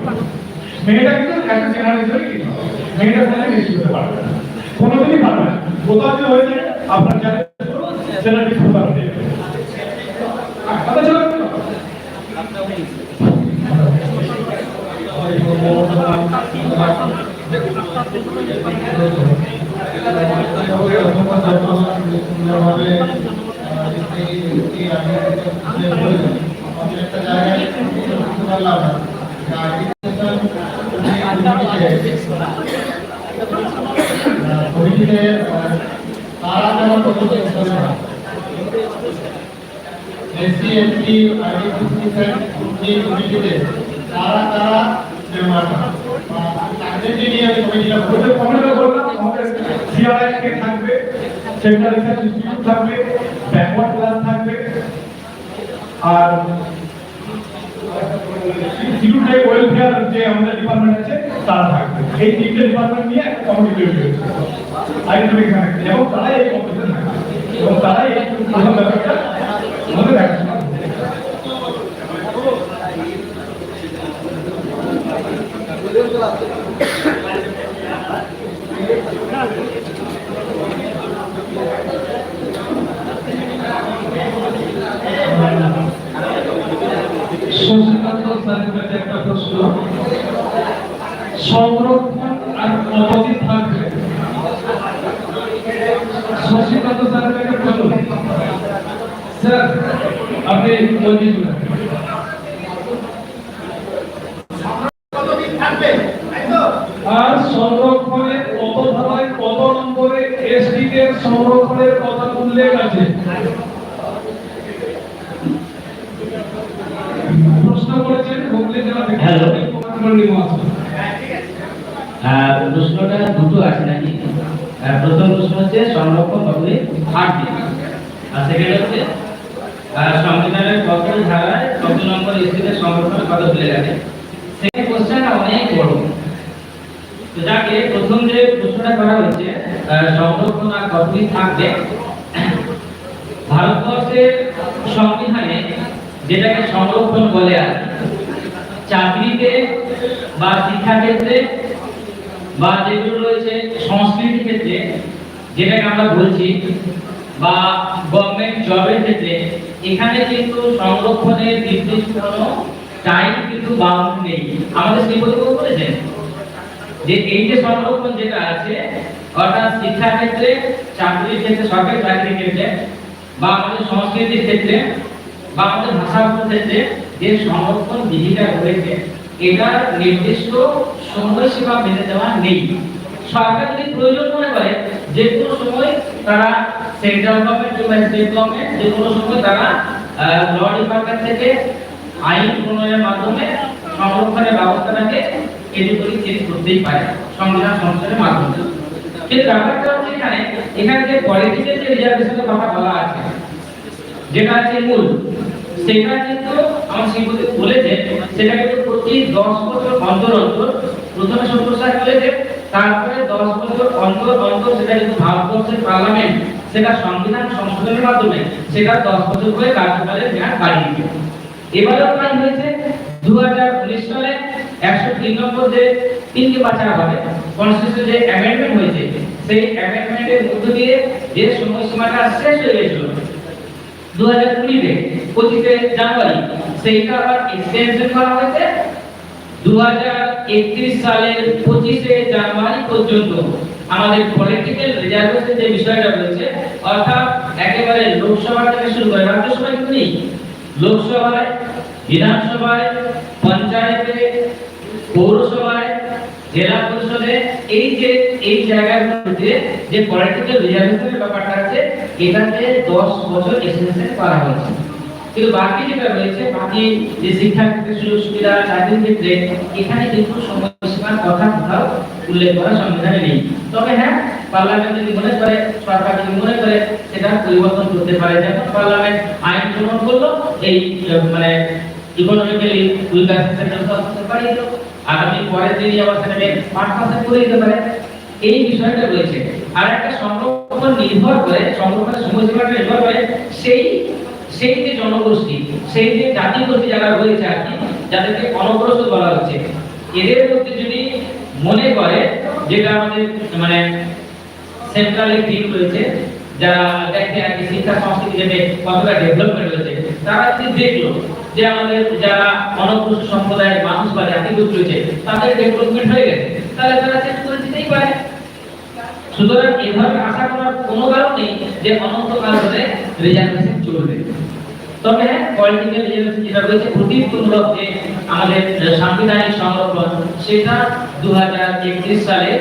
মেয়েটা কিন্তু একটা জেনারেশনই কিন্তু মেয়েটা কোনো এসটি হতে পারবে না, কোনোদিনই পারবে না। কোথাও যে হয়েছে আপনার যারা সেটা কিছু পারবে কথা ছিল থাকবে, সেন্ট্রাল রিসার্চ ইনস্টিটিউট থাকবে, ব্যাকওয়ার্ড ক্লাস থাকবে, আর সিকিউরিটি ওয়েলফেয়ার যে আমাদের ডিপার্টমেন্ট আছে তারা থাকবে। এই তিনটে ডিপার্টমেন্ট নিয়ে একটা কমিটি তৈরি হয়েছে, এবং তারাই এই কমিটিতে থাকবে, এবং তারাই এই প্রথম ব্যাপারটা আমাদের দেখাশোনা করবে। শশীকান্ত স্যারের কাছে একটা প্রশ্ন, সংরক্ষণ আর অবধি থাকবে, শশীকান্ত স্যারের কাছে প্রশ্ন, স্যার আপনি বলছেন আর সংরক্ষণের কত ধারায় কত নম্বরে এসটি দের সংরক্ষণের কথা উল্লেখ আছে? প্রশ্ন করেছেন হুগলি জেলা থেকে। হ্যালো। নিম আছে। প্রশ্নটা দুটো আছে নাকি? প্রথম প্রশ্ন হচ্ছে সংরক্ষণ কতদিন থাকবে, আর সেকেন্ড হচ্ছে সংবিধানের কত ধারায় কত নম্বর এসটিতে সংরক্ষণ কত উল্লেখ আছে। সেই কোশ্চেনটা অনেক বড়। তো যাকে প্রথম যে প্রশ্নটা করা হচ্ছে সংরক্ষণ আর কতদিন থাকবে, ভারতবর্ষের সংবিধানে যেটাকে সংরক্ষণ বলে আর চাকরিতে বা শিক্ষাক্ষেত্রে বা যেগুলো রয়েছে সংস্কৃতি ক্ষেত্রে যেটাকে আমরা বলছি, বা গভর্নমেন্ট জবের ক্ষেত্রে, এখানে কিন্তু সংরক্ষণের নির্দিষ্ট কোনো টাইম কিন্তু বাউন্ড নেই। আমাদের শ্রীপতি বাবু বলেছেন যে এই যে সংরক্ষণ যেটা আছে, অর্থাৎ শিক্ষা ক্ষেত্রে, চাকরির ক্ষেত্রে, সরকারি চাকরির ক্ষেত্রে, বা আমাদের সংস্কৃতির ক্ষেত্রে, বা আমাদের ভাষাগত ক্ষেত্রে যে সংরক্ষণ বিধিটা রয়েছে, এটা নির্দিষ্ট সময়সীমা বেঁধে দেওয়া নেই। সরকার যদি প্রয়োজন মনে করে যে কোনো সময় তারা সেন্ট্রাল গভর্নমেন্ট কিংবা স্টেট গভর্নমেন্ট যে কোনো সময় তারা ল ডিপার্টমেন্ট থেকে আইন প্রণয়নের মাধ্যমে সংরক্ষণের ব্যবস্থাটাকে এডিটোরি চেঞ্জ করতেই পারে সংবিধান সংশোধনের মাধ্যমে। কিন্তু ব্যাপারটা হচ্ছে এখানে যে পলিটিক্যাল যে রিজার্ভেশনের কথা বলা আছে, যেটা আছে মূল, সেটা কিন্তু আমার শ্রীপতি বলেছে সেটা কিন্তু প্রতি 10 বছর অন্তর অন্তর, প্রথমে 70 সাল বলেছে, তারপরে 10 বছর অন্তর অন্তর সেটা কিন্তু ভারতবর্ষের পার্লামেন্ট সেটা সংবিধান সংশোধনের মাধ্যমে সেটা 10 বছর করে কার্যকালের মেয়াদ বাড়িয়ে দিয়েছে। এবারেও কাজ হয়েছে 2019 সালে 103 নম্বর যে 3 কে বাঁচানো হবে কনস্টিটিউশন যে অ্যামেন্ডমেন্ট হয়েছে, সেই অ্যামেন্ডমেন্টের মধ্য দিয়ে যে সময়সীমাটা শেষ হয়ে গেছিল 2020 25 জানুয়ারি, সেইটা আবার এক্সটেনশন করা হয়েছে 2031 সালের 25 জানুয়ারি পর্যন্ত। আমাদের পলিটিক্যাল রিজার্ভেশন যে বিষয়টা রয়েছে, অর্থাৎ একেবারে লোকসভা থেকে শুরু করে রাজ্যসভায় কিন্তু নেই, লোকসভায়, বিধানসভায়, পঞ্চায়েতে, পৌরসভায়, জেলা পরিষদে, এই জায়গাগুলোতে যে পলিটিক্যাল রিজার্ভেশনের ব্যাপারটা আছে, এটাতে 10 বছর এক্সটেনশন করা হয়েছে। কিন্তু বাকি যেটা রয়েছে, বাকি যে শিক্ষা ক্ষেত্রে সুযোগ সুবিধা, চাকরির ক্ষেত্রে, এখানে কিন্তু সময়সীমার কথা কোথাও উল্লেখ করা সংবিধানে নেই। তবে হ্যাঁ, পার্লামেন্ট যদি মনে করে, সরকার যদি মনে করে, সেটা পরিবর্তন করতে পারে। যেমন পার্লামেন্ট আইন প্রণয়ন করলো, এই মানে ইকোনমিক্যালি উইকার সেকশন বাড়িয়ে দিল, আগামী পরের দিনই আবার সেটাকে 5% করে দিতে পারে। এই বিষয়টা রয়েছে। আর একটা সংরক্ষণ নির্ভর করে, সংরক্ষণের সময়সীমাটা নির্ভর করে সেই যে জনগোষ্ঠী, সেই যে জাতিগোষ্ঠী যারা রয়েছে আর কি, যাদেরকে অনগ্রসর বলা হচ্ছে, এদের মধ্যে যদি মনে করে, যেটা আমাদের মানে সেন্ট্রাল টিম রয়েছে যারা দেখে আর কি শিক্ষা সংস্কৃতি যে কতটা ডেভেলপমেন্ট হয়েছে, তারা যদি দেখলো যে আমাদের যারা অনগ্রসর সম্প্রদায়ের মানুষ বা জাতিগোষ্ঠী রয়েছে তাদের ডেভেলপমেন্ট হয়ে গেছে, তাহলে তারা চেঞ্জ করে দিতেই পারে। সুতরাং এভাবে আশা করার কোনো কারণ নেই যে অনন্তকাল ধরে রিজার্ভেশন চলবে। তবে পলিটিক্যাল রিজার্ভেশন যেটা রয়েছে প্রতিমূলক যে আমাদের সাংবিধানিক সংরক্ষণ, সেটা 2031 সালে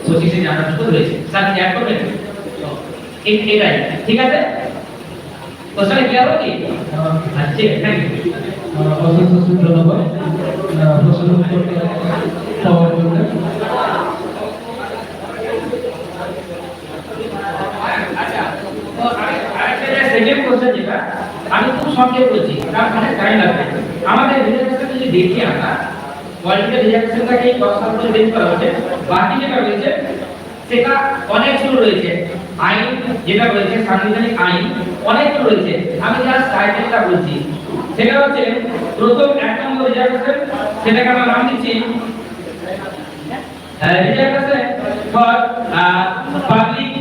25 জানুয়ারি রয়েছে। স্যার কি এক করবেন? এটাই ঠিক আছে? কোশ্চেন ক্লিয়ার হলো কি? আচ্ছা, থ্যাংক ইউ। অসংখ্য ধন্যবাদ প্রশ্ন উত্তরটা পাওয়ার জন্য। সেকেন্ড কোশ্চেন যেটা আমি খুব সংক্ষেপ বলছি, কারণ অনেক টাইম লাগবে। আমাদের রিজার্ভেশন যদি দেখি আমরা, পলিটিক্যাল রিজার্ভেশনটাকে 10 সাল ধরে বের করা হচ্ছে, বাকি যেটা রয়েছে সেটা অনেকগুলো রয়েছে। আইন যেটা রয়েছে, সাংবিধানিক আইন অনেকগুলো রয়েছে। আমি জাস্ট টাইটেলটা বলছি, সেটা হচ্ছে প্রথম 1 নম্বর রিজার্ভেশন, সেটাকে আমরা নাম দিচ্ছি রিজার্ভেশন ফর পাবলিক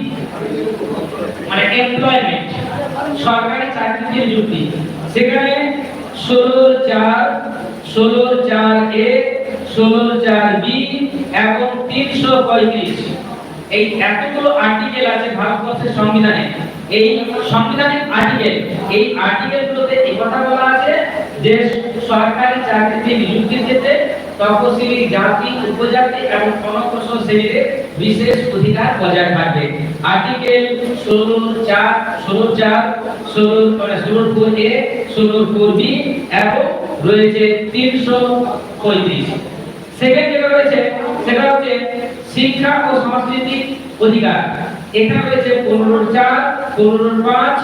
মানে এমপ্লয়মেন্ট, সরকারি চাকরিতে নিযুক্তি। সেখানে 16(4), 16(4)(a), 16(4)(b) এবং 335, এই এতগুলো আর্টিকেল আছে ভারতবর্ষের সংবিধানে। এই সংবিধানের আর্টিকেল, এই আর্টিকেলগুলোতে এই কথা বলা আছে যে সরকারি চাকরিতে নিযুক্তির ক্ষেত্রে তপশিলি জাতি, উপজাতি এবং অনগ্রসর শ্রেণীর বিশেষ অধিকার বজায় থাকবে। আর্টিকেল 16(4), 16(4) এ, 16(4)b এবং রয়েছে 335। সেকেন্ড যেটা রয়েছে সেটা হচ্ছে শিক্ষা ও সাংস্কৃতিক অধিকার। এখানে রয়েছে 15(4), 15(5)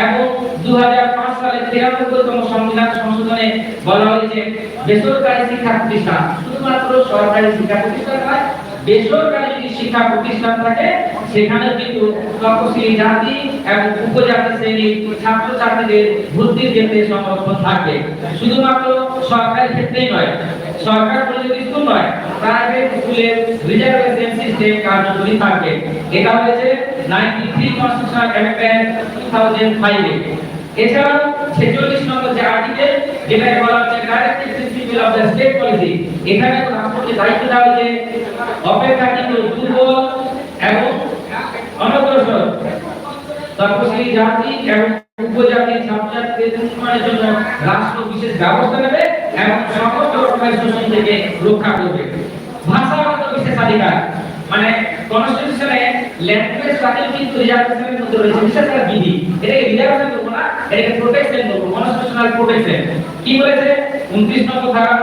এবং 2005 সালের 93তম সংবিধান সংশোধনে বলা হয়েছে বেসরকারি শিক্ষা প্রতিষ্ঠান, শুধুমাত্র সরকারি শিক্ষা প্রতিষ্ঠান নয়, বেসরকারি যদি শিক্ষা প্রতিষ্ঠান থাকে সেখানে কিন্তু তপশিলি জাতি এবং উপজাতি শ্রেণীর ছাত্রছাত্রীদের ভর্তির ক্ষেত্রে সংরক্ষণ থাকবে। শুধুমাত্র সরকারি ক্ষেত্রেই নয়, সরকার পরিচালিত স্কুল নয়, প্রাইভেট স্কুলের রিজার্ভেশন সিস্টেম কার্যকরী থাকবে। এটা হয়েছে 93 কনস্টিটিউশনাল অ্যামেন্ডমেন্ট 2005 এ। এছাড়াও 46 নম্বর যে আর্টিকেল, যেটাকে বলা হচ্ছে directive principle of the state policy, এখানে রাষ্ট্রকে দায়িত্ব দেওয়া হয়েছে অপেক্ষাকৃত দুর্বল এবং অনগ্রসর তপশিলি জাতি এবং উপজাতি ছাত্রছাত্রীদের উন্নয়নের জন্য রাষ্ট্র বিশেষ ব্যবস্থা নেবে এবং সমস্ত রকমের শোষণ থেকে রক্ষা করবে। ভাষাগত বিশেষাধিকার মানে কনস্টিটিউশনে ল্যাঙ্গুয়েজ স্টাডি কিন্তু রিজার্ভেশনের মধ্যে রয়েছে বিশেষাধিকার বিধি। এটাকে রিজার্ভেশন করবো না, এটাকে প্রোটেকশন করবো, কনস্টিটিউশনাল প্রোটেকশন। কি বলেছে? 29 নম্বর ধারা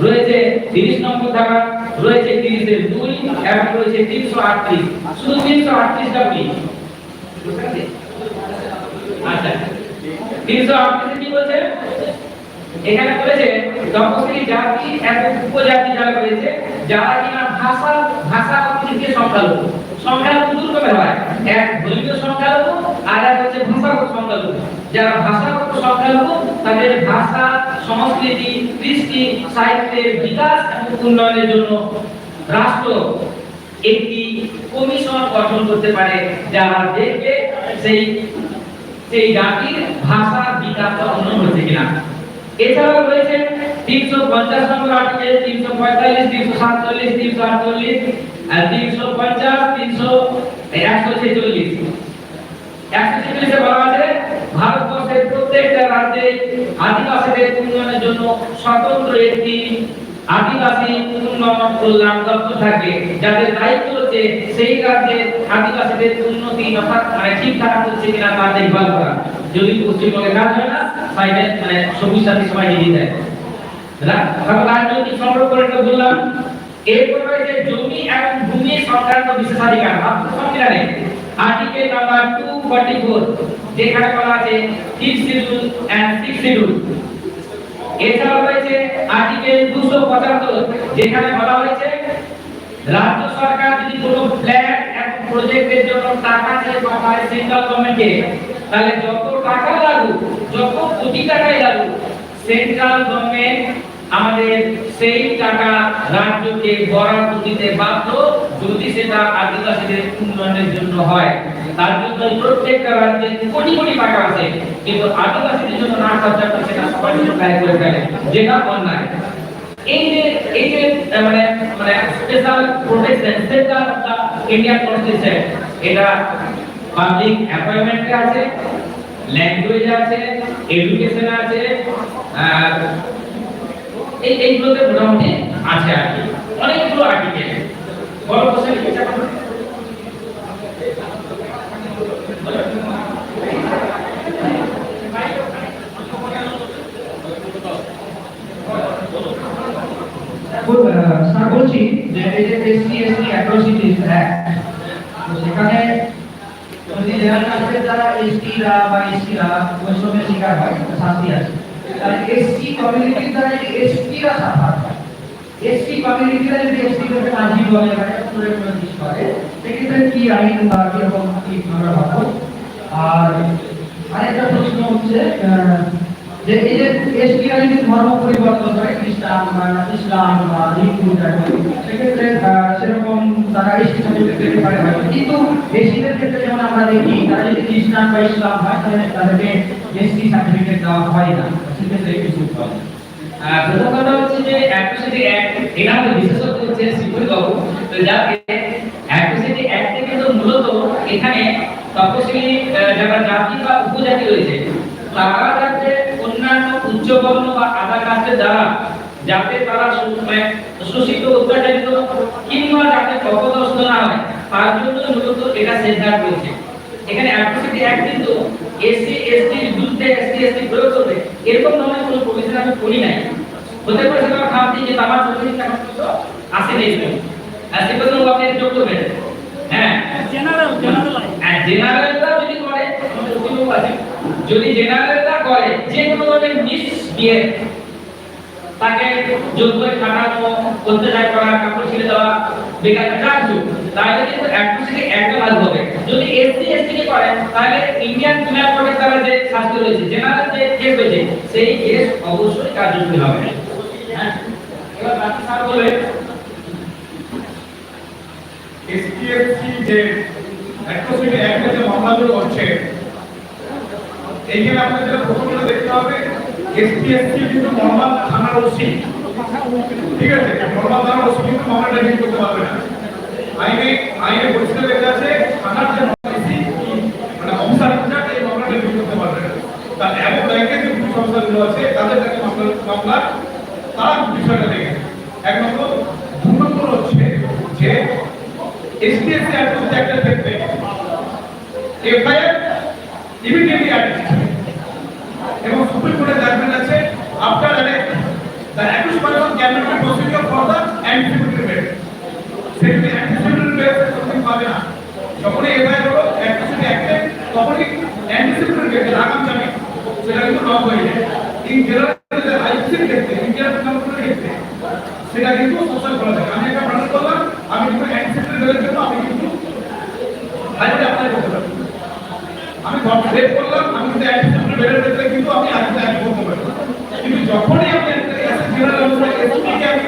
রয়েছে, 30 নম্বর ধারা রয়েছে, 30(2) এবং রয়েছে 338। শুধু 338টা কি বুঝতে পারছেন? আচ্ছা, 338 কি বলছে? এখানে বলেছে তপশিলি জাতি এবং উপজাতি যারা রয়েছে, যারা কিনা ভাষাগত দিক দিয়ে সংখ্যালঘু। সংখ্যালঘু দুই রকমের হয়, এক ধর্মীয় সংখ্যালঘু আর এক হচ্ছে ভাষাগত সংখ্যালঘু। যারা ভাষাগত সংখ্যালঘু তাদের ভাষা, সংস্কৃতি, কৃষ্টি, সাহিত্যের বিকাশ এবং উন্নয়নের জন্য রাষ্ট্র একটি কমিশন গঠন করতে পারে, যারা দেখবে সেই জাতির ভাষার বিকাশ বা উন্নয়ন হচ্ছে কিনা। এছাড়াও রয়েছে 350 নম্বর আর্টিকেল, 345, 347, 348 আর 350, 146। 146 এ বলা আছে ভারতবর্ষের প্রত্যেকটা রাজ্যে আদিবাসীদের উন্নয়নের জন্য স্বতন্ত্র একটি আদিবাসী উন্নয়ন কল্যাণ দপ্তর থাকবে, যাদের দায়িত্ব হচ্ছে সেই রাজ্যের আদিবাসীদের উন্নতি অর্থাৎ ঠিকঠাক হচ্ছে কিনা তা দেখভাল করা। যদি পশ্চিমবঙ্গে কাজ হয় না, সাইডে সবুজ সাথী সবাই এগিয়ে দেয়। তারপর রাজনৈতিক সংরক্ষণটা বললাম। এরপর রয়েছে জমি এবং ভূমি সংক্রান্ত বিশেষাধিকার। সংবিধানে আর্টিকেল নাম্বার 244, যেখানে বলা আছে 5th schedule and 6th schedule. এছাড়াও রয়েছে আর্টিকেল 275, যেখানে বলা হয়েছে রাজ্য সরকার যদি কোনো ফ্ল্যাট এবং প্রজেক্টের জন্য টাকা চেয়ে পাঠায় সেন্ট্রাল গভর্নমেন্টকে, তাহলে যত টাকা লাগুক, যত কোটি টাকাই লাগুক, সেন্ট্রাল গভর্নমেন্ট আমাদের সেই টাকা রাজ্যকে বরাদ্দ দিতে বাধ্য, যদি সেটা আদিবাসীদের উন্নয়নের জন্য হয়। তার জন্য প্রত্যেকটা রাজ্যে কোটি কোটি টাকা আছে, কিন্তু আদিবাসীদের জন্য না খরচা করে সেটা সবার জন্য ব্যয় করে ফেলে, যেটা অন্যায়। এই যে special protection central of the Indian constitution, এটা পাবলিক অ্যাপয়েন্টমেন্টে আছে, ল্যাঙ্গুয়েজ আছে, এডুকেশন আছে, এইগুলোতে মোটামুটি আছে আর কি অনেকগুলো আর্টিকেল। বড় কোশ্চেন এটা করুন। স্যার বলছি যে এই যে SC/ST অ্যাট্রোসিটিস অ্যাক্ট, তো সেখানে যদি জেনারেল কাস্টের যারা ST-রা বা SC-রা বৈষম্যের শিকার হয় শাস্তি আছে, তাহলে SC কমিউনিটির দ্বারা যদি ST-রা সাফার হয়, SC কমিউনিটিরা যদি ST-কে আজীব বলে বা প্রয়োজন করে, সেক্ষেত্রে কি আইন বা কিরকম কি আমরা ভাববো? আর আরেকটা প্রশ্ন হচ্ছে যে এই যে ST-রা যদি ধর্ম পরিবর্তন করে খ্রিস্টান বা ইসলাম বা হিন্দু, সেক্ষেত্রে সেরকম তারা ST সার্টিফিকেট পেতে পারে, কিন্তু SC-দের ক্ষেত্রে যেমন আমরা দেখি তারা যদি খ্রিস্টান বা ইসলাম হয় তাহলে তাদেরকে ST সার্টিফিকেট দেওয়া হয় না। সেক্ষেত্রে কিছু বলেন। প্রথম কথা হচ্ছে যে অ্যাট্রোসিটি অ্যাক্ট, এটা আমাদের বিশেষত্ব হচ্ছে সিকিউরিটি বাবু, তো যাতে অ্যাট্রোসিটি অ্যাক্টে কিন্তু মূলত এখানে তপশিলি যারা জাতি বা উপজাতি রয়েছে, তারা যাতে অন্যান্য উচ্চবর্ণ বা আধা কাস্টের দ্বারা যাতে তারা শোষিত অত্যাচারিত কিংবা যাতে অপদস্থ না হয় তার জন্য মূলত এটা সেন্টার করেছে। এখানে অ্যাট্রোসিটি অ্যাক্ট কিন্তু এসসি এসটি এর বিরুদ্ধে এসসি এসটি প্রয়োগ করবে এরকম ধরনের কোনো প্রভিশন আমি করি নাই। হতে পারে সেটা ভাবছি যে আমার প্রভিশন এখন পর্যন্ত আসে নেই, আর সে কথা আপনি যোগ করবেন। হ্যাঁ, জেনারেলটা যদি করে যদি জেনারেলটা করে যে কোনো ধরনের মিস বিয়ে তাকে জোর করে খাটানো, অত্যাচার করা, কাপড় ছিঁড়ে দেওয়া, বেকার কাজ, তাহলে কিন্তু অ্যাট্রোসিটি অ্যাক্ট লাগু হবে। যদি এসসি এসটি কে করে তাহলে ইন্ডিয়ান পিনাল কোডের দ্বারা যে শাস্তি রয়েছে জেনারেল যে কেস হয়েছে সেই কেস অবশ্যই কার্যকরী হবে। হ্যাঁ, এবার বাকি স্যার বলে এসটিএসসি যে অ্যাট্রোসিটি অ্যাক্টে যে মামলাগুলো হচ্ছে এইখানে আপনাদের প্রথমে দেখতে হবে এসটিএসসি কিন্তু নরমাল থানার ওসি, ঠিক আছে, নরমাল থানার ওসি কিন্তু মামলাটা রিভিউ করতে পারবে না। আইনে পরিষ্কার লেখা আছে থানার যে ওসি মানে অফিসার ইনচার্জ এই মামলাটা রিভিউ করতে পারবে না। তার এমন ব্যাংকের যে পুলিশ অফিসারগুলো আছে তাদের কাছে মামলা তারা বিষয়টা দেখে। এক নম্বর, দু নম্বর হচ্ছে যে এসটিএসসি অ্যাট্রোসিটি অ্যাক্টের ক্ষেত্রে এফআইআর ইমিডিয়েটলি অ্যারেস্ট এবং সুপ্রিম কোর্টের জাজমেন্ট আছে after arrest the accuse can not procedure for the anticipatory bail. সেখানে অ্যান্টিসিপেটরি বেল something পাবে না। যখনই এফআইআর হলো অ্যাট্রোসিটি অ্যাক্টে তখনই অ্যান্টিসিপেটরি বেল আগাম জামিন সেটা কিন্তু লক হয়ে যায়। ইন জেনারেল আইসির ক্ষেত্রে ইন্ডিয়ান পিনাল কোডের ক্ষেত্রে সেটা কিন্তু সোশ্যাল করা যায়। আমি একটা মার্ডার করলাম, আমি কিন্তু অ্যান্টিসিপেটরি বেলের জন্য আমি কিন্তু হাইকোর্টে অ্যাপ্লাই করতে পারি। আমি রেপ করলাম, আমি কিন্তু অ্যান্টিসিপেটরি বেলের ক্ষেত্রে কিন্তু আমি আজকে অ্যাপ্লাই করতে পারি। কিন্তু যখনই আমি জেনারেল এসপিকে আমি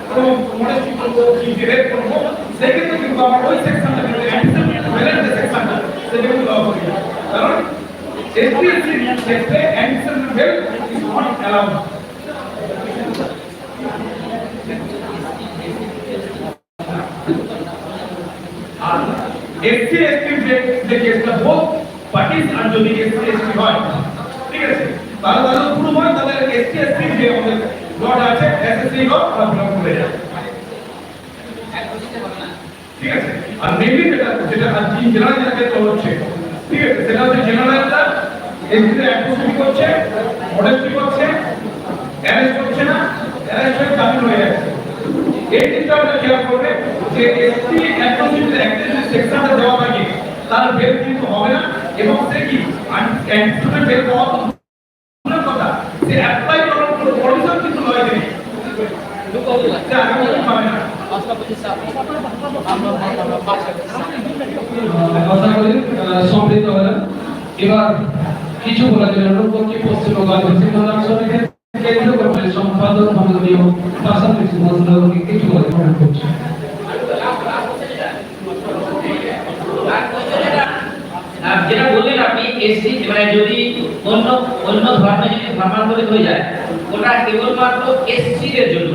কোনো মডেস্টি করবো কি রেপ করবো সেক্ষেত্রে কিন্তু আমার ওই সেকশনটা কিন্তু অ্যান্টিসিপেটরি বেলের যে সেকশনটা সেটা কিন্তু লক হয়ে যায়। কারণ এসপিএসসি ক্ষেত্রে anticipatory bail is not allowed. SC ST যে কেসটা বোথ পার্টিস আর যদি এসসি এসটি হয়, ঠিক আছে, তাহলে পুরো হয় তাহলে এসসি এসটি যে আমাদের লট আছে এসএসসি লট আমরা ভুলে যায়, ঠিক আছে। আর মেইনলি যেটা আজকে জেনারেল যেটা হচ্ছে, ঠিক আছে, সেটা হচ্ছে জেনারেলটা এসসি অ্যাট্রোসিটি করছে, মডেস্টি করছে, অ্যারেস্ট করছে না, অ্যারেস্ট হয়ে জামিন হয়ে যাচ্ছে। এই চিন্তা আমরা খেয়াল করবে যে এসটি অ্যাট্রোসিটি অ্যাক্টের যে সেকশনটা দেওয়া থাকে তার বেল কিন্তু হবে না এবং সে কি অ্যান্টিসিপেটরি বেল পাওয়া দূরের কথা, সে অ্যাপ্লাই করার কোনো পরিসর কিন্তু নয় নেই, সে আগামী পাবে না। কথা বলি সম্পৃক্ত হলেন। এবার কিছু বলার জন্য রূপকী পশ্চিমবঙ্গ সিংহরামসনের কেন্দ্র করে সম্পাদক মাননীয় পাশাপাশি কিছু বলার করছে। যেটা বললেন আপনি এসসি মানে যদি অন্য ধর্মে যদি ধর্মান্তরিত হয়ে যায় ওটা কেবলমাত্র এসসি দের জন্য।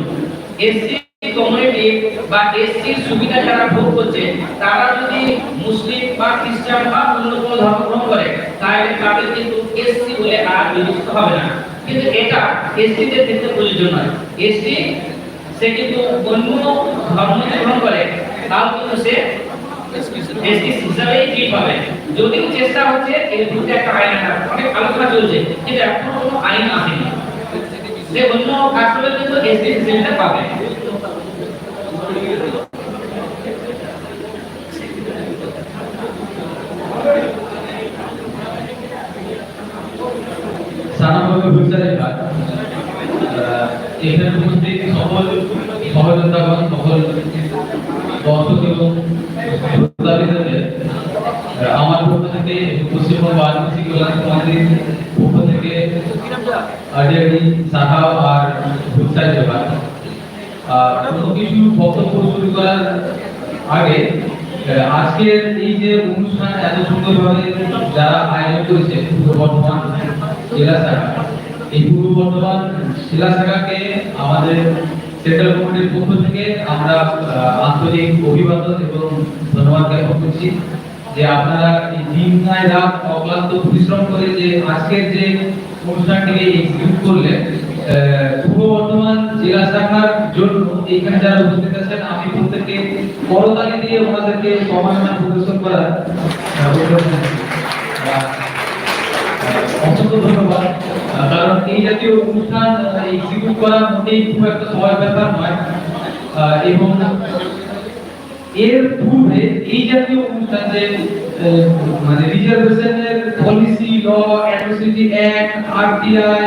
এসসি কমিউনিটি বা এসসি সুবিধা যারা ভোগ করছে তারা যদি মুসলিম বা খ্রিস্টান বা অন্য কোনো ধর্ম গ্রহণ করে তাহলে তাদের কিন্তু এসসি বলে আর বিবেচিত হবে না। কিন্তু এটা এসসি দের ক্ষেত্রে প্রযোজ্য নয়। এসসি সে কিন্তু অন্য ধর্ম গ্রহণ করে তাও কিন্তু সে এসসি হিসাবেই ঠিক হবে। যদিও চেষ্টা হচ্ছে এর বিরুদ্ধে একটা আইন আনা, অনেক আলোচনা চলছে কিন্তু এখনো কোনো আইন আসেনি। সে অন্য কাস্টমের কিন্তু এসসি হিসেবে পাবে। সানাভাবে বিচারের কাজ এখানে উপস্থিত সকল সহযোগিতাগণ, সকল দর্শক এবং শ্রোতাবৃন্দদের আমার পক্ষ থেকে পশ্চিমবঙ্গ আদিবাসী কল্যাণ সমিতির পক্ষ থেকে আডিয়াডি শাখা আর ভুলসাই জেলা কোনো কিছু বক্তব্য শুরু করার আগে আজকের এই যে অনুষ্ঠান এত সুন্দরভাবে যারা আয়োজন করেছে পূর্ব বর্ধমান জেলা শাখা, এই পূর্ব বর্ধমান জেলা শাখাকে আমাদের সেন্ট্রাল কমিটির পক্ষ থেকে আমরা আন্তরিক অভিবাদন এবং ধন্যবাদ জ্ঞাপন করছি যে আপনারা এই দিন নাই রাত অক্লান্ত পরিশ্রম করে যে আজকের যে অনুষ্ঠানটিকে এক্সিকিউট করলেন পূর্ব বর্ধমান জেলা শাখার জন্য এখানে যারা উপস্থিত আছেন আমি প্রত্যেককে করতালি দিয়ে ওনাদেরকে সম্মাননা প্রদর্শন করার অসংখ্য ধন্যবাদ। কারণ এই জাতীয় অনুষ্ঠান এক্সিকিউট করা মোটেই খুব একটা সহজ ব্যাপার নয়, এবং এর পূর্বে এই জাতীয় অনুষ্ঠান যে মানে রিজার্ভেশনের policy, law, atrocity act, RTI,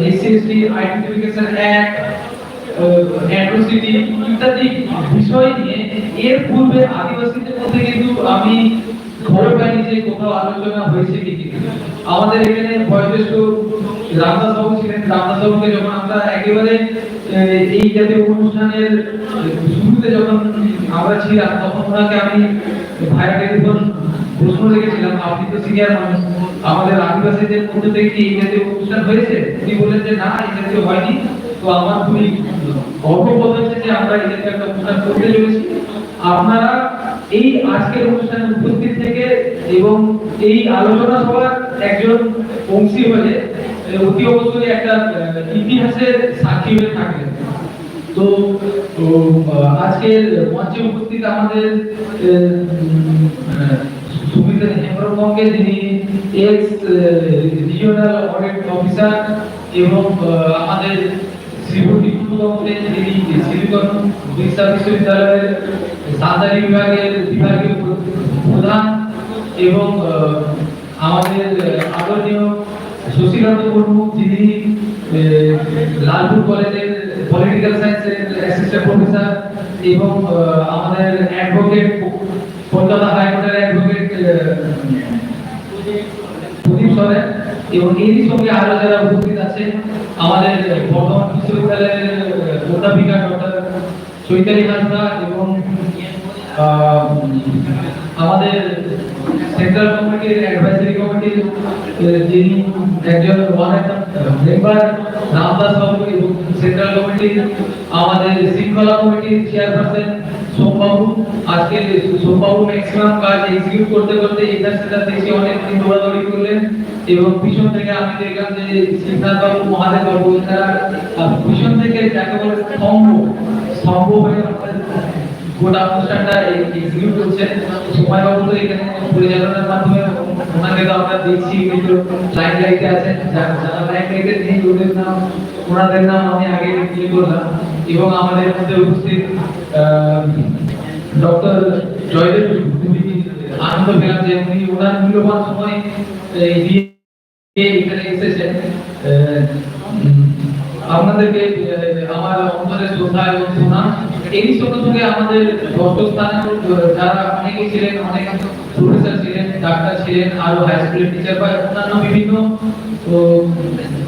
SC identification act, atrocity ইত্যাদি বিষয় নিয়ে এর পূর্বে আদিবাসীদের মধ্যে কিন্তু আমি খবর পাইনি যে কোথাও আলোচনা হয়েছে কি। আমাদের এখানে বয়োজ্যেষ্ঠ রামদাস বাবু ছিলেন, রামদাস বাবুকে যখন আমরা একেবারে এই জাতীয় অনুষ্ঠানের শুরুতে যখন আমরা ছিলাম তখন ওনাকে আমি ভাইয়াকে যখন প্রশ্ন রেখেছিলাম, আপনি তো সিনিয়র মানুষ, আমাদের আদিবাসীদের মধ্যে থেকে কি এই জাতীয় অনুষ্ঠান হয়েছে? উনি বললেন যে না, এই জাতীয় হয়নি। তো আমার খুবই গর্ববোধ হচ্ছে যে আমরা এই জাতীয় একটা অনুষ্ঠান করতে চলেছি। আপনারা এই আজকের অনুষ্ঠানে উপস্থিত থেকে এবং এই আলোচনা সভার একজন অংশী হয়ে অতি অবশ্যই একটা ইতিহাসের সাক্ষী হয়ে থাকবেন। তো আজকের মঞ্চে উপস্থিত আমাদের সুমিতা হেমব্রমকে, যিনি এক্স রিজিওনাল অডিট অফিসার, এবং আমাদের শ্রীমতী কুমুদকে, যিনি শ্রীকরণ বিশ্ববিদ্যালয়ের সাঁওতালি বিভাগীয় প্রধান, এবং আমাদের আদরণীয় সুশীলন্ত মুর্মু, যিনি লালপুর কলেজের পলিটিক্যাল সায়েন্সের অ্যাসিস্ট্যান্ট প্রফেসর, এবং আমাদের অ্যাডভোকেট, কলকাতা হাইকোর্টের অ্যাডভোকেট প্রদীপ সরেন, এবং এরই সঙ্গে আরো যারা উপস্থিত আছে আমাদের বর্ধমান বিশ্ববিদ্যালয়ের অধ্যাপিকা ডক্টর চৈতালি হাসদা, এবং আমাদের সেন্ট্রাল কমিটির অ্যাডভাইজারি কমিটির যিনি একজন মেম্বার রামদাস বাবু, এবং সেন্ট্রাল কমিটির আমাদের শৃঙ্খলা কমিটির চেয়ারপারসন সোমবাবু। আজকে সোমবাবু ম্যাক্সিমাম কাজ এক্সিকিউট করতে করতে এটার সেটা দেখে অনেক দিন দৌড়াদৌড়ি করলেন, এবং পিছন থেকে আমি দেখলাম যে সিদ্ধার্থ বাবু, মহাদেব বাবু, তারা পিছন থেকে যাকে বলে স্তম্ভ হয়ে গোটা অনুষ্ঠানটা এক্সিকিউট করছেন। সময় বাবু তো এখানে পরিচালনার মাধ্যমে ওনাকে তো আমরা দেখছি কিন্তু লাইন লাইটে আছেন, যারা লাইন লাইটে নেই ওনাদের নাম আমি আগে ক্লিক করলাম, এবং আমাদের মধ্যে উপস্থিত ডক্টর জয়দেব, খুবই আনন্দ পেলাম যে উনি ওনার মূল্যবান সময় দিয়ে এখানে এসেছেন। আপনাদেরকে আমার অন্তরের শ্রদ্ধা এবং প্রণাম। এরই সঙ্গে সঙ্গে আমাদের দর্শকস্থানে যারা অনেকে ছিলেন, অনেক প্রফেসর ছিলেন, ডাক্তার ছিলেন, আরো হাই স্কুলের টিচার বা অন্যান্য বিভিন্ন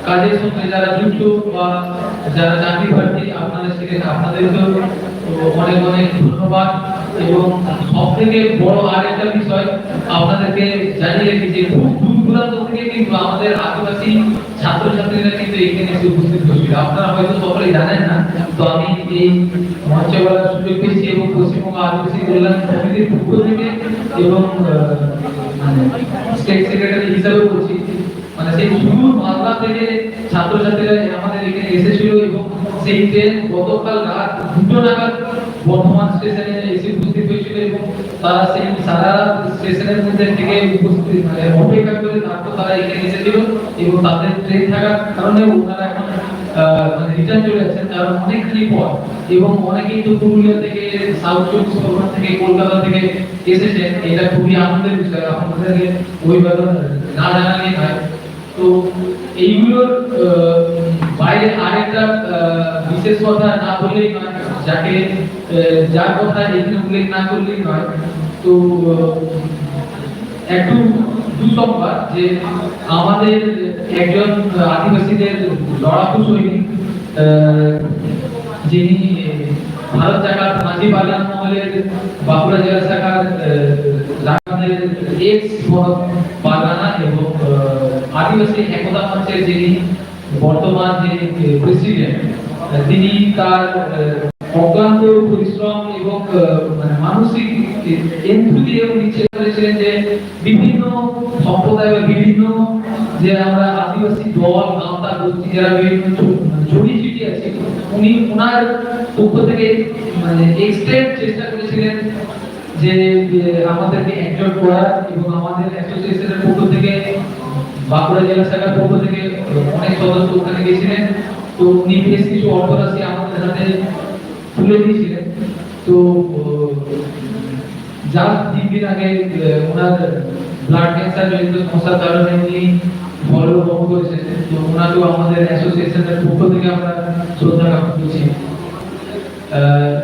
কাজের সঙ্গে যারা যুক্ত বা যারা চাকরি প্রার্থী আপনারা ছিলেন, আপনাদেরকেও অনেক অনেক ধন্যবাদ। এবং সব থেকে বড় আরেকটা বিষয় আপনাদেরকে জানিয়ে রেখেছি যে খুব দূর দূরান্ত থেকে কিন্তু আমাদের আদিবাসী ছাত্রছাত্রীরা কিন্তু এখানে এসে উপস্থিত হয়েছিল। আপনারা হয়তো সকলেই জানেন না, তো আমি এই মঞ্চে বলার সুযোগ পেয়েছি, এবং পশ্চিমবঙ্গ আদিবাসী কল্যাণ সমিতির পক্ষ থেকে এবং স্টেট সেক্রেটারি হিসাবে বলছি, মানে সেই শুধু মালদা থেকে ছাত্রছাত্রীরা আমাদের এখানে এসেছিল, এবং সেই ট্রেন গতকাল রাত 2টো নাগাদ বর্ধমান স্টেশনে এসে উপস্থিত হয়েছিল, এবং তারা সেই সারা স্টেশনের মধ্যে থেকে উপস্থিত মানে অপেক্ষা করে তারপর তারা এখানে এসেছিল, এবং তাদের ট্রেন থাকার কারণে ওনারা এখন মানে রিটার্ন চলে যাচ্ছেন, কারণ অনেকখানি পর, এবং অনেকেই তো পুরুলিয়া থেকে, সাউথ চব্বিশ পরগনা থেকে, কলকাতা থেকে এসেছেন। এটা খুবই আনন্দের বিষয়, আপনাদেরকে ওইভাবে না জানালেই হয়। তো এইগুলোর বাইরে আরেকটা বিশেষ কথা না বললেই নয়, যার কথা এখানে উল্লেখ না করলেই নয়। তো একটু দুঃসংবাদ যে আমাদের একজন আদিবাসীদের লড়াকু সৈনিক, যিনি ভারত জাকাত মাঝি বাগান মহলের বাঁকুড়া জেলা শাখার এক্স পারগানা এবং আদিবাসী একতা মঞ্চের যিনি বর্তমান যে প্রেসিডেন্ট, তিনি তার অক্লান্ত পরিশ্রম এবং মানে মানসিক এনথুজিয়াজম নিশ্চয় করেছিলেন যে বিভিন্ন সম্প্রদায় বা বিভিন্ন যে আমরা আদিবাসী দল গাঁওতা গোষ্ঠী যারা বিভিন্ন জড়ি ছিটি আছে উনি ওনার পক্ষ থেকে মানে এক্সটেন্ড চেষ্টা করেছিলেন যে আমাদেরকে একজোট করা এবং আমাদের অ্যাসোসিয়েশনের পক্ষ থেকে বাঁকুড়া জেলা শাখার পক্ষ থেকে অনেক সদস্য ওখানে গেছিলেন। তো উনি বেশ কিছু অর্থরাশি আমাদের হাতে তুলে দিয়েছিলেন। তো যার 3 দিন আগে ওনার ব্লাড ক্যান্সার জনিত সমস্যার কারণে উনি পরলোক করেছেন। তো ওনাকেও আমাদের অ্যাসোসিয়েশনের পক্ষ থেকে আমরা শ্রদ্ধা জ্ঞাপন করছি।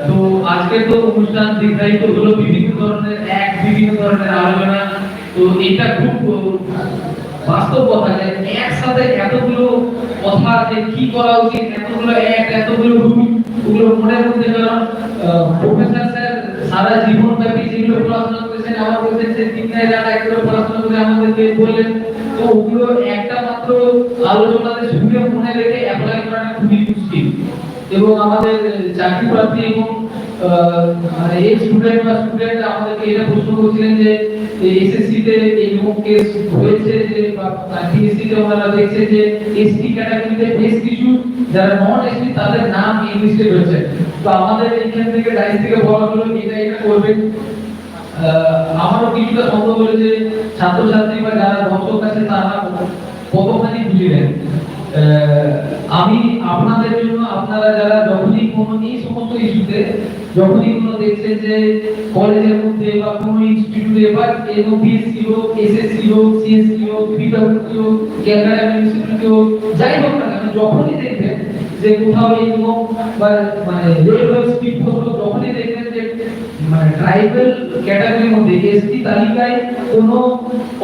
তো আজকে তো অনুষ্ঠান দীর্ঘায়িত হলো বিভিন্ন ধরনের আলোচনা। তো এটা খুব বাস্তব কথা যে একসাথে এতগুলো কথা যে কি করা উচিত, এতগুলো রুল, ওগুলো মনের মধ্যে, কারণ প্রফেসর স্যার সারা জীবন ব্যাপী যেগুলো পড়াশোনা করেছেন আমার বলছেন যে 3 রাত একগুলো পড়াশোনা করে আমাদেরকে বললেন। তো ওগুলো একটা মাত্র আলোচনাতে শুনে মনে রেখে অ্যাপ্লাই করাটা খুবই মুশকিল। এবং আমাদের চাকরি প্রার্থী এবং এই স্টুডেন্ট আমাদেরকে এটা প্রশ্ন করছিলেন যে এসএসসি তে এরকম কেস হয়েছে যে পিএসসি তে ওনারা দেখছে যে এসটি ক্যাটাগরিতে বেশ কিছু যারা নন এসটি তাদের নাম এই লিস্টে রয়েছে। তো আমাদের এইখান থেকে ডাইস থেকে বলা হলো এটা করবেন। আমারও কিছুটা সন্দেহ হলো যে ছাত্রছাত্রী বা যারা দর্শক আছে তারা কতখানি বুঝলেন। আমি আপনাদের জন্য আপনারা যারা যখনই কোনো এই সমস্ত ইস্যুতে যখনই কোনো দেখছেন যে কলেজের মধ্যে বা কোনো ইনস্টিটিউটে বা এবং পিএসসি হোক, এসএসসি হোক, সিএসসি হোক, পিডব্লিউসি হোক, ক্যালকাটা ইনস্টিটিউট হোক, যাই হোক না কেন, যখনই দেখবেন যে কোথাও এরকম বা মানে রেলওয়ে স্পিড পোস্ট, যখনই দেখবেন যে মানে ট্রাইবাল ক্যাটাগরির মধ্যে এসটি তালিকায় কোনো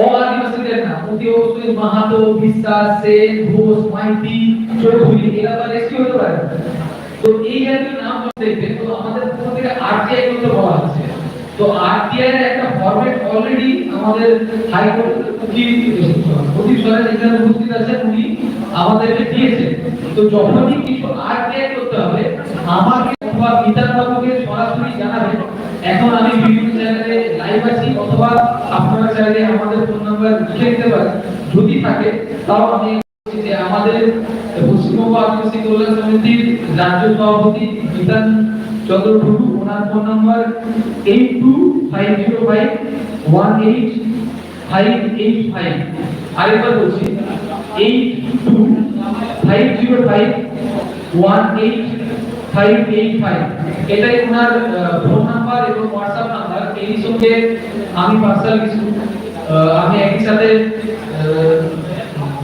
অআদিবাসীদের নাম, অতি অবশ্যই মাহাতো, বিশ্বাস, সেন, ঘোষ, মাইতি, চৌধুরী, এরা তো এসটি হতে পারে। তো এই জাতীয় নাম দেখবেন তো আমাদের পক্ষ থেকে আরটিআই করতে বলা হচ্ছে। তো আরটিআই এর একটা ফরম্যাট অলরেডি আমাদের হাইকোর্টের প্রদীপ সরেন এখানে উপস্থিত আছেন, উনি আমাদেরকে দিয়েছেন। তো যখনই কিছু আরটিআই করতে হবে আমাকে অথবা বিধান বাবুকে সরাসরি জানাবেন। এখন আমি বিভিন্ন চ্যানেলে লাইভ আছি, অথবা আপনারা চাইলে আমাদের ফোন নাম্বার লিখে দিতে পারেন, যদি থাকে তাও আমি যে আমাদের পশ্চিমবঙ্গ আদিবাসী কল্যাণ সমিতির রাজ্য সভাপতি বিধান চন্দ্র টুডু, ওনার ফোন নাম্বার 8250518585। আরেকবার বলছি 8250518585। এটাই ওনার ফোন নাম্বার এবং হোয়াটসঅ্যাপ নাম্বার। এই সঙ্গে আমি পার্সোনাল কিছু আমি একই সাথে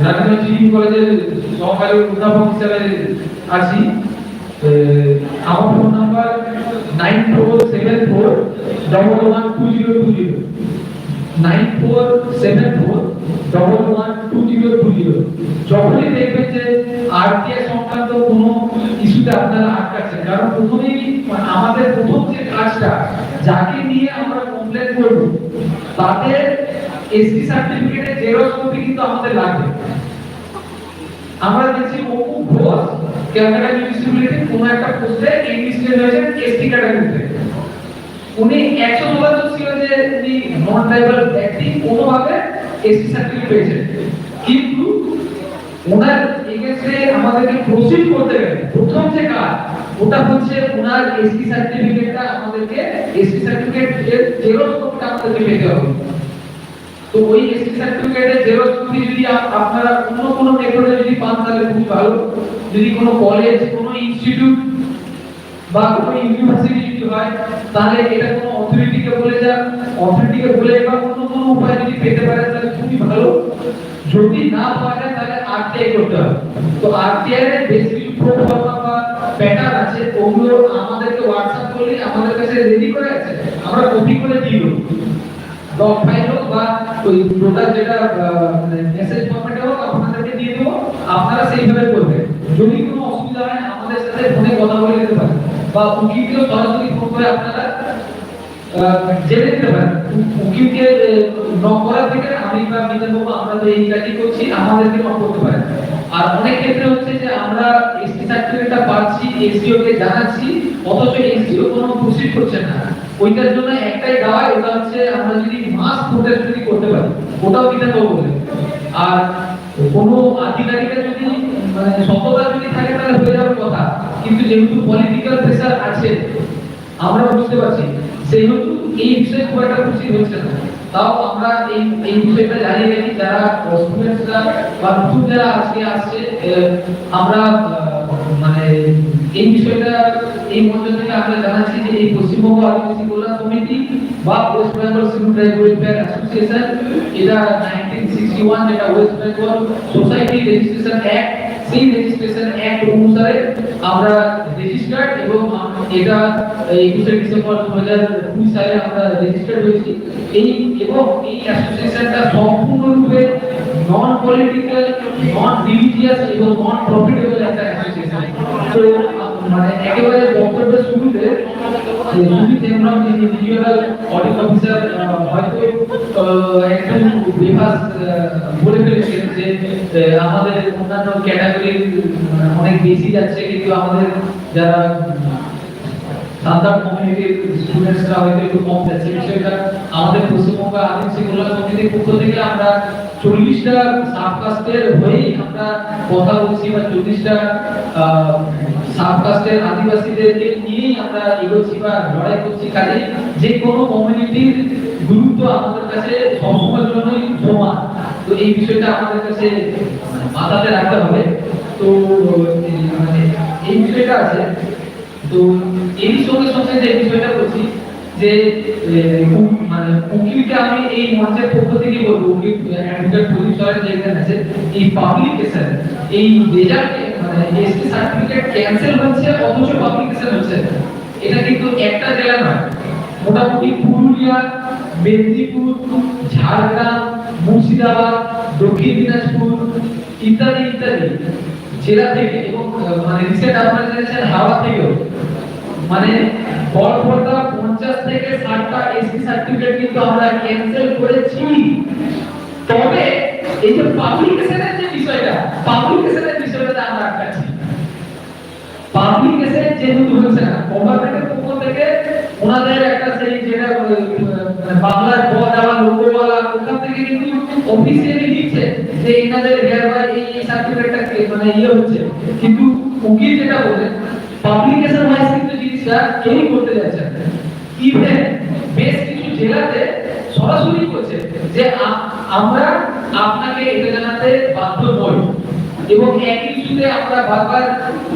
রাজীব জিবি কলেজের সহকারী অধ্যাপক হিসেবে আছি। আমার ফোন নাম্বার 9474112020 9474112020। যখনই দেখবেন যে আরটিআই সংক্রান্ত কোনো ইস্যুতে আপনারা আটকাচ্ছেন, কারণ প্রথমেই আমাদের প্রথম যে কাজটা যাকে নিয়ে আমরা কমপ্লেন করব তাদের এসটি সার্টিফিকেটের জেরক্স কপি কিন্তু আমাদের লাগবে। আমরা দেখছি অপু ঘোষ ক্যালকাটা ইউনিভার্সিটিতে কোনো একটা পোস্টে ইংলিশে রয়েছে এসটি ক্যাটাগরিতে। উনি 100% ছিল যে উনি নন ট্রাইবাল ব্যক্তি, কোনোভাবে এসটি সার্টিফিকেট পেয়েছেন, কিন্তু ওনার এগেইনস্টে আমাদেরকে প্রসিড করতে গেলে প্রথম যে কাজ ওটা হচ্ছে ওনার এসটি সার্টিফিকেটটা আমাদেরকে এসটি সার্টিফিকেটের জেরক্স কপিটা আমাদেরকে পেতে হবে। তো ওই এসটি সার্টিফিকেটের জেরক্স কপি যদি আপনারা অন্য কোনো মেথডে যদি পান তাহলে খুব ভালো। যদি কোনো কলেজ, কোনো ইনস্টিটিউট বা কোনো ইউনিভার্সিটি যদি হয় তাহলে এটা কোনো অথরিটিকে বলে বা অন্য কোনো উপায় যদি পেতে পারে তাহলে খুবই ভালো। যদি না পাওয়া যায় তাহলে আরটিআই করতে হবে। তো আরটিআই এর বেশ কিছু প্রোটোকল বা প্যাটার্ন আছে, ওগুলো আমাদেরকে হোয়াটসঅ্যাপ করলে আমাদের কাছে রেডি করে আছে, আমরা কপি করে দিব ডক ফাইল হোক বা ওই টোটাল যেটা মেসেজ ফরম্যাটে হোক আপনাদেরকে দিয়ে দেবো, আপনারা সেইভাবে করবেন। যদি কোনো অসুবিধা হয় আমাদের সাথে ফোনে কথা বলে নিতে পারেন বা উকিলকেও সরাসরি ফোন করে আপনারা জেনে নিতে পারেন। উকিলকে নক করার থেকে আমি বা বিধান বাবু আমরা তো এই কাজই করছি, আমাদেরকে নক করতে পারেন। আর অনেক ক্ষেত্রে হচ্ছে যে আমরা এসটি সার্টিফিকেটটা পাচ্ছি, এসডিও কে জানাচ্ছি, অথচ এসডিও কোনো প্রসিড করছে না। ওইটার জন্য একটাই দাওয়াই, ওটা হচ্ছে আমরা যদি মাস প্রোটেস্ট যদি করতে পারি, ওটাও বিধান বাবু বলে। আর কোনো আধিকারিকের যদি মানে সততা যদি থাকে তাহলে হয়ে যাওয়ার কথা, কিন্তু যেহেতু পলিটিক্যাল প্রেসার আছে আমরা বুঝতে পারছি, সেহেতু এই বিষয়ে খুব একটা খুশি হচ্ছে না। তাও আমরা এই বিষয়টা জানিয়ে রাখি যারা স্টুডেন্টসরা বা নতুন যারা আজকে আসছে, আমরা মানে এই বিষয়টা এই মঞ্চ থেকে আমরা জানাচ্ছি যে এই পশ্চিমবঙ্গ আদিবাসী কল্যাণ সমিতি বা West Bengal civil right welfare association, এটা 1961 যেটা West Bengal society registration act, সেই রেজিস্ট্রেশন অ্যাক্ট অনুসারে আমরা রেজিস্টার্ড এবং এটা 21 ডিসেম্বর 2002 সালে আমরা রেজিস্টার্ড হয়েছি। এই এবং এই অ্যাসোসিয়েশনটা সম্পূর্ণরূপে নন পলিটিক্যাল, নন রিলিজিয়াস এবং নন প্রফিটেবল একটা অ্যাসোসিয়েশন। তো মানে একেবারে বক্তব্যের শুরুতে সুমিত হেমব্রম যিনি রিজিওনাল অডিট অফিসার হয়তো একটু বিভাস বলে ফেলেছেন যে আমাদের অন্যান্য ক্যাটাগরির অনেক বেশি যাচ্ছে, কিন্তু আমাদের যারা সাধারণ কমিউনিটির স্টুডেন্টসরা হয়তো একটু কম যাচ্ছে। বিষয়টা আমাদের পশ্চিমবঙ্গ আদিবাসী কল্যাণ সমিতির পক্ষ থেকে আমরা 40টা সাবকাস্টের হয়েই আমরা কথা বলছি বা 40টা সাবকাস্টের আদিবাসীদেরকে নিয়েই আমরা এগোচ্ছি বা লড়াই করছি। কাজে যে কোনো কমিউনিটির গুরুত্ব আমাদের কাছে সবসময়ের জন্যই সমান। তো এই বিষয়টা আমাদের কাছে মাথাতে রাখতে হবে। তো মানে এই বিষয়টা আছে। তো এই সঙ্গে সঙ্গে যে বিষয়টা বলছি যে মানে উকিলকে আমি এই মঞ্চের পক্ষ থেকে বলবো, উকিল অ্যাডভোকেট পুলিশ সরকার যেখানে আছে, এই পাবলিকেশন এই রেজাল্টে মানে এসটি সার্টিফিকেট ক্যান্সেল হচ্ছে অথচ পাবলিকেশন হচ্ছে, এটা কিন্তু একটা জেলা নয়, মোটামুটি পুরুলিয়া, মেদিনীপুর, ঝাড়গ্রাম, মুর্শিদাবাদ, দক্ষিণ দিনাজপুর ইত্যাদি ইত্যাদি জেলা থেকে এবং মানে রিসেন্ট আপনারা জেনেছেন হাওড়া থেকেও মানে বড় 50 থেকে 60টা এসটি সার্টিফিকেট কিন্তু আমরা ক্যান্সেল করেছি। তবে এই যে পাবলিকেশনের যে বিষয়টা, পাবলিকেশনের বিষয়টা আমরা আটকাচ্ছি। পাবলিকেশন যেহেতু হচ্ছে না, গভর্নমেন্টের পক্ষ থেকে ওনাদের একটা সেই যেটা বাংলার ব দেওয়া লোকওয়ালা ওখান থেকে কিন্তু অফিসিয়ালি দিচ্ছে যে এনাদের হেয়ারবাই এই সার্টিফিকেটটা মানে ইয়ে হচ্ছে, কিন্তু উকিল যেটা বলে পাবলিকেশন ওয়াইজ কিন্তু জিনিসটা কেউই করতে যাচ্ছে না। ইভেন বেশ কিছু জেলাতে সরাসরি করছে যে আমরা আপনাকে এটা জানাতে বাধ্য নই, এবং একই ইস্যুতে আমরা বারবার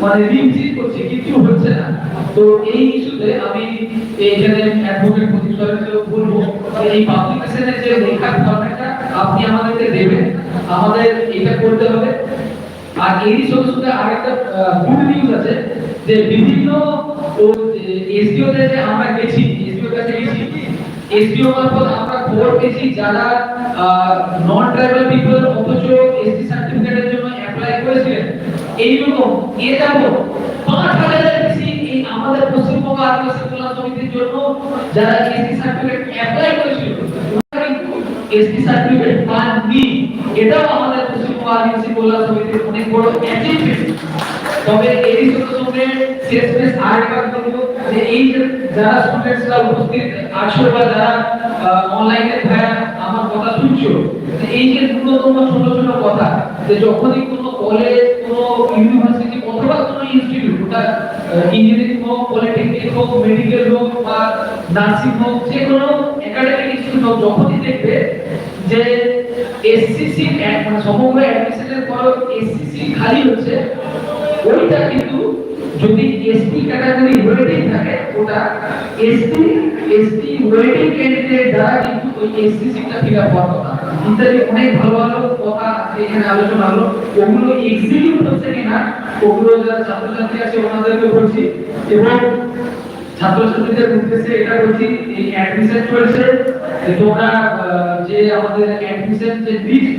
মানে রিভিজিট করছি, কিছু হচ্ছে না। তো এই ইস্যুতে আমি এখানে অ্যাডভোকেট প্রদীপ সরকারকে বলবো যে এই পাবলিকেশনের যে লেখার ফরম্যাটটা আপনি আমাদেরকে দেবেন, আমাদের এটা করতে হবে। আর এই সঙ্গে সঙ্গে আরেকটা গুড নিউজ আছে যে বিভিন্ন এসডিও তে যে আমরা গেছি, এসডিও কাছে গেছি, এসডিও মারফত আমরা খবর পেয়েছি যারা নন ট্রাইবাল পিপল অথচ এসটি সার্টিফিকেটের জন্য অ্যাপ্লাই করেছিলেন, এইরকম এ যাবো 5000 বেশি এই আমাদের পশ্চিমবঙ্গ আদিবাসী কল্যাণ সমিতির জন্য যারা এসটি সার্টিফিকেট অ্যাপ্লাই করেছিল এসটি সার্টিফিকেট পাননি। এটাও আমাদের পশ্চিমবঙ্গ আদিবাসী কল্যাণ সমিতির অনেক বড় অ্যাচিভমেন্ট। তবে এই সঙ্গে শেষমেশ আরেকবার বলবো যে এই যারা স্টুডেন্টসরা উপস্থিত আছো বা যারা অনলাইনে ভাইয়া আমার কথা শুনছো, এই যে ন্যূনতম ছোট ছোট কথা যে যখনই কোনো কলেজ, কোনো ইউনিভার্সিটি অথবা কোনো ইনস্টিটিউট, ওটা ইঞ্জিনিয়ারিং হোক, পলিটেকনিক হোক, মেডিকেল হোক বা নার্সিং হোক, যে কোনো একাডেমিক ইনস্টিটিউট হোক, যখনই দেখবে যে এসসিসি মানে সমগ্র অ্যাডমিশনের পর এসসিসি খালি হচ্ছে, ওইটা কিন্তু যদি এসটি ক্যাটাগরি ওয়েটিং থাকে ওটা এসটি ওয়েটিং ক্যান্ডিডেট দ্বারা কিন্তু ওই এসসি সিটটা ফিল আপ হওয়ার কথা। ইত্যাদি অনেক ভালো ভালো কথা এখানে আলোচনা হলো, ওগুলো এক্সিকিউট হচ্ছে কিনা ওগুলো যারা ছাত্রছাত্রী আছে ওনাদেরকে বলছি, এবং ছাত্রছাত্রীদের উদ্দেশ্যে এটা বলছি এই অ্যাডমিশন চলছে, তোমরা যে আমাদের অ্যাডমিশন যে লিস্ট